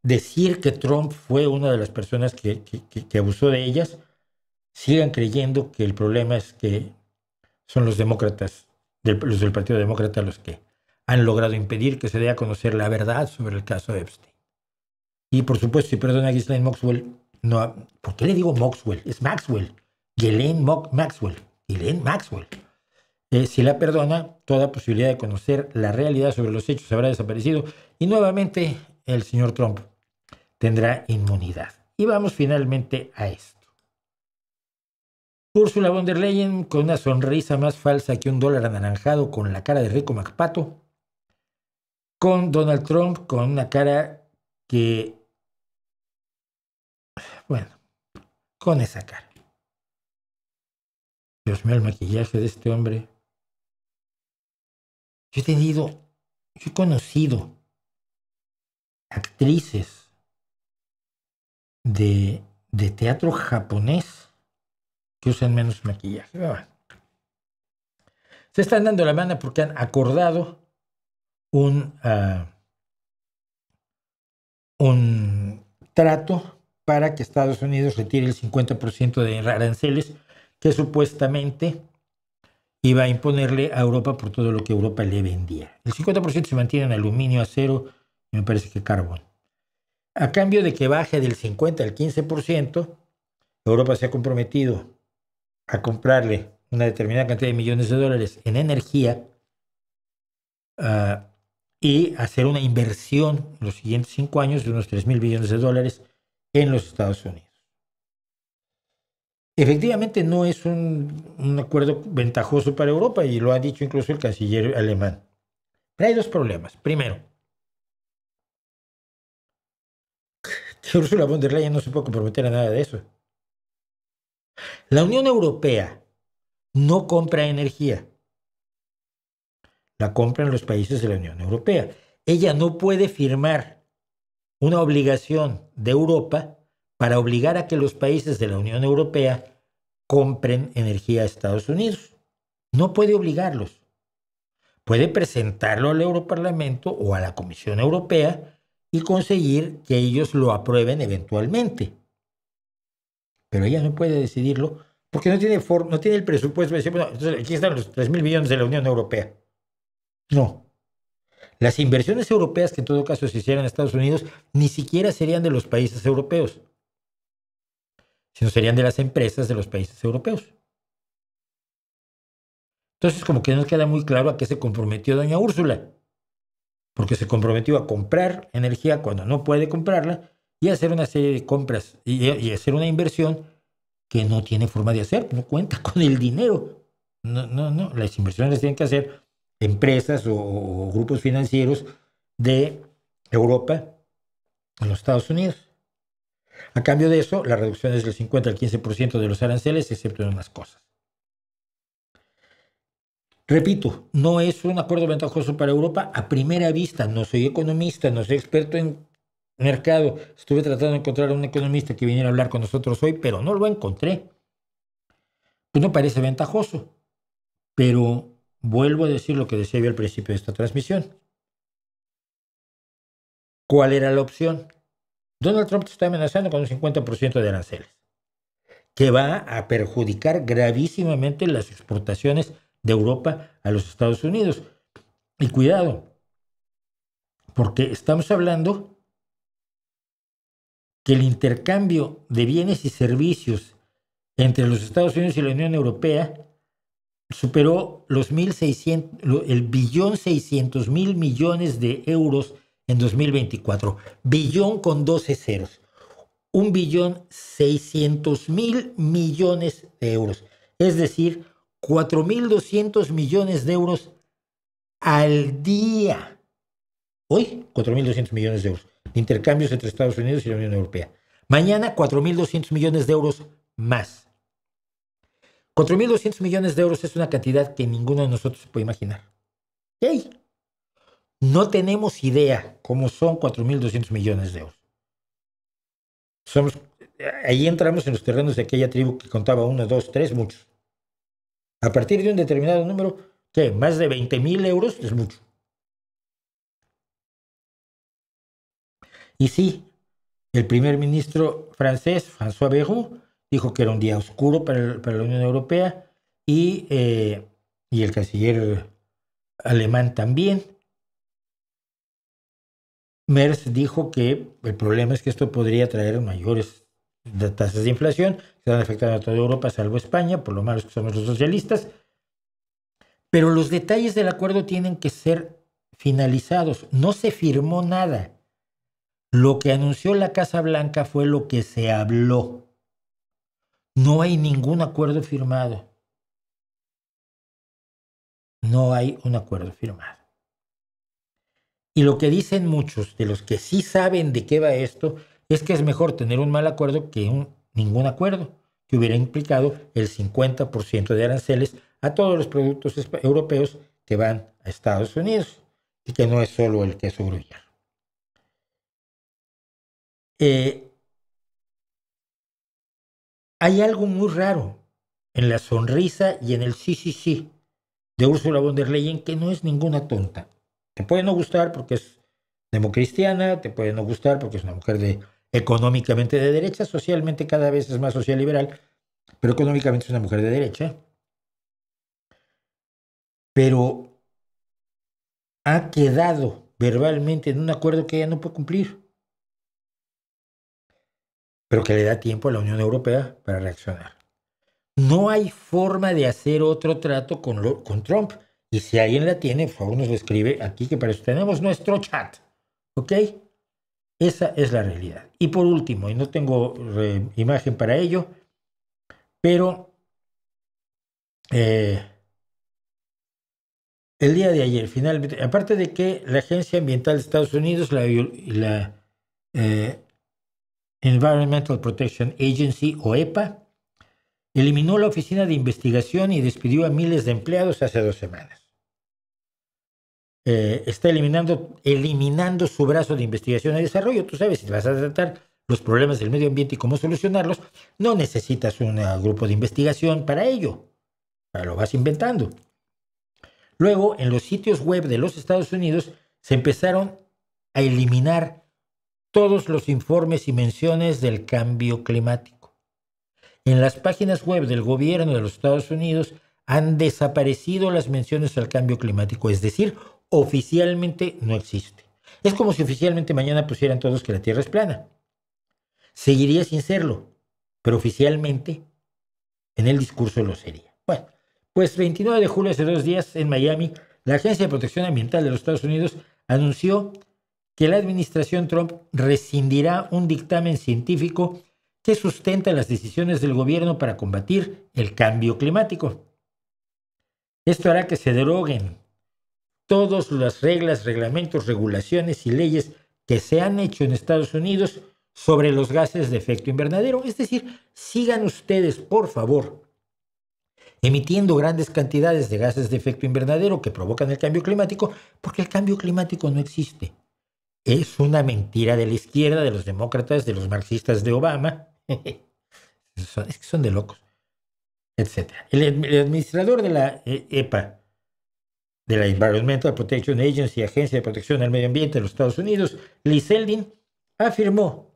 decir que Trump fue una de las personas que abusó de ellas, sigan creyendo que el problema es que son los demócratas, los del Partido Demócrata, los que han logrado impedir que se dé a conocer la verdad sobre el caso Epstein. Y por supuesto, si perdona a Ghislaine Maxwell, no, ¿por qué le digo Maxwell? Es Maxwell. Ghislaine Maxwell. Ghislaine Maxwell. Si la perdona, toda posibilidad de conocer la realidad sobre los hechos habrá desaparecido y nuevamente el señor Trump tendrá inmunidad. Y vamos finalmente a esto. Ursula von der Leyen, con una sonrisa más falsa que un dólar anaranjado, con la cara de Rico MacPato, con Donald Trump con una cara que, bueno, con esa cara. Dios mío, el maquillaje de este hombre. Yo he conocido actrices de teatro japonés que usan menos maquillaje. Se están dando la mano porque han acordado un trato para que Estados Unidos retire el 50% de aranceles que supuestamente iba a imponerle a Europa por todo lo que Europa le vendía. El 50% se mantiene en aluminio, acero y me parece que carbón. A cambio de que baje del 50 al 15%, Europa se ha comprometido a comprarle una determinada cantidad de millones de dólares en energía y hacer una inversión en los siguientes 5 años de unos 3.000 billones de dólares en los Estados Unidos. Efectivamente no es un acuerdo ventajoso para Europa y lo ha dicho incluso el canciller alemán. Pero hay dos problemas. Primero, que Ursula von der Leyen no se puede comprometer a nada de eso. La Unión Europea no compra energía. La compran los países de la Unión Europea. Ella no puede firmar una obligación de Europa para obligar a que los países de la Unión Europea compren energía a Estados Unidos. No puede obligarlos. Puede presentarlo al Europarlamento o a la Comisión Europea y conseguir que ellos lo aprueben eventualmente. Pero ella no puede decidirlo porque no tiene el presupuesto de decir, bueno, entonces aquí están los 3.000 billones de la Unión Europea. No. Las inversiones europeas que en todo caso se hicieran en Estados Unidos ni siquiera serían de los países europeos, sino serían de las empresas de los países europeos. Entonces, como que no queda muy claro a qué se comprometió doña Úrsula, porque se comprometió a comprar energía cuando no puede comprarla y a hacer una serie de compras y hacer una inversión que no tiene forma de hacer, no cuenta con el dinero. No, las inversiones las tienen que hacer empresas o grupos financieros de Europa en los Estados Unidos. A cambio de eso, la reducción es del 50 al 15% de los aranceles, excepto en unas cosas. Repito, no es un acuerdo ventajoso para Europa a primera vista. No soy economista, no soy experto en mercado. Estuve tratando de encontrar a un economista que viniera a hablar con nosotros hoy, pero no lo encontré. Pues no parece ventajoso. Pero vuelvo a decir lo que decía yo al principio de esta transmisión. ¿Cuál era la opción? Donald Trump está amenazando con un 50% de aranceles, que va a perjudicar gravísimamente las exportaciones de Europa a los Estados Unidos. Y cuidado, porque estamos hablando que el intercambio de bienes y servicios entre los Estados Unidos y la Unión Europea superó los el billón 600 mil millones de euros en 2024. Billón con 12 ceros. 1.600.000 millones de euros. Es decir, 4.200 millones de euros al día. Hoy, 4.200 millones de euros de intercambios entre Estados Unidos y la Unión Europea. Mañana, 4.200 millones de euros más. 4.200 millones de euros es una cantidad que ninguno de nosotros se puede imaginar. ¡Hey! No tenemos idea cómo son 4.200 millones de euros. Ahí entramos en los terrenos de aquella tribu que contaba 1, 2, 3, muchos. A partir de un determinado número, ¿qué? Más de 20.000 euros es mucho. Y sí, El primer ministro francés, François Bayrou, dijo que era un día oscuro para la Unión Europea y el canciller alemán también. Merz dijo que el problema es que esto podría traer mayores tasas de inflación que están afectando a toda Europa, salvo España, por lo malos que somos los socialistas. Pero los detalles del acuerdo tienen que ser finalizados. No se firmó nada. Lo que anunció la Casa Blanca fue lo que se habló. No hay ningún acuerdo firmado. No hay un acuerdo firmado. Y lo que dicen muchos de los que sí saben de qué va esto es que es mejor tener un mal acuerdo que ningún acuerdo, que hubiera implicado el 50% de aranceles a todos los productos europeos que van a Estados Unidos y que no es solo el queso gruyere. Hay algo muy raro en la sonrisa y en el sí de Ursula von der Leyen, que no es ninguna tonta. Te puede no gustar porque es democristiana, te puede no gustar porque es una mujer económicamente de derecha, socialmente cada vez es más social liberal, pero económicamente es una mujer de derecha. Pero ha quedado verbalmente en un acuerdo que ella no puede cumplir, pero que le da tiempo a la Unión Europea para reaccionar. No hay forma de hacer otro trato con Trump. Y si alguien la tiene, por favor nos lo escribe aquí, que para eso tenemos nuestro chat. ¿Ok? Esa es la realidad. Y por último, y no tengo imagen para ello, pero el día de ayer, finalmente, aparte de que la Agencia Ambiental de Estados Unidos, la Environmental Protection Agency, o EPA, eliminó la oficina de investigación y despidió a miles de empleados hace 2 semanas. Está eliminando su brazo de investigación y desarrollo. Tú sabes, si vas a tratar los problemas del medio ambiente y cómo solucionarlos, no necesitas un grupo de investigación para ello. Lo vas inventando. Luego, en los sitios web de los Estados Unidos, se empezaron a eliminar todos los informes y menciones del cambio climático. En las páginas web del gobierno de los Estados Unidos han desaparecido las menciones al cambio climático, es decir, oficialmente no existe. Es como si oficialmente mañana pusieran todos que la Tierra es plana. Seguiría sin serlo, pero oficialmente en el discurso lo sería. Bueno, pues 29 de julio, hace 2 días, en Miami, la Agencia de Protección Ambiental de los Estados Unidos anunció que la administración Trump rescindirá un dictamen científico que sustenta las decisiones del gobierno para combatir el cambio climático. Esto hará que se deroguen todas las reglas, reglamentos, regulaciones y leyes que se han hecho en Estados Unidos sobre los gases de efecto invernadero. Es decir, sigan ustedes, por favor, emitiendo grandes cantidades de gases de efecto invernadero que provocan el cambio climático, porque el cambio climático no existe. Es una mentira de la izquierda, de los demócratas, de los marxistas de Obama. Es que son de locos, etc. El administrador de la EPA, de la Environmental Protection Agency, Agencia de Protección al Medio Ambiente de los Estados Unidos, Lee Zeldin, afirmó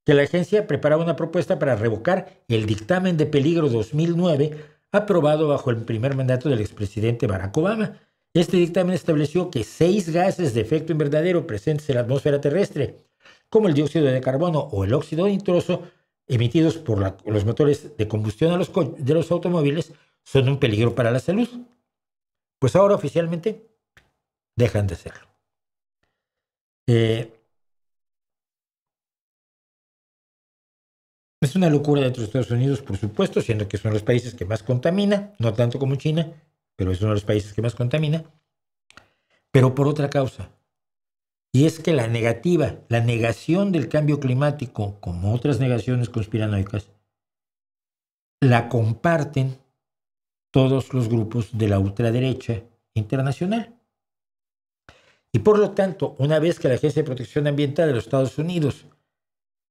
que la agencia preparaba una propuesta para revocar el dictamen de peligro 2009 aprobado bajo el primer mandato del expresidente Barack Obama. Este dictamen estableció que 6 gases de efecto invernadero presentes en la atmósfera terrestre, como el dióxido de carbono o el óxido nitroso, emitidos por los motores de combustión de los automóviles, son un peligro para la salud. Pues ahora oficialmente dejan de serlo. Es una locura dentro de Estados Unidos, por supuesto, siendo que son los países que más contamina, no tanto como China, pero es uno de los países que más contamina, pero por otra causa. Y es que la negación del cambio climático, como otras negaciones conspiranoicas, la comparten todos los grupos de la ultraderecha internacional. Y por lo tanto, una vez que la Agencia de Protección Ambiental de los Estados Unidos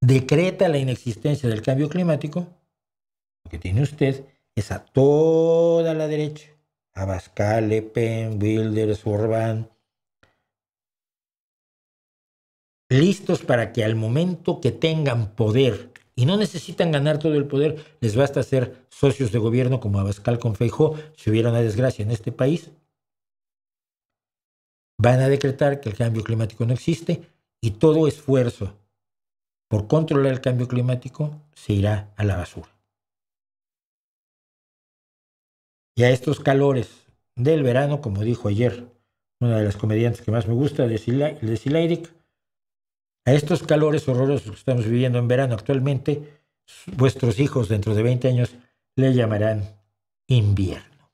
decreta la inexistencia del cambio climático, lo que tiene usted es a toda la derecha, Abascal, Le Pen, Wilders, Orbán, listos para que al momento que tengan poder, y no necesitan ganar todo el poder, les basta ser socios de gobierno como Abascal con Feijóo, si hubiera una desgracia en este país, van a decretar que el cambio climático no existe y todo esfuerzo por controlar el cambio climático se irá a la basura. Y a estos calores del verano, como dijo ayer una de las comediantes que más me gusta, Leslie Leidick, a estos calores horrorosos que estamos viviendo en verano actualmente, vuestros hijos dentro de 20 años le llamarán invierno.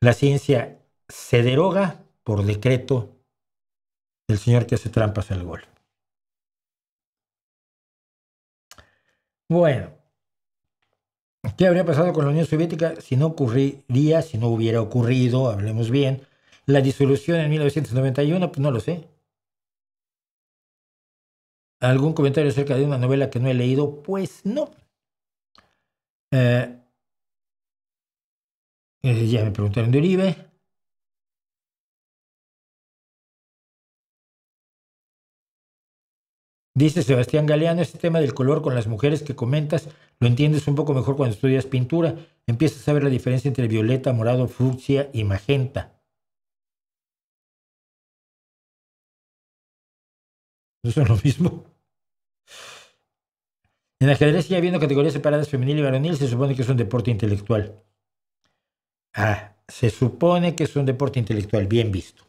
La ciencia se deroga por decreto del señor que hace trampas al golf. Bueno, ¿qué habría pasado con la Unión Soviética si no hubiera ocurrido, hablemos bien, la disolución en 1991? Pues no lo sé. ¿Algún comentario acerca de una novela que no he leído? Pues no. Ya me preguntaron de Uribe. Dice Sebastián Galeano, este tema del color con las mujeres que comentas, lo entiendes un poco mejor cuando estudias pintura. Empiezas a ver la diferencia entre violeta, morado, fucsia y magenta. ¿No son lo mismo? En ajedrez, ya habiendo categorías separadas femenil y varonil, se supone que es un deporte intelectual. Se supone que es un deporte intelectual, bien visto.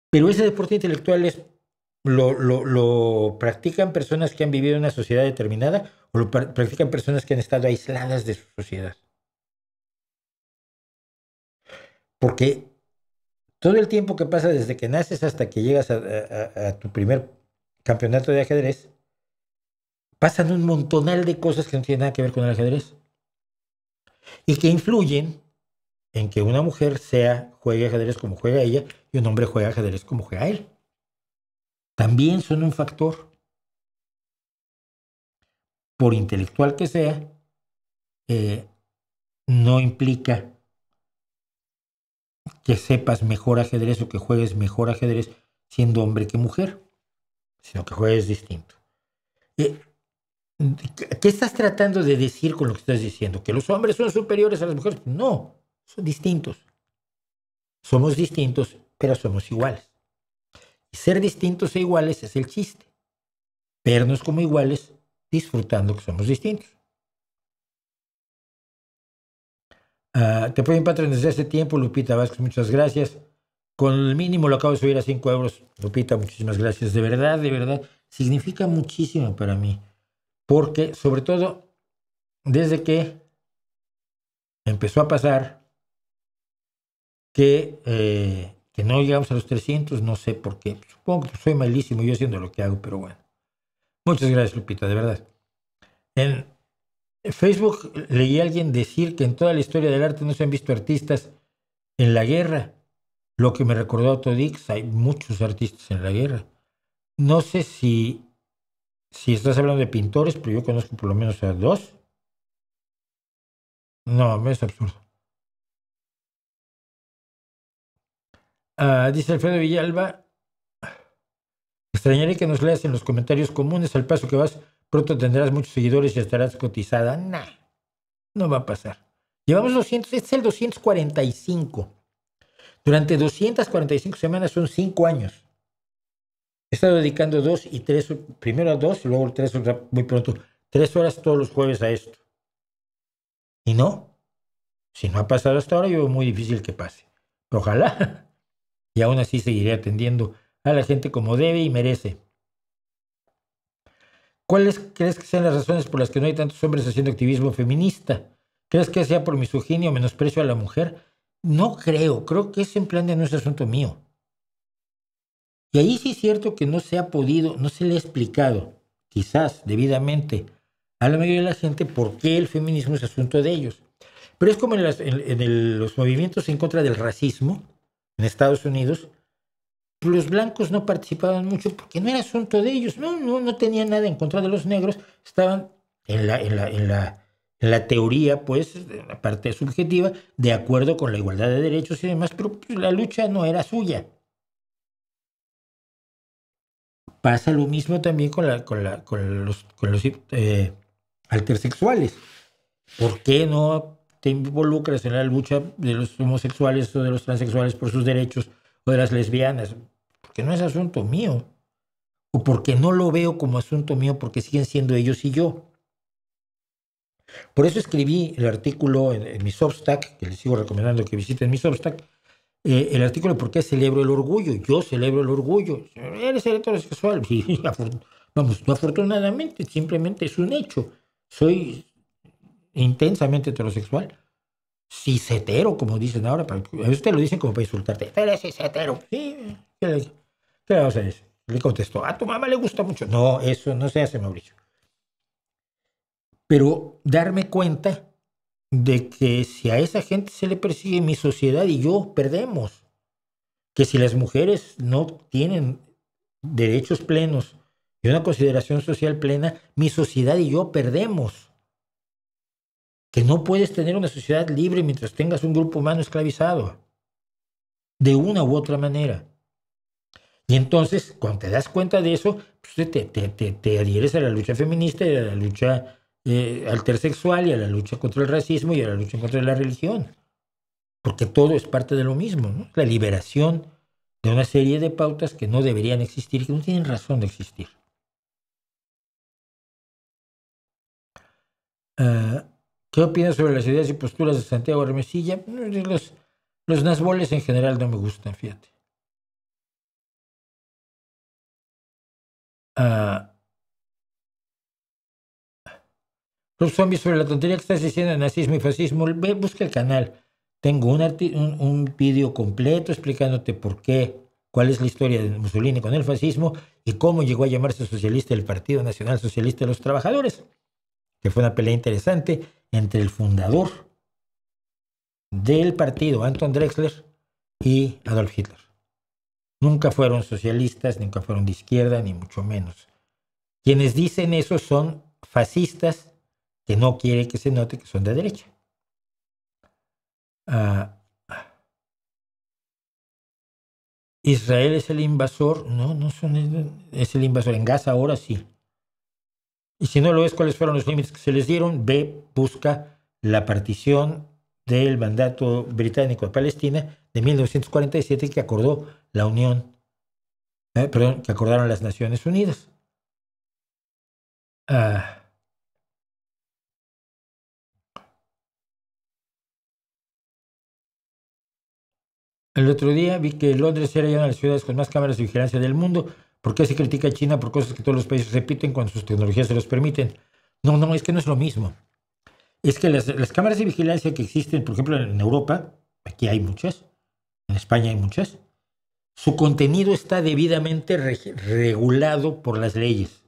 Pero ese deporte intelectual lo practican personas que han vivido en una sociedad determinada o lo practican personas que han estado aisladas de su sociedad. Porque todo el tiempo que pasa desde que naces hasta que llegas a tu primer campeonato de ajedrez, pasan un montonal de cosas que no tienen nada que ver con el ajedrez y que influyen en que una mujer juegue ajedrez como juega ella y un hombre juega ajedrez como juega él. También son un factor. Por intelectual que sea, no implica que sepas mejor ajedrez o que juegues mejor ajedrez siendo hombre que mujer, sino que juegues distinto. ¿Qué estás tratando de decir con lo que estás diciendo? ¿Que los hombres son superiores a las mujeres? No, son distintos. Somos distintos, pero somos iguales. Y ser distintos e iguales es el chiste. Vernos como iguales, disfrutando que somos distintos. Te pueden Patreon desde hace tiempo, Lupita Vázquez, muchas gracias. Con el mínimo lo acabo de subir a 5 euros. Lupita, muchísimas gracias. De verdad, significa muchísimo para mí. Porque, sobre todo, desde que empezó a pasar que no llegamos a los 300, no sé por qué. Supongo que soy malísimo yo haciendo lo que hago, pero bueno. Muchas gracias, Lupita, de verdad. En Facebook leí a alguien decir que en toda la historia del arte no se han visto artistas en la guerra. Lo que me recordó a Autodix, hay muchos artistas en la guerra. No sé si estás hablando de pintores, pero yo conozco por lo menos a 2. No, es absurdo. Dice Alfredo Villalba, extrañaré que nos leas en los comentarios comunes, al paso que vas, pronto tendrás muchos seguidores y estarás cotizada. Nah, no va a pasar. Llevamos 200, este es el 245. Durante 245 semanas son 5 años. He estado dedicando 2 y 3, primero a 2 y luego 3 muy pronto. 3 horas todos los jueves a esto. Y no, si no ha pasado hasta ahora, yo veo muy difícil que pase. Pero ojalá. Y aún así seguiré atendiendo a la gente como debe y merece. ¿Cuáles crees que sean las razones por las que no hay tantos hombres haciendo activismo feminista? ¿Crees que sea por misoginia o menosprecio a la mujer? No creo que ese en plan de no es asunto mío. Y ahí sí es cierto que no se le ha explicado, quizás debidamente, a la mayoría de la gente por qué el feminismo es asunto de ellos. Pero es como en los movimientos en contra del racismo en Estados Unidos, los blancos no participaban mucho porque no era asunto de ellos, no tenían nada en contra de los negros, estaban en la teoría, pues, en la parte subjetiva, de acuerdo con la igualdad de derechos y demás, pero pues, la lucha no era suya. Pasa lo mismo también con los altersexuales. ¿Por qué no te involucras en la lucha de los homosexuales o de los transexuales por sus derechos o de las lesbianas? Porque no es asunto mío. O porque no lo veo como asunto mío, porque siguen siendo ellos y yo. Por eso escribí el artículo en mi Substack, que les sigo recomendando que visiten mi Substack, el artículo de por qué celebro el orgullo. Yo celebro el orgullo. ¿Eres heterosexual? Sí, vamos, no afortunadamente, simplemente es un hecho. Soy intensamente heterosexual. Cisetero, como dicen ahora. A usted lo dicen como para insultarte. Eres cisetero. Sí, ¿qué le vas a decir? Le contestó, a tu mamá le gusta mucho. No, eso no se hace, Mauricio. Pero darme cuenta de que si a esa gente se le persigue, mi sociedad y yo perdemos. Que si las mujeres no tienen derechos plenos y una consideración social plena, mi sociedad y yo perdemos. Que no puedes tener una sociedad libre mientras tengas un grupo humano esclavizado, de una u otra manera. Y entonces, cuando te das cuenta de eso, pues te adhieres a la lucha feminista y a la lucha altersexual y a la lucha contra el racismo y a la lucha contra la religión. Porque todo es parte de lo mismo, ¿no? La liberación de una serie de pautas que no deberían existir y que no tienen razón de existir. ¿Qué opinas sobre las ideas y posturas de Santiago Hermosilla? Los nazboles en general no me gustan, fíjate. Los zombies, sobre la tontería que estás diciendo de nazismo y fascismo, ve, busca el canal. Tengo un vídeo completo explicándote por qué, cuál es la historia de Mussolini con el fascismo y cómo llegó a llamarse socialista el Partido Nacional Socialista de los Trabajadores, que fue una pelea interesante entre el fundador del partido, Anton Drexler, y Adolf Hitler. Nunca fueron socialistas, nunca fueron de izquierda, ni mucho menos. Quienes dicen eso son fascistas que no quieren que se note que son de derecha. Israel es el invasor. No, es el invasor. En Gaza ahora sí. Y si no lo es, ¿cuáles fueron los límites que se les dieron? Ve, busca la partición del mandato británico de Palestina de 1947 que acordó la Unión, que acordaron las Naciones Unidas. El otro día vi que Londres era ya una de las ciudades con más cámaras de vigilancia del mundo. ¿Por qué se critica a China por cosas que todos los países repiten cuando sus tecnologías se los permiten? No, es que no es lo mismo. Es que las cámaras de vigilancia que existen, por ejemplo, en Europa, aquí hay muchas, en España hay muchas, su contenido está debidamente regulado por las leyes.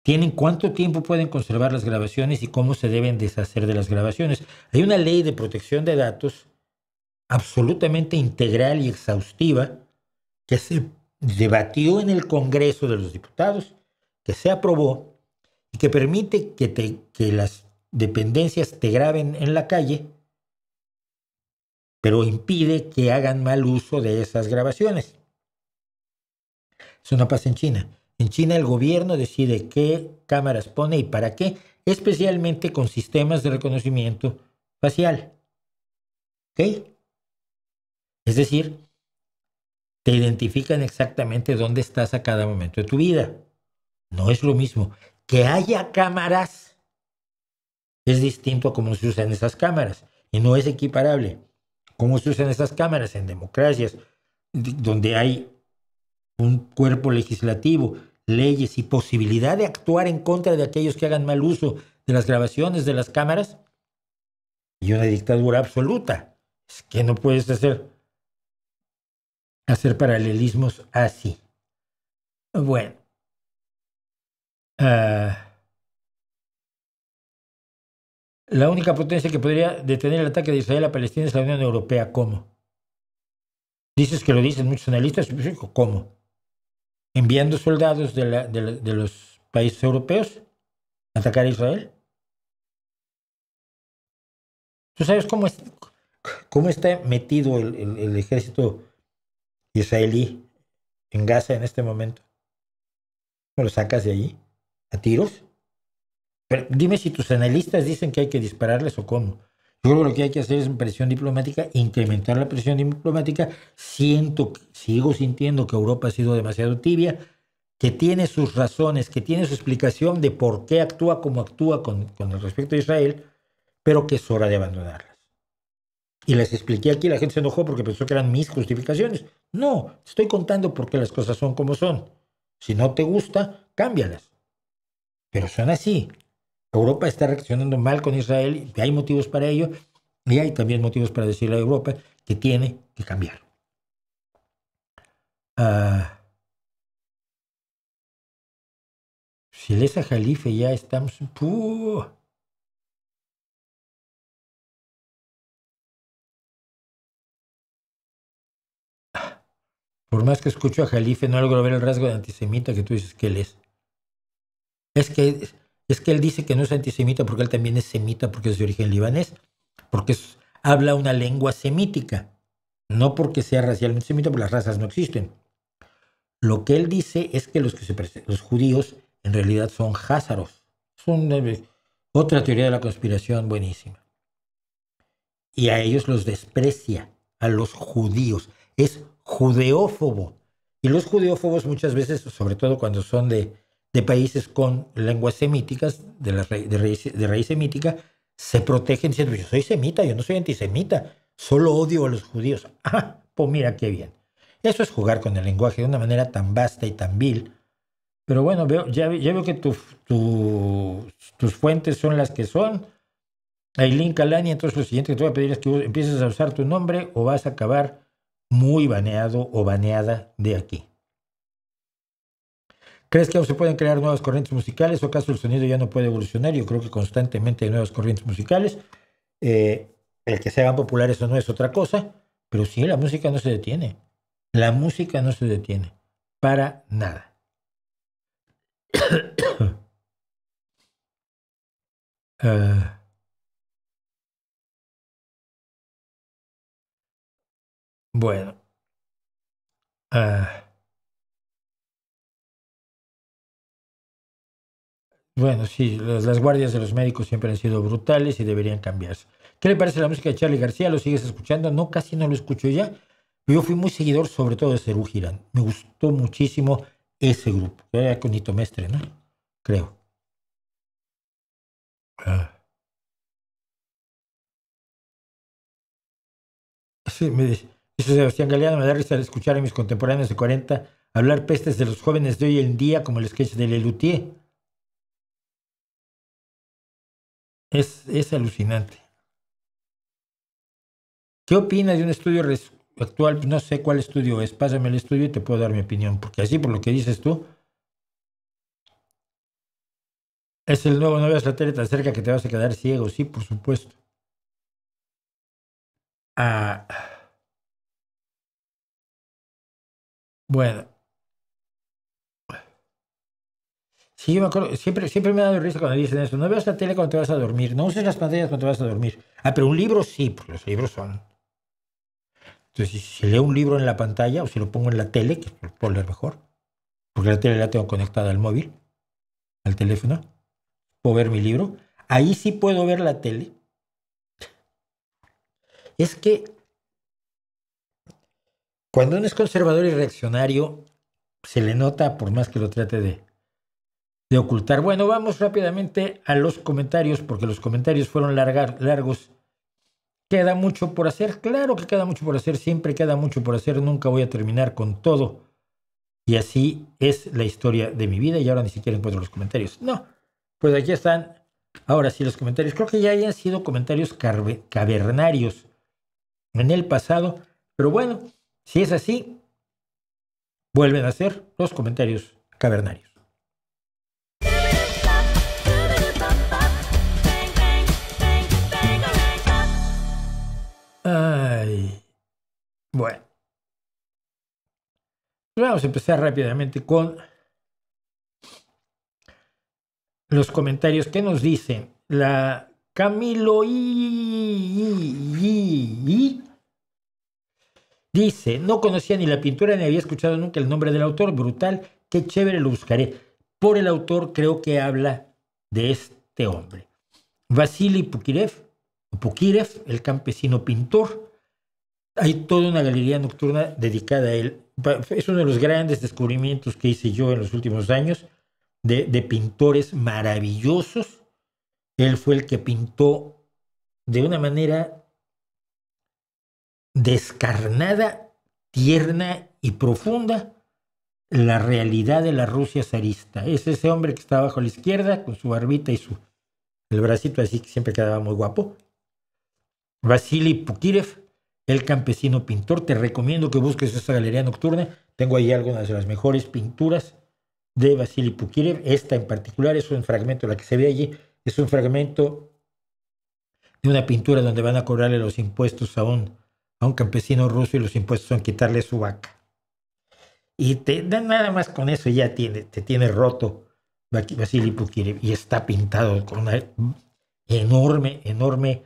Tienen cuánto tiempo pueden conservar las grabaciones y cómo se deben deshacer de las grabaciones. Hay una ley de protección de datos absolutamente integral y exhaustiva que se debatió en el Congreso de los Diputados, que se aprobó y que permite que las dependencias te graben en la calle, pero impide que hagan mal uso de esas grabaciones. Eso no pasa en China. En China el gobierno decide qué cámaras pone y para qué, especialmente con sistemas de reconocimiento facial. ¿Ok? Es decir, te identifican exactamente dónde estás a cada momento de tu vida. No es lo mismo. Que haya cámaras es distinto a cómo se usan esas cámaras y no es equiparable. Cómo se usan esas cámaras en democracias donde hay un cuerpo legislativo, leyes y posibilidad de actuar en contra de aquellos que hagan mal uso de las grabaciones de las cámaras y una dictadura absoluta. Es que no puedes hacer paralelismos así. Bueno. La única potencia que podría detener el ataque de Israel a Palestina es la Unión Europea. ¿Cómo? Dices que lo dicen muchos analistas. ¿Cómo? ¿Enviando soldados de los países europeos a atacar a Israel? ¿Tú sabes cómo está metido el ejército israelí en Gaza en este momento? ¿No lo sacas de allí? ¿A tiros? Pero dime si tus analistas dicen que hay que dispararles o cómo. Yo creo que lo que hay que hacer es presión diplomática, incrementar la presión diplomática. Sigo sintiendo que Europa ha sido demasiado tibia, que tiene sus razones, que tiene su explicación de por qué actúa como actúa con el respecto a Israel, pero que es hora de abandonarlas. Y les expliqué aquí, la gente se enojó porque pensó que eran mis justificaciones. No, te estoy contando por qué las cosas son como son. Si no te gusta, cámbialas. Pero son así. Europa está reaccionando mal con Israel y hay motivos para ello, y hay también motivos para decirle a Europa que tiene que cambiar. Si lees a Jalife ya estamos... Por más que escucho a Jalife, no logro ver el rasgo de antisemita que tú dices que él es. Es que él dice que no es antisemita porque él también es semita, porque es de origen libanés, porque habla una lengua semítica, no porque sea racialmente semita, porque las razas no existen. Lo que él dice es que los judíos en realidad son házaros. Son otra teoría de la conspiración buenísima. Y a ellos los desprecia, a los judíos. Es judeófobo. Y los judeófobos muchas veces, sobre todo cuando son de países con lenguas semíticas, de raíz semítica, se protegen diciendo: yo soy semita, yo no soy antisemita, solo odio a los judíos. Ah, pues mira qué bien. Eso es jugar con el lenguaje de una manera tan vasta y tan vil. Pero bueno, ya veo que tus fuentes son las que son. Ailín Calani, entonces lo siguiente que te voy a pedir es que empieces a usar tu nombre o vas a acabar muy baneado o baneada de aquí. ¿Crees que aún se pueden crear nuevas corrientes musicales o acaso el sonido ya no puede evolucionar? Yo creo que constantemente hay nuevas corrientes musicales. El que se hagan populares o no es otra cosa, pero sí, la música no se detiene. La música no se detiene. Para nada. Bueno. Bueno, sí, las guardias de los médicos siempre han sido brutales y deberían cambiarse. ¿Qué le parece la música de Charly García? ¿Lo sigues escuchando? No, casi no lo escucho ya. Yo fui muy seguidor, sobre todo de Serú Girán. Me gustó muchísimo ese grupo. Era con Nito Mestre, ¿no? Creo. Sí, me dice Sebastián Galeano, me da risa al escuchar a mis contemporáneos de 40 hablar pestes de los jóvenes de hoy en día, como el sketch de Lelutier. Es alucinante. ¿Qué opinas de un estudio actual? No sé cuál estudio es. Pásame el estudio y te puedo dar mi opinión. Porque así, por lo que dices tú, es el nuevo, no veas la tele tan cerca que te vas a quedar ciego. Sí, por supuesto. Bueno. Sí, yo me acuerdo, siempre me ha dado risa cuando dicen eso. No veas la tele cuando te vas a dormir. No uses las pantallas cuando te vas a dormir. Pero un libro sí, porque los libros son... Entonces, si leo un libro en la pantalla o si lo pongo en la tele, que lo puedo leer mejor, porque la tele la tengo conectada al móvil, al teléfono, puedo ver mi libro. Ahí sí puedo ver la tele. Es que cuando uno es conservador y reaccionario, se le nota por más que lo trate de ocultar. Bueno, vamos rápidamente a los comentarios, porque los comentarios fueron largos. ¿Queda mucho por hacer? Claro que queda mucho por hacer, siempre queda mucho por hacer, nunca voy a terminar con todo. Y así es la historia de mi vida y ahora ni siquiera encuentro los comentarios. No, pues aquí están. Ahora sí los comentarios. Creo que ya hayan sido comentarios cavernarios en el pasado, pero bueno, si es así, vuelven a ser los comentarios cavernarios. Ay, bueno. Vamos a empezar rápidamente con los comentarios que nos dicen. La Camilo dice: no conocía ni la pintura ni había escuchado nunca el nombre del autor. Brutal, qué chévere, lo buscaré. por el autor, creo que habla de este hombre. Vasily Pukirev, el campesino pintor. Hay toda una galería nocturna dedicada a él. Es uno de los grandes descubrimientos que hice yo en los últimos años de pintores maravillosos. Él fue el que pintó de una manera descarnada, tierna y profunda la realidad de la Rusia zarista. Es ese hombre que está abajo a la izquierda con su barbita y el bracito así que siempre quedaba muy guapo. Vasily Pukirev, el campesino pintor. Te recomiendo que busques esa galería nocturna. Tengo ahí algunas de las mejores pinturas de Vasily Pukirev. Esta en particular es un fragmento, la que se ve allí, es un fragmento de una pintura donde van a cobrarle los impuestos a un campesino ruso, y los impuestos son quitarle su vaca. Y nada más con eso ya te tiene roto Vasily Pukirev, y está pintado con una enorme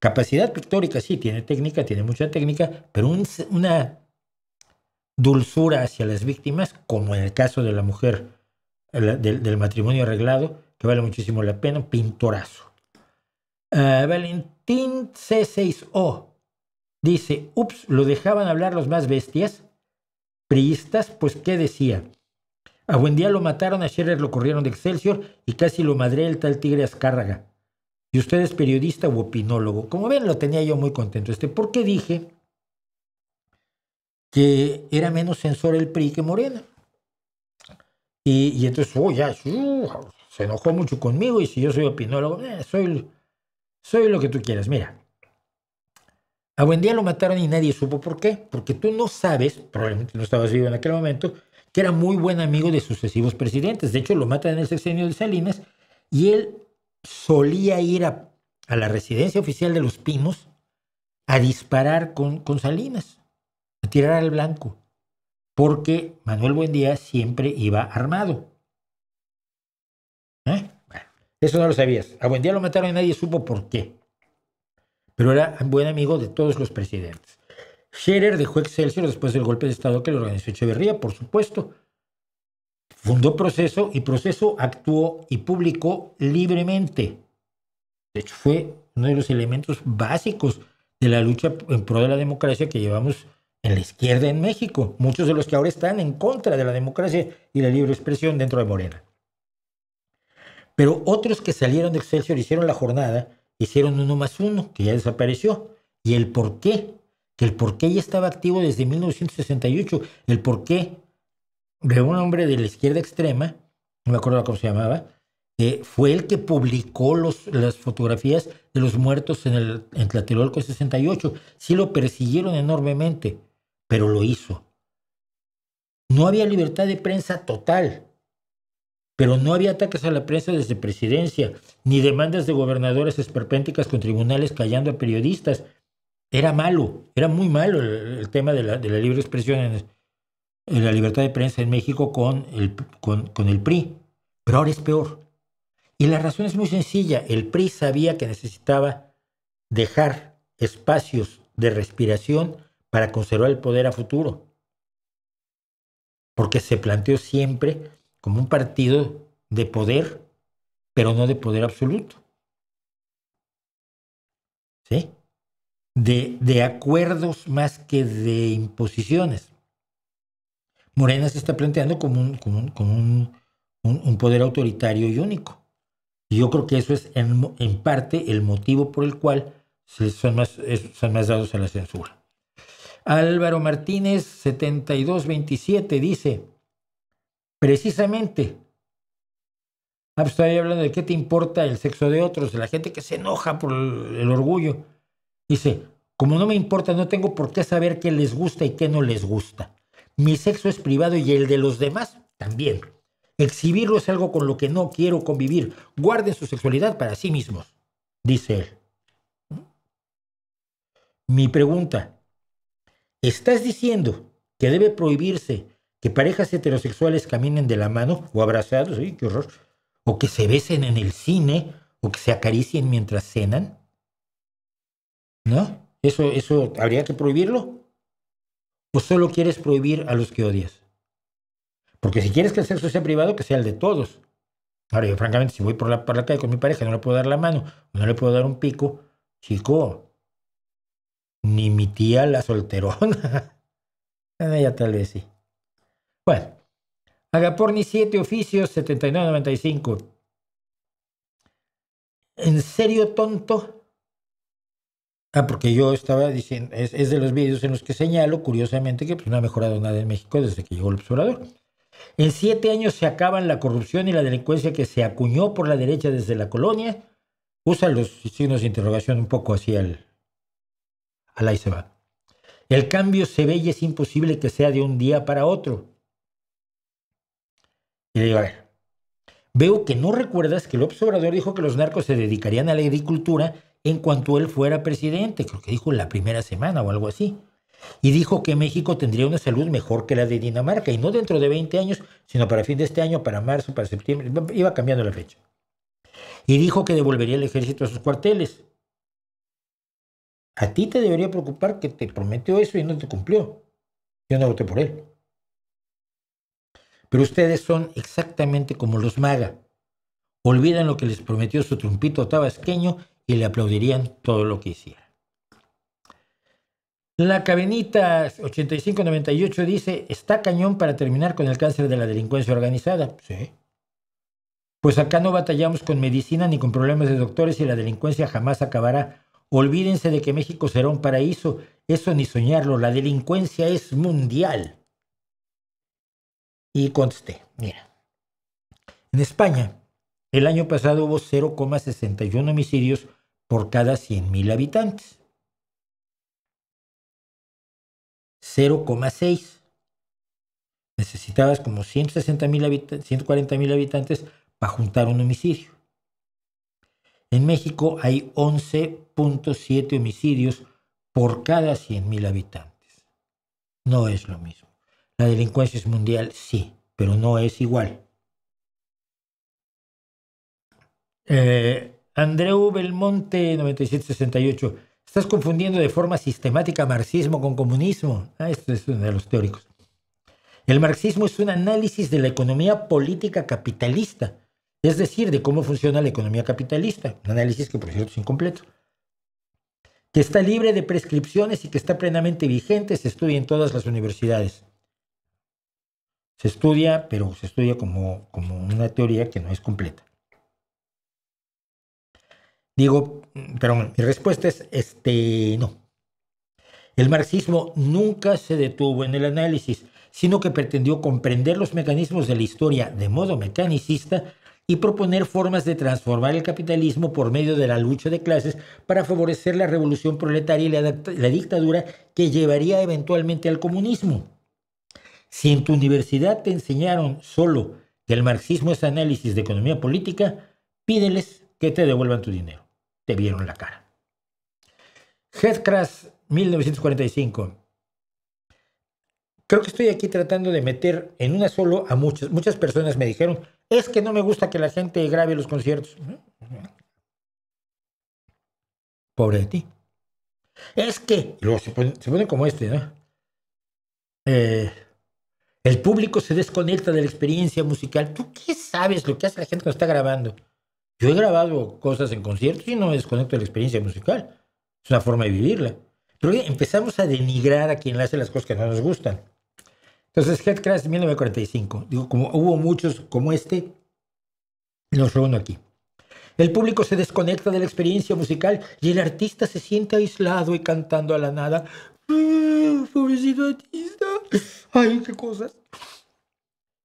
capacidad pictórica. Sí, tiene técnica, tiene mucha técnica, pero una dulzura hacia las víctimas, como en el caso de la mujer del matrimonio arreglado, que vale muchísimo la pena. Pintorazo. Valentín C6O dice: ups, lo dejaban hablar los más bestias priistas. Pues qué decía, a Buendía lo mataron, a Scherer lo corrieron de Excelsior y casi lo madré el tal Tigre Azcárraga. Y usted es periodista u opinólogo. Como ven, lo tenía yo muy contento. ¿Por qué dije que era menos censor el PRI que Morena? Y entonces, se enojó mucho conmigo, y si yo soy opinólogo, soy lo que tú quieras. Mira, a Buendía lo mataron y nadie supo por qué. Porque tú no sabes, probablemente no estabas vivo en aquel momento, que era muy buen amigo de sucesivos presidentes. De hecho, lo matan en el sexenio de Salinas, y él solía ir a la residencia oficial de Los Pinos a disparar con Salinas, a tirar al blanco, porque Manuel Buendía siempre iba armado. Bueno, eso no lo sabías. A Buendía lo mataron y nadie supo por qué, pero era buen amigo de todos los presidentes. Scherer dejó Excelsior después del golpe de Estado que le organizó Echeverría, por supuesto. Fundó Proceso, y Proceso actuó y publicó libremente. De hecho, fue uno de los elementos básicos de la lucha en pro de la democracia que llevamos en la izquierda en México. Muchos de los que ahora están en contra de la democracia y la libre expresión dentro de Morena. Pero otros que salieron de Excelsior hicieron la jornada, hicieron 1+1, que ya desapareció. ¿Y el por qué? Que el por qué ya estaba activo desde 1968. El por qué de un hombre de la izquierda extrema, no me acuerdo cómo se llamaba, fue el que publicó las fotografías de los muertos en Tlatelolco 68. Sí lo persiguieron enormemente, pero lo hizo. No había libertad de prensa total, pero no había ataques a la prensa desde presidencia, ni demandas de gobernadores esperpénticas con tribunales callando a periodistas. Era malo, era muy malo el tema de la libre expresión en la libertad de prensa en México con el PRI, pero ahora es peor. Y la razón es muy sencilla. El PRI sabía que necesitaba dejar espacios de respiración para conservar el poder a futuro, porque se planteó siempre como un partido de poder, pero no de poder absoluto. ¿Sí? De acuerdos más que de imposiciones. Morena se está planteando como un poder autoritario y único. Y yo creo que eso es en parte el motivo por el cual son más dados a la censura. Álvaro Martínez 7227 dice, precisamente, estaba hablando de qué te importa el sexo de otros, de la gente que se enoja por el orgullo. Dice, como no me importa, no tengo por qué saber qué les gusta y qué no les gusta. Mi sexo es privado y el de los demás también. Exhibirlo es algo con lo que no quiero convivir. Guarden su sexualidad para sí mismos, dice él. Mi pregunta, ¿estás diciendo que debe prohibirse que parejas heterosexuales caminen de la mano o abrazados, ¡ay, qué horror!, o que se besen en el cine, o que se acaricien mientras cenan? ¿No? ¿Eso habría que prohibirlo? ¿O solo quieres prohibir a los que odias? Porque si quieres que el sexo sea privado, que sea el de todos. Ahora, yo francamente, si voy por la calle con mi pareja, no le puedo dar la mano, no le puedo dar un pico, chico, ni mi tía la solterona. Ya tal vez sí. Bueno, Agaporni 7 oficios 79.95. ¿En serio, tonto? Porque yo estaba diciendo, es de los vídeos en los que señalo, curiosamente, que pues, no ha mejorado nada en México desde que llegó el observador. En 7 años se acaban la corrupción y la delincuencia que se acuñó por la derecha desde la colonia. Usa los signos de interrogación un poco así al ahí se va. El cambio se ve y es imposible que sea de un día para otro. Y le digo, a ver, veo que no recuerdas que López Obrador dijo que los narcos se dedicarían a la agricultura en cuanto él fuera presidente. Creo que dijo en la primera semana o algo así. Y dijo que México tendría una salud mejor que la de Dinamarca, y no dentro de 20 años, sino para fin de este año, para marzo, para septiembre. Iba cambiando la fecha. Y dijo que devolvería el ejército a sus cuarteles. A ti te debería preocupar que te prometió eso y no te cumplió. Yo no voté por él. Pero ustedes son exactamente como los MAGA. Olvidan lo que les prometió su trumpito tabasqueño y le aplaudirían todo lo que hiciera. La Cabenita 8598 dice, ¿está cañón para terminar con el cáncer de la delincuencia organizada? Sí. Pues acá no batallamos con medicina ni con problemas de doctores y la delincuencia jamás acabará. Olvídense de que México será un paraíso. Eso ni soñarlo. La delincuencia es mundial. Y contesté, mira, en España el año pasado hubo 0,61 homicidios por cada 100,000 habitantes. 0,6. Necesitabas como 160,000 habitantes, 140,000 habitantes para juntar un homicidio. En México hay 11,7 homicidios por cada 100,000 habitantes. No es lo mismo. La delincuencia es mundial, sí, pero no es igual. Andreu Belmonte 9768. Estás confundiendo de forma sistemática marxismo con comunismo. Esto es uno de los teóricos. El marxismo es un análisis de la economía política capitalista, es decir, de cómo funciona la economía capitalista. Un análisis que, por cierto, es incompleto. Que está libre de prescripciones y que está plenamente vigente, se estudia en todas las universidades. Se estudia, pero se estudia como una teoría que no es completa. Digo, pero mi respuesta es no. El marxismo nunca se detuvo en el análisis, sino que pretendió comprender los mecanismos de la historia de modo mecanicista y proponer formas de transformar el capitalismo por medio de la lucha de clases para favorecer la revolución proletaria y la dictadura que llevaría eventualmente al comunismo. Si en tu universidad te enseñaron solo que el marxismo es análisis de economía política, pídeles que te devuelvan tu dinero. Te vieron la cara. Headcrash 1945. Creo que estoy aquí tratando de meter en una solo a muchas personas me dijeron, es que no me gusta que la gente grabe los conciertos. Pobre de ti. Es que, luego se pone como ¿no? El público se desconecta de la experiencia musical. ¿Tú qué sabes lo que hace la gente cuando está grabando? Yo he grabado cosas en conciertos y no me desconecto de la experiencia musical. Es una forma de vivirla. Pero empezamos a denigrar a quien hace las cosas que no nos gustan. Entonces, Headcrash 1945. Digo, como hubo muchos como este, los reúno aquí. El público se desconecta de la experiencia musical y el artista se siente aislado y cantando a la nada. Pobrecito artista. Ay, qué cosas.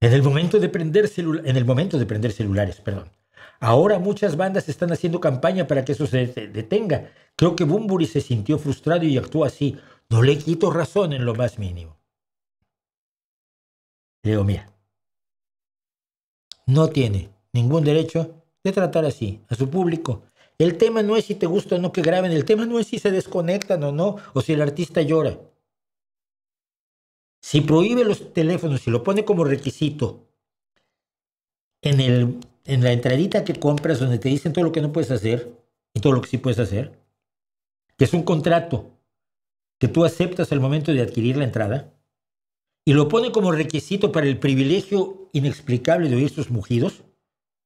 En el momento de prender celulares, perdón. Ahora muchas bandas están haciendo campaña para que eso se detenga. Creo que Bunbury se sintió frustrado y actuó así. No le quito razón en lo más mínimo. Le digo, mira, no tiene ningún derecho de tratar así a su público. El tema no es si te gusta o no que graben, el tema no es si se desconectan o no, o si el artista llora. Si prohíbe los teléfonos, si lo pone como requisito en la entradita que compras donde te dicen todo lo que no puedes hacer y todo lo que sí puedes hacer, que es un contrato que tú aceptas al momento de adquirir la entrada, y lo pone como requisito para el privilegio inexplicable de oír sus mugidos,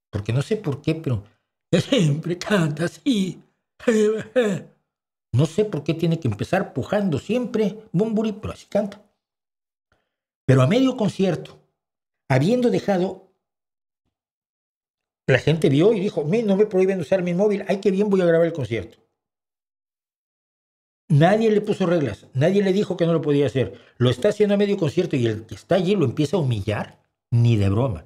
porque no sé por qué, pero siempre canta así. No sé por qué tiene que empezar pujando siempre, Bunbury, pero así canta. Pero a medio concierto, habiendo dejado, la gente vio y dijo, no me prohíben usar mi móvil, ay, qué bien, voy a grabar el concierto. Nadie le puso reglas, nadie le dijo que no lo podía hacer. Lo está haciendo a medio concierto y el que está allí lo empieza a humillar. Ni de broma.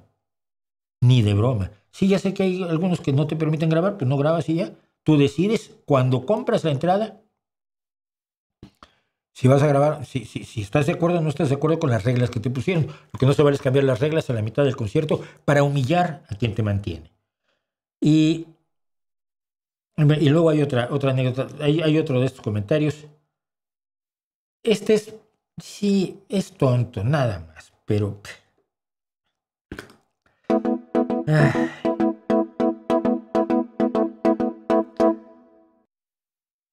Ni de broma. Sí, ya sé que hay algunos que no te permiten grabar, pues no grabas y ya. Tú decides cuando compras la entrada si vas a grabar, si estás de acuerdo o no estás de acuerdo con las reglas que te pusieron. Lo que no se vale es cambiar las reglas a la mitad del concierto para humillar a quien te mantiene. Y luego hay otra anécdota, hay otro de estos comentarios. Este es tonto, nada más, pero...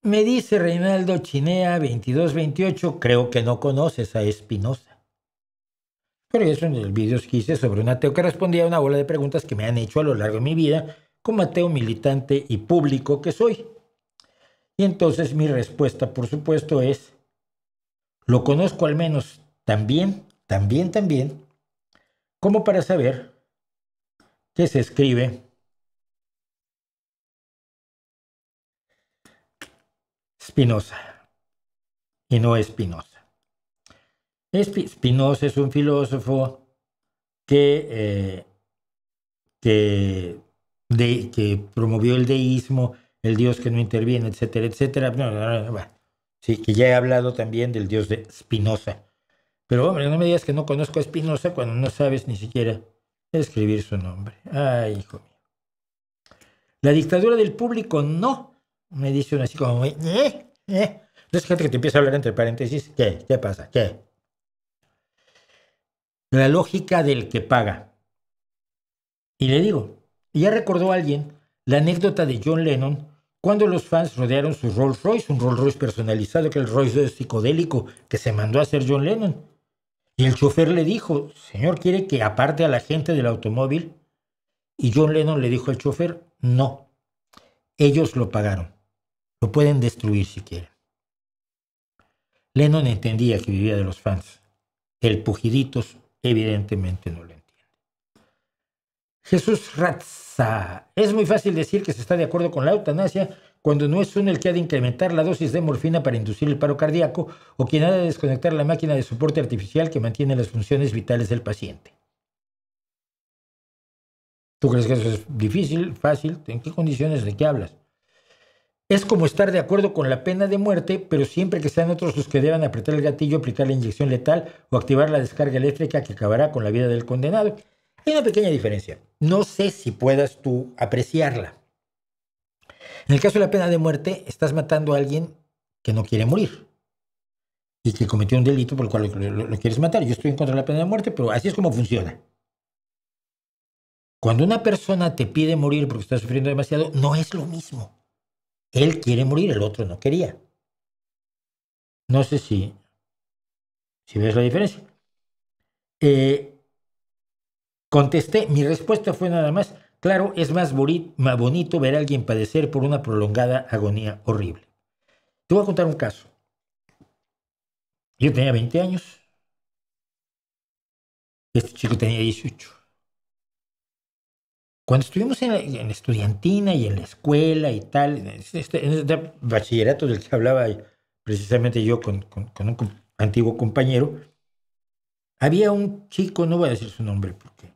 Me dice Reinaldo Chinea 2228, creo que no conoces a Espinosa. Pero eso en el video que hice sobre un ateo que respondía a una bola de preguntas que me han hecho a lo largo de mi vida como ateo militante y público que soy. Y entonces mi respuesta, por supuesto, es, lo conozco al menos también, como para saber que se escribe Spinoza y no Espinosa. Spinoza es un filósofo que promovió el deísmo, el Dios que no interviene, etcétera, etcétera. Sí, que ya he hablado también del Dios de Spinoza. Pero hombre, no me digas que no conozco a Spinoza cuando no sabes ni siquiera escribir su nombre. Ay, hijo mío. La dictadura del público, no. Me dice uno así como, Es gente que te empieza a hablar entre paréntesis. ¿Qué pasa? ¿Qué? La lógica del que paga. Y le digo, ya recordó alguien la anécdota de John Lennon cuando los fans rodearon su Rolls Royce, un Rolls Royce personalizado, que el Rolls Royce psicodélico que se mandó a hacer John Lennon. Y el chofer le dijo, señor, ¿quiere que aparte a la gente del automóvil? Y John Lennon le dijo al chofer, no, ellos lo pagaron, lo pueden destruir si quieren. Lennon entendía que vivía de los fans. El Pujiditos evidentemente no lo entiende. Jesús Ratza. Es muy fácil decir que se está de acuerdo con la eutanasia cuando no es uno el que ha de incrementar la dosis de morfina para inducir el paro cardíaco o quien ha de desconectar la máquina de soporte artificial que mantiene las funciones vitales del paciente. ¿Tú crees que eso es difícil, fácil? ¿En qué condiciones? ¿De qué hablas? Es como estar de acuerdo con la pena de muerte, pero siempre que sean otros los que deban apretar el gatillo, aplicar la inyección letal o activar la descarga eléctrica que acabará con la vida del condenado. Hay una pequeña diferencia. No sé si puedas tú apreciarla. En el caso de la pena de muerte, estás matando a alguien que no quiere morir y que cometió un delito por el cual lo quieres matar. Yo estoy en contra de la pena de muerte, pero así es como funciona. Cuando una persona te pide morir porque está sufriendo demasiado, no es lo mismo. Él quiere morir, el otro no quería. No sé si ves la diferencia. Contesté, mi respuesta fue nada más, claro, es más bonito ver a alguien padecer por una prolongada agonía horrible. Te voy a contar un caso. Yo tenía 20 años. Este chico tenía 18. Cuando estuvimos en la estudiantina y en la escuela y tal, en este bachillerato del que hablaba precisamente yo con un antiguo compañero, había un chico, no voy a decir su nombre porque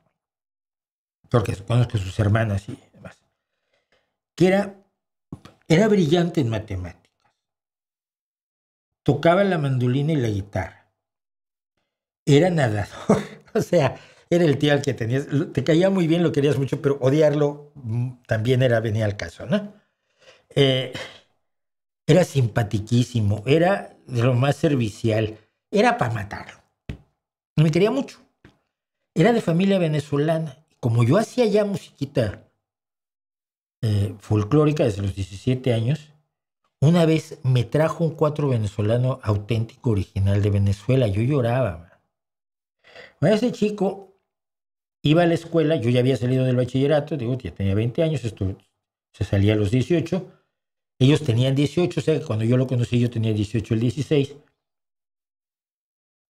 conozco a sus hermanas y demás, que era brillante en matemáticas. Tocaba la mandolina y la guitarra. Era nadador. O sea, era el tío al que tenías. Te caía muy bien, lo querías mucho, pero odiarlo también venía al caso, ¿no? Era simpatiquísimo, era de lo más servicial. Era para matarlo. Me quería mucho. Era de familia venezolana. Como yo hacía ya musiquita folclórica desde los 17 años, una vez me trajo un cuatro venezolano auténtico, original de Venezuela. Yo lloraba, man. Bueno, ese chico iba a la escuela, yo ya había salido del bachillerato, digo, ya tenía 20 años, esto se salía a los 18. Ellos tenían 18, o sea que cuando yo lo conocí yo tenía 18, el 16.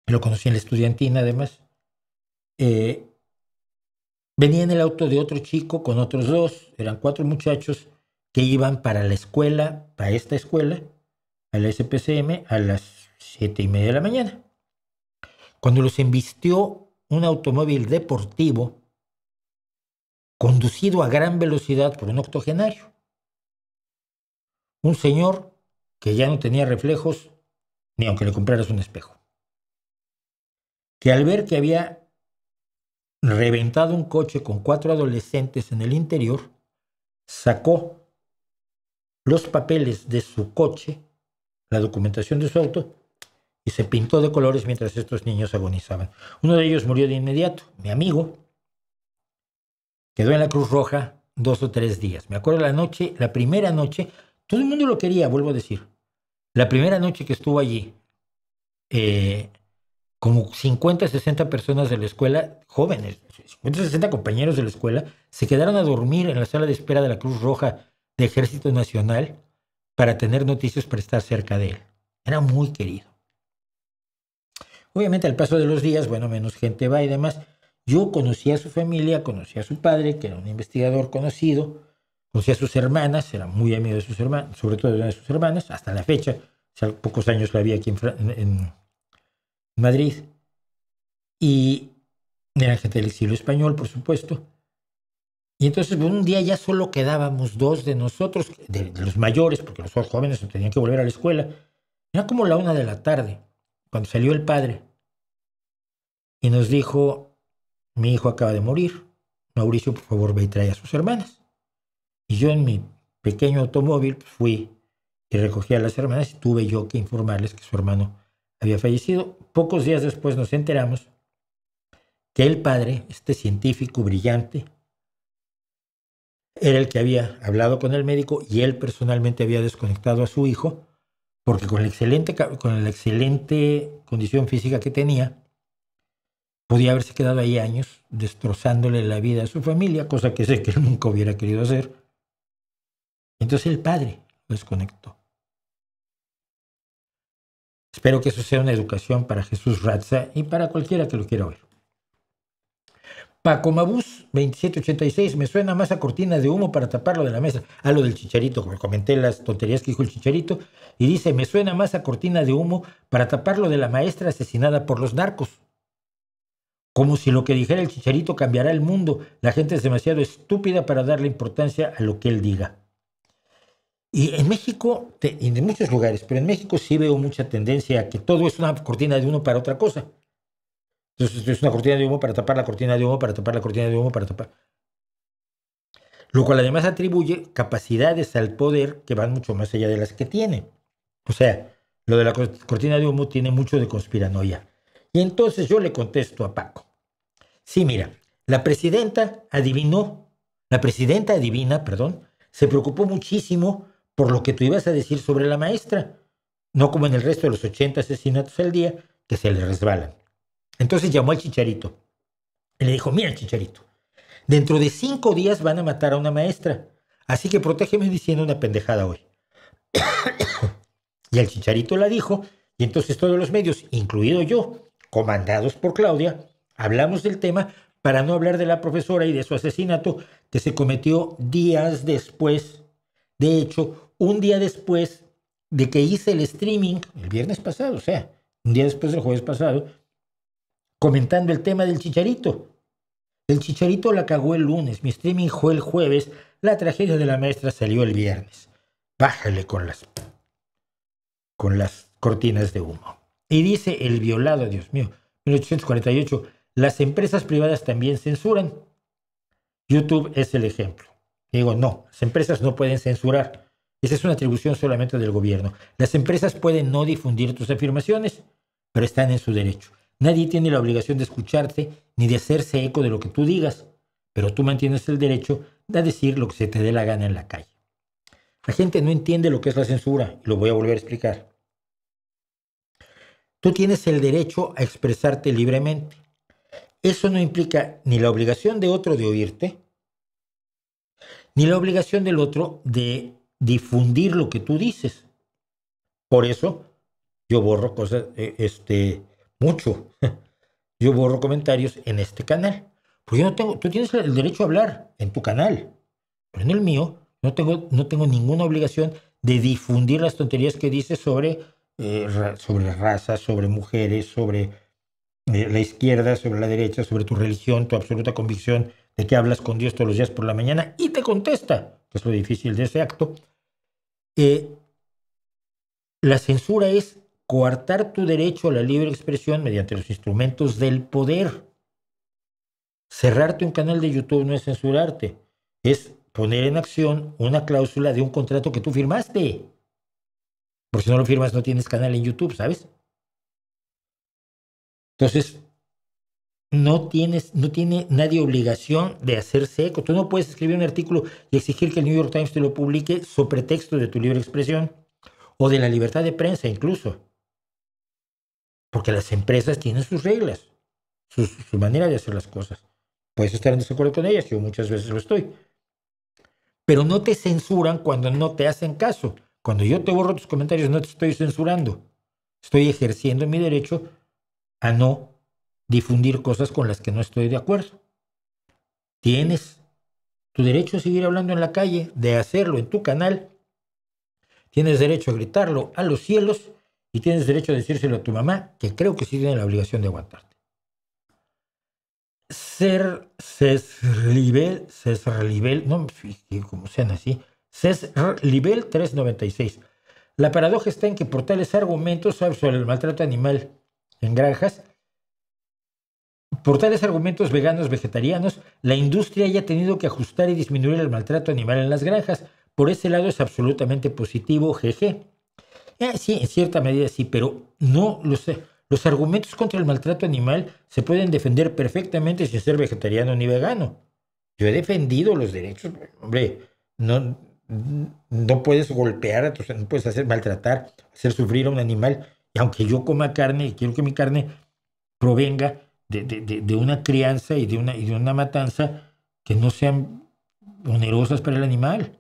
Lo conocí en la estudiantina además. Venía en el auto de otro chico con otros dos, eran 4 muchachos que iban para la escuela, para esta escuela, a la SPCM, a las 7:30 de la mañana. Cuando los embistió un automóvil deportivo conducido a gran velocidad por un octogenario. Un señor que ya no tenía reflejos ni aunque le compraras un espejo. Que al ver que había reventado un coche con 4 adolescentes en el interior, sacó los papeles de su coche, la documentación de su auto, y se pintó de colores mientras estos niños agonizaban. Uno de ellos murió de inmediato. Mi amigo quedó en la Cruz Roja 2 o 3 días. Me acuerdo la primera noche, todo el mundo lo quería, vuelvo a decir. La primera noche que estuvo allí, como 50, 60 personas de la escuela, jóvenes, 50, 60 compañeros de la escuela, se quedaron a dormir en la sala de espera de la Cruz Roja de Ejército Nacional para tener noticias, para estar cerca de él. Era muy querido. Obviamente al paso de los días, bueno, menos gente va y demás. Yo conocí a su familia, conocí a su padre, que era un investigador conocido, conocí a sus hermanas, era muy amigo de sus hermanas, sobre todo de una de sus hermanas, hasta la fecha, hace pocos años la vi aquí en Madrid, y era gente del exilio español, por supuesto. Y entonces, bueno, un día ya solo quedábamos 2 de nosotros, de los mayores, porque los jóvenes tenían que volver a la escuela. Era como la 1 de la tarde, cuando salió el padre y nos dijo: mi hijo acaba de morir, Mauricio, por favor, ve y trae a sus hermanas. Y yo en mi pequeño automóvil fui y recogí a las hermanas y tuve yo que informarles que su hermano había fallecido. Pocos días después nos enteramos que el padre, este científico brillante, era el que había hablado con el médico y él personalmente había desconectado a su hijo porque con la excelente condición física que tenía, podía haberse quedado ahí años destrozándole la vida a su familia, cosa que sé que él nunca hubiera querido hacer. Entonces el padre lo desconectó. Espero que eso sea una educación para Jesús Ratza y para cualquiera que lo quiera oír. Paco Mabús, 2786, me suena más a cortina de humo para taparlo de la mesa. Ah, lo del Chicharito, como comenté las tonterías que dijo el Chicharito, y dice, me suena más a cortina de humo para taparlo de la maestra asesinada por los narcos. Como si lo que dijera el Chicharito cambiará el mundo. La gente es demasiado estúpida para darle importancia a lo que él diga. Y en México, y en muchos lugares, pero en México sí veo mucha tendencia a que todo es una cortina de humo para otra cosa. Entonces es una cortina de humo para tapar la cortina de humo, para tapar la cortina de humo, para tapar. Lo cual además atribuye capacidades al poder que van mucho más allá de las que tiene. O sea, lo de la cortina de humo tiene mucho de conspiranoia. Y entonces yo le contesto a Paco. Sí, mira, la presidenta adivina, se preocupó muchísimo por lo que tú ibas a decir sobre la maestra. No como en el resto de los 80 asesinatos al día que se le resbalan. Entonces llamó al Chicharito y le dijo, mira, Chicharito, dentro de 5 días van a matar a una maestra, así que protégeme diciendo una pendejada hoy. Y el Chicharito la dijo, y entonces todos los medios, incluido yo, comandados por Claudia, hablamos del tema para no hablar de la profesora y de su asesinato que se cometió días después. De hecho, un día después de que hice el streaming, el viernes pasado, o sea, un día después del jueves pasado, comentando el tema del Chicharito. El Chicharito la cagó el lunes, mi streaming fue el jueves, la tragedia de la maestra salió el viernes. Bájale con las cortinas de humo. Y dice el violado, Dios mío, 1848, las empresas privadas también censuran. YouTube es el ejemplo. Digo, no, las empresas no pueden censurar. Esa es una atribución solamente del gobierno. Las empresas pueden no difundir tus afirmaciones, pero están en su derecho. Nadie tiene la obligación de escucharte ni de hacerse eco de lo que tú digas, pero tú mantienes el derecho de decir lo que se te dé la gana en la calle. La gente no entiende lo que es la censura, y lo voy a volver a explicar. Tú tienes el derecho a expresarte libremente. Eso no implica ni la obligación de otro de oírte, ni la obligación del otro de difundir lo que tú dices. Por eso yo borro cosas, mucho. Yo borro comentarios en este canal. Porque yo no tengo, tú tienes el derecho a hablar en tu canal, pero en el mío no tengo ninguna obligación de difundir las tonterías que dices sobre raza, sobre mujeres, sobre la izquierda, sobre la derecha, sobre tu religión, tu absoluta convicción de que hablas con Dios todos los días por la mañana y te contesta, que es lo difícil de ese acto. La censura es coartar tu derecho a la libre expresión mediante los instrumentos del poder. Cerrarte un canal de YouTube no es censurarte, es poner en acción una cláusula de un contrato que tú firmaste. Porque si no lo firmas no tienes canal en YouTube, ¿sabes? Entonces, no tiene nadie obligación de hacerse eco. Tú no puedes escribir un artículo y exigir que el New York Times te lo publique sobre pretexto de tu libre expresión o de la libertad de prensa incluso. Porque las empresas tienen sus reglas, su manera de hacer las cosas. Puedes estar en desacuerdo con ellas, yo muchas veces lo estoy. Pero no te censuran cuando no te hacen caso. Cuando yo te borro tus comentarios no te estoy censurando. Estoy ejerciendo mi derecho a no difundir cosas con las que no estoy de acuerdo. Tienes tu derecho a seguir hablando en la calle, de hacerlo en tu canal. Tienes derecho a gritarlo a los cielos y tienes derecho a decírselo a tu mamá, que creo que sí tiene la obligación de aguantarte. Cesrlibel, no, como sean así, Cesrlibel 396. La paradoja está en que por tales argumentos sobre el maltrato animal en granjas, por tales argumentos veganos, vegetarianos, la industria haya tenido que ajustar y disminuir el maltrato animal en las granjas. Por ese lado es absolutamente positivo, jeje. Sí, en cierta medida sí, pero no lo sé. Los argumentos contra el maltrato animal se pueden defender perfectamente sin ser vegetariano ni vegano. Yo he defendido los derechos. Hombre, no puedes golpear, no puedes hacer maltratar, hacer sufrir a un animal. Y aunque yo coma carne y quiero que mi carne provenga de una crianza y de una matanza que no sean onerosas para el animal.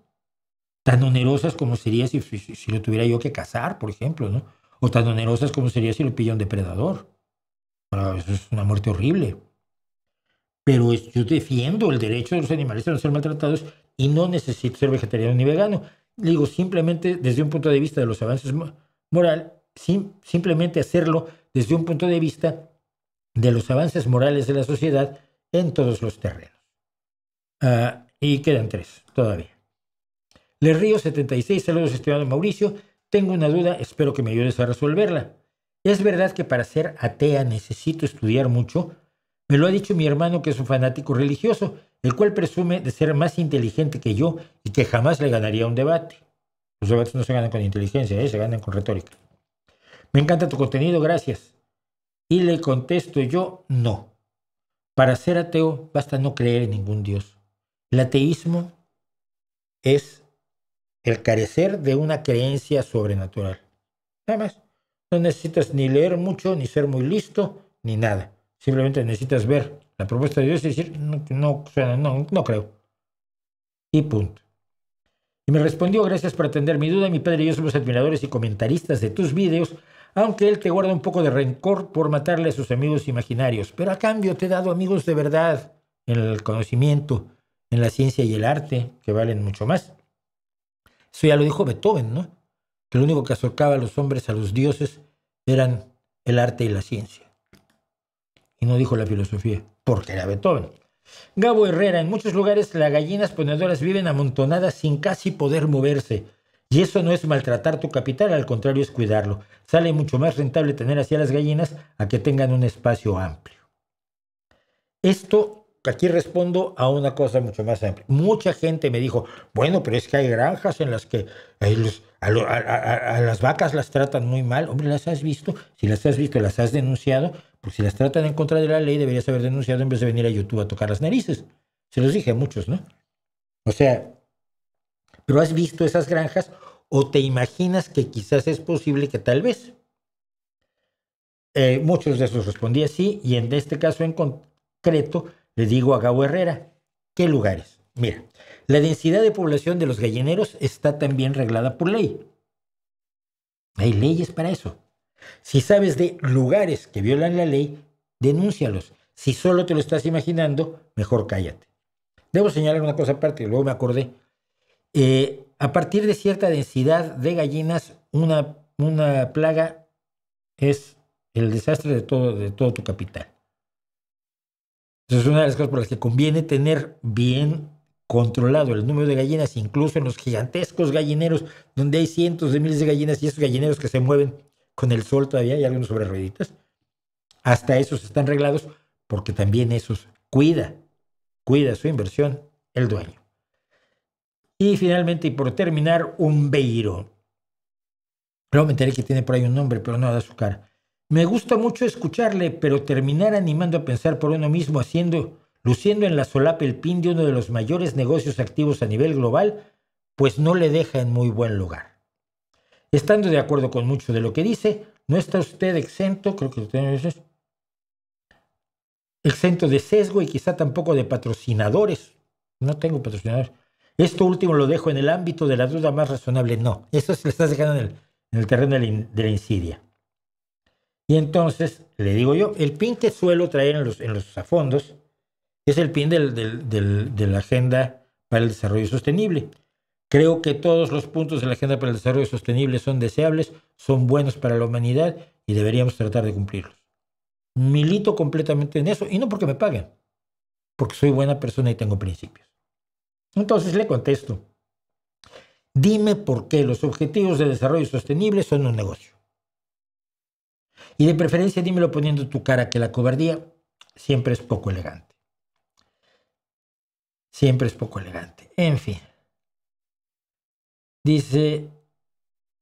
Tan onerosas como sería si lo tuviera yo que cazar, por ejemplo, ¿no? O tan onerosas como sería si lo pilla un depredador. Bueno, eso es una muerte horrible. Pero yo defiendo el derecho de los animales a no ser maltratados y no necesito ser vegetariano ni vegano. Digo, simplemente desde un punto de vista de los avances moral, simplemente hacerlo desde un punto de vista de los avances morales de la sociedad en todos los terrenos. Y quedan 3 todavía. Le Río 76, saludos estimado Mauricio. Tengo una duda, espero que me ayudes a resolverla. ¿Es verdad que para ser atea necesito estudiar mucho? Me lo ha dicho mi hermano, que es un fanático religioso, el cual presume de ser más inteligente que yo y que jamás le ganaría un debate. Los debates no se ganan con inteligencia, se ganan con retórica. Me encanta tu contenido, gracias. Y le contesto yo, no. Para ser ateo basta no creer en ningún Dios. El ateísmo es el carecer de una creencia sobrenatural. Nada más. No necesitas ni leer mucho, ni ser muy listo, ni nada. Simplemente necesitas ver la propuesta de Dios y decir, no creo. Y punto. Y me respondió, gracias por atender mi duda. Mi padre y yo somos admiradores y comentaristas de tus vídeos, aunque él te guarda un poco de rencor por matarle a sus amigos imaginarios. Pero a cambio te he dado amigos de verdad en el conocimiento, en la ciencia y el arte, que valen mucho más. Eso ya lo dijo Beethoven, ¿no? Que lo único que acercaba a los hombres a los dioses eran el arte y la ciencia. Y no dijo la filosofía, porque era Beethoven. Gabo Herrera, en muchos lugares las gallinas ponedoras viven amontonadas sin casi poder moverse. Y eso no es maltratar tu capital, al contrario es cuidarlo. Sale mucho más rentable tener así a las gallinas a que tengan un espacio amplio. Esto, aquí respondo a una cosa mucho más amplia. Mucha gente me dijo, bueno, pero es que hay granjas en las que a las vacas las tratan muy mal. Hombre, ¿las has visto? Si las has visto, las has denunciado. Porque si las tratan en contra de la ley, deberías haber denunciado en vez de venir a YouTube a tocar las narices. Se los dije a muchos, ¿no? O sea, ¿pero has visto esas granjas o te imaginas que quizás es posible que tal vez? Muchos de esos respondí así, y en este caso concreto, le digo a Gabo Herrera, ¿qué lugares? Mira, la densidad de población de los gallineros está también reglada por ley. Hay leyes para eso. Si sabes de lugares que violan la ley, denúncialos. Si solo te lo estás imaginando, mejor cállate. Debo señalar una cosa aparte, luego me acordé. A partir de cierta densidad de gallinas, una plaga es el desastre de todo tu capital. Entonces, es una de las cosas por las que conviene tener bien controlado el número de gallinas, incluso en los gigantescos gallineros, donde hay cientos de miles de gallinas y esos gallineros que se mueven con el sol todavía, hay algunos sobre rueditas. Hasta esos están reglados porque también esos cuida su inversión el dueño. Y finalmente, y por terminar, un beiro. Luego me enteré que tiene por ahí un nombre, pero no da su cara. Me gusta mucho escucharle, pero terminar animando a pensar por uno mismo, luciendo en la solapa el pin de uno de los mayores negocios activos a nivel global, pues no le deja en muy buen lugar. Estando de acuerdo con mucho de lo que dice, no está usted exento, creo que exento de sesgo y quizá tampoco de patrocinadores. No tengo patrocinadores. Esto último lo dejo en el ámbito de la duda más razonable. No, eso se le estás dejando en el terreno de la insidia. Y entonces, le digo yo, el pin que suelo traer en los fondos es el pin de la Agenda para el Desarrollo Sostenible. Creo que todos los puntos de la Agenda para el Desarrollo Sostenible son deseables, son buenos para la humanidad y deberíamos tratar de cumplirlos. Milito completamente en eso, y no porque me paguen, porque soy buena persona y tengo principios. Entonces le contesto, dime por qué los objetivos de desarrollo sostenible son un negocio. Y de preferencia dímelo poniendo tu cara, que la cobardía siempre es poco elegante. Siempre es poco elegante. En fin. Dice,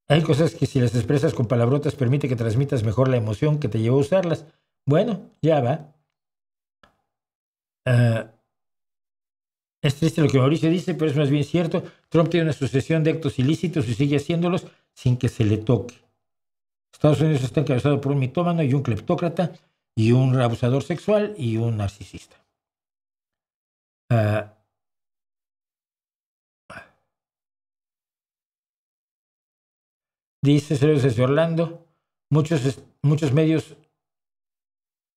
hay cosas que si las expresas con palabrotas permite que transmitas mejor la emoción que te llevó a usarlas. Bueno, ya va. Es triste lo que Mauricio dice, pero es más bien cierto. Trump tiene una sucesión de actos ilícitos y sigue haciéndolos sin que se le toque. Estados Unidos está encabezado por un mitómano y un cleptócrata y un abusador sexual y un narcisista. Dice Cerebros desde Orlando, muchos medios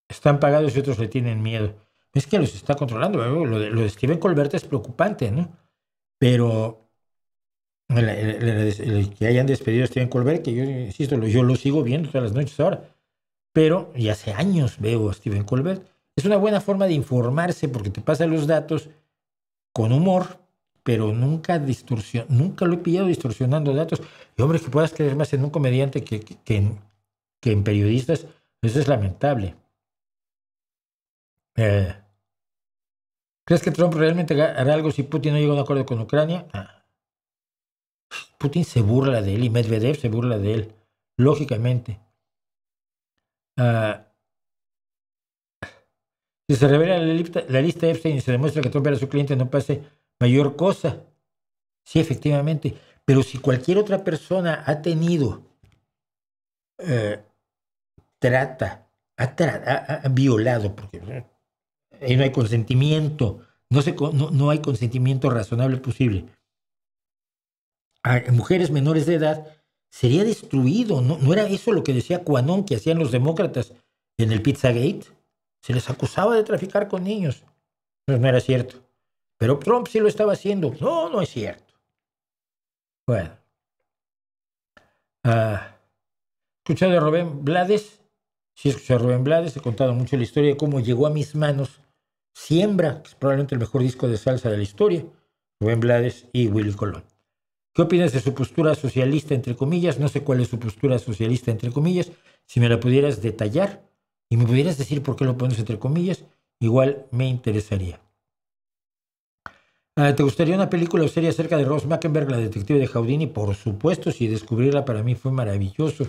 están pagados y otros le tienen miedo. Es que los está controlando. Lo de Stephen Colbert es preocupante, ¿no? Pero el que hayan despedido a Stephen Colbert, que yo insisto, yo lo sigo viendo todas las noches ahora, pero y hace años veo a Stephen Colbert. Es una buena forma de informarse porque te pasa los datos con humor, pero nunca lo he pillado distorsionando datos. Y hombre, que puedas creer más en un comediante que en periodistas, eso es lamentable. ¿Crees que Trump realmente hará algo si Putin no llega a un acuerdo con Ucrania? Putin se burla de él y Medvedev se burla de él, lógicamente. Si se revela la lista de Epstein y se demuestra que Trump era su cliente, no pase mayor cosa. Sí, efectivamente. Pero si cualquier otra persona ha tenido, ha violado, porque ahí no hay consentimiento, no hay consentimiento razonable posible, a mujeres menores de edad, sería destruido. No era eso lo que decía QAnon que hacían los demócratas en el Pizzagate. Se les acusaba de traficar con niños. Pues no era cierto. Pero Trump sí lo estaba haciendo. No es cierto. Bueno. Escuchado a Rubén Blades. Sí, escuché a Rubén Blades. He contado mucho la historia de cómo llegó a mis manos Siembra, que es probablemente el mejor disco de salsa de la historia. Rubén Blades y Willy Colón. ¿Qué opinas de su postura socialista, entre comillas? No sé cuál es su postura socialista, entre comillas. Si me la pudieras detallar y me pudieras decir por qué lo pones entre comillas, igual me interesaría. ¿Te gustaría una película o serie acerca de Rose Mackenberg, la detective de Houdini? Por supuesto, si descubrirla para mí fue maravilloso.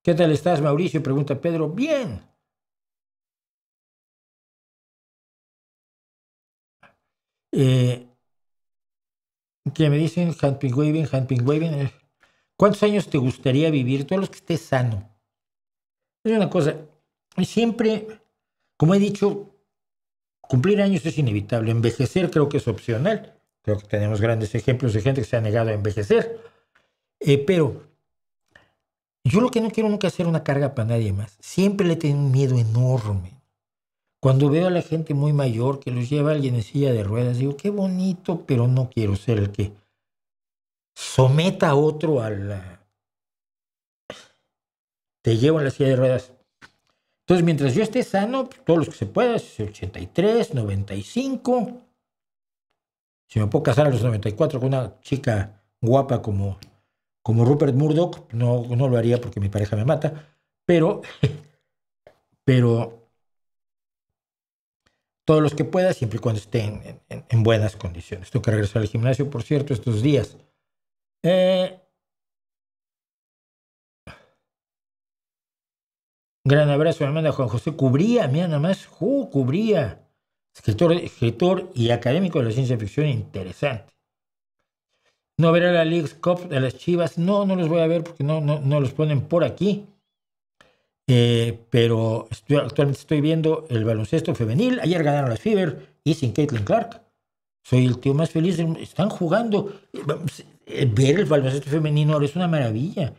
¿Qué tal estás, Mauricio? Pregunta Pedro. Bien. ¿Qué me dicen? Handping Waving. ¿Cuántos años te gustaría vivir? Todos los que estés sano. Es una cosa, siempre, como he dicho, cumplir años es inevitable, envejecer creo que es opcional. Creo que tenemos grandes ejemplos de gente que se ha negado a envejecer, pero yo lo que no quiero nunca es hacer una carga para nadie más. Siempre le tengo un miedo enorme. Cuando veo a la gente muy mayor que los lleva alguien en silla de ruedas, digo, qué bonito, pero no quiero ser el que someta a otro a la... Te llevo en la silla de ruedas. Entonces, mientras yo esté sano, pues, todos los que se pueda, 83, 95. Si me puedo casar a los 94 con una chica guapa como Rupert Murdoch, no lo haría porque mi pareja me mata, pero todos los que pueda, siempre y cuando estén en buenas condiciones. Tengo que regresar al gimnasio, por cierto, estos días. Gran abrazo, me manda Juan José. Cubría, mira nada más, cubría. Escritor y académico de la ciencia ficción, interesante. No veré la Leagues Cup de las Chivas. No los voy a ver porque no los ponen por aquí. Pero actualmente estoy viendo el baloncesto femenil. Ayer ganaron las Fever y sin Caitlin Clark. Soy el tío más feliz. Están jugando. Ver el baloncesto femenino ahora es una maravilla.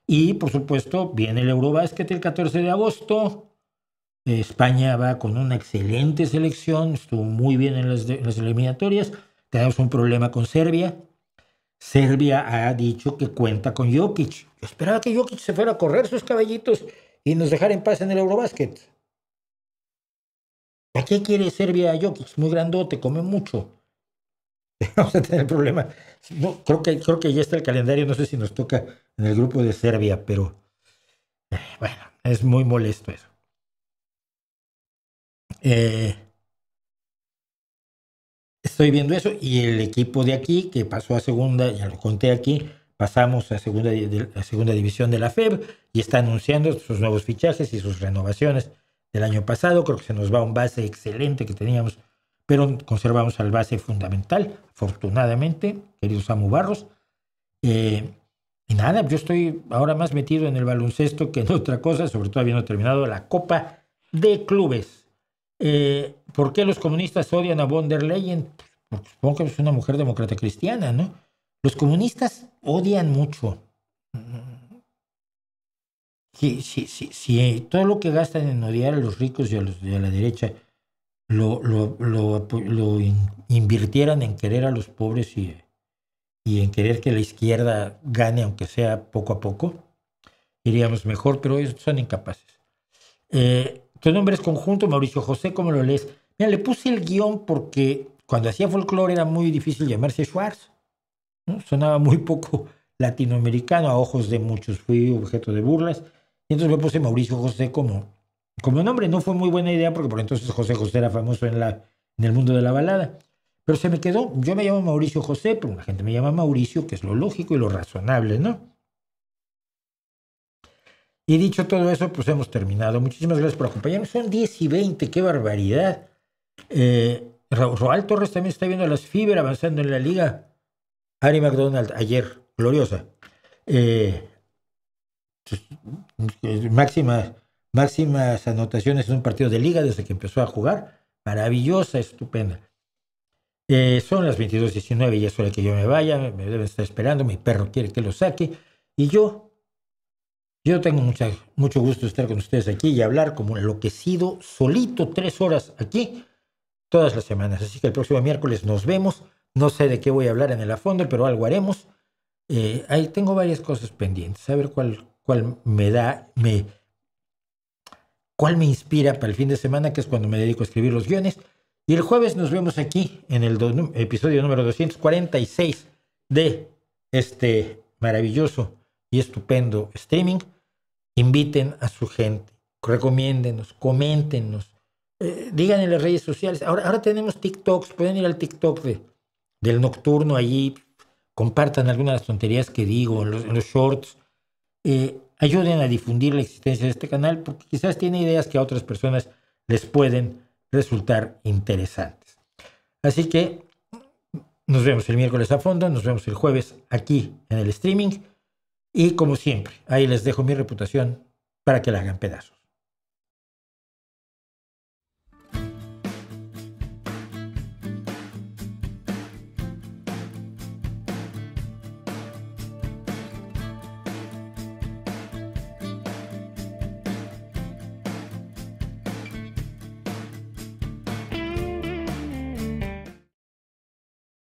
Y, por supuesto, viene el Eurobásquet el 14 de agosto. España va con una excelente selección. Estuvo muy bien en las eliminatorias. Tenemos un problema con Serbia. Serbia ha dicho que cuenta con Jokic. Yo esperaba que Jokic se fuera a correr sus caballitos y nos dejara en paz en el Eurobásquet. ¿A qué quiere Serbia a Jokic? Muy grandote, come mucho. Vamos a tener el problema. No, creo que ya está el calendario. No sé si nos toca en el grupo de Serbia, pero bueno, es muy molesto eso. Estoy viendo eso y el equipo de aquí que pasó a segunda, ya lo conté aquí, pasamos a segunda división de la FEB y está anunciando sus nuevos fichajes y sus renovaciones del año pasado. Creo que se nos va un base excelente que teníamos, pero conservamos al base fundamental, afortunadamente, querido Samu Barros. Y nada, yo estoy ahora más metido en el baloncesto que en otra cosa, sobre todo habiendo terminado la Copa de Clubes. ¿Por qué los comunistas odian a von der Leyen? Porque supongo que es una mujer demócrata cristiana, ¿no? Los comunistas odian mucho. Si todo lo que gastan en odiar a los ricos y a los de la derecha lo invirtieran en querer a los pobres y en querer que la izquierda gane, aunque sea poco a poco, iríamos mejor, pero ellos son incapaces. Tu nombre es conjunto, Mauricio José, ¿cómo lo lees? Mira, le puse el guión porque cuando hacía folclore era muy difícil llamarse Schwartz, ¿no? Sonaba muy poco latinoamericano, a ojos de muchos fui objeto de burlas, y entonces me puse Mauricio José como nombre. No fue muy buena idea porque por entonces José José era famoso en el mundo de la balada, pero se me quedó. Yo me llamo Mauricio José, pero la gente me llama Mauricio, que es lo lógico y lo razonable, ¿no? Y dicho todo eso, pues hemos terminado. Muchísimas gracias por acompañarnos. Son 10:20, qué barbaridad. Roal Torres también está viendo a las Fever avanzando en la liga. Ari McDonald ayer, gloriosa. Máximas anotaciones en un partido de liga desde que empezó a jugar. Maravillosa, estupenda. Son las 22:19 y es hora que yo me vaya. Me deben estar esperando. Mi perro quiere que lo saque. Y yo tengo mucho gusto de estar con ustedes aquí y hablar como enloquecido, solito, 3 horas aquí, todas las semanas. Así que el próximo miércoles nos vemos. No sé de qué voy a hablar en el a fondo, pero algo haremos. Ahí tengo varias cosas pendientes. A ver cuál me inspira para el fin de semana, que es cuando me dedico a escribir los guiones. Y el jueves nos vemos aquí en el episodio número 246 de este maravilloso y estupendo streaming. Inviten a su gente, recomiéndenos, coméntenos, digan en las redes sociales. Ahora tenemos TikToks, pueden ir al TikTok del Nocturno, allí compartan algunas de las tonterías que digo en los shorts. Ayuden a difundir la existencia de este canal porque quizás tiene ideas que a otras personas les pueden resultar interesantes. Así que nos vemos el miércoles a fondo, nos vemos el jueves aquí en el streaming. Y como siempre, ahí les dejo mi reputación para que la hagan pedazos.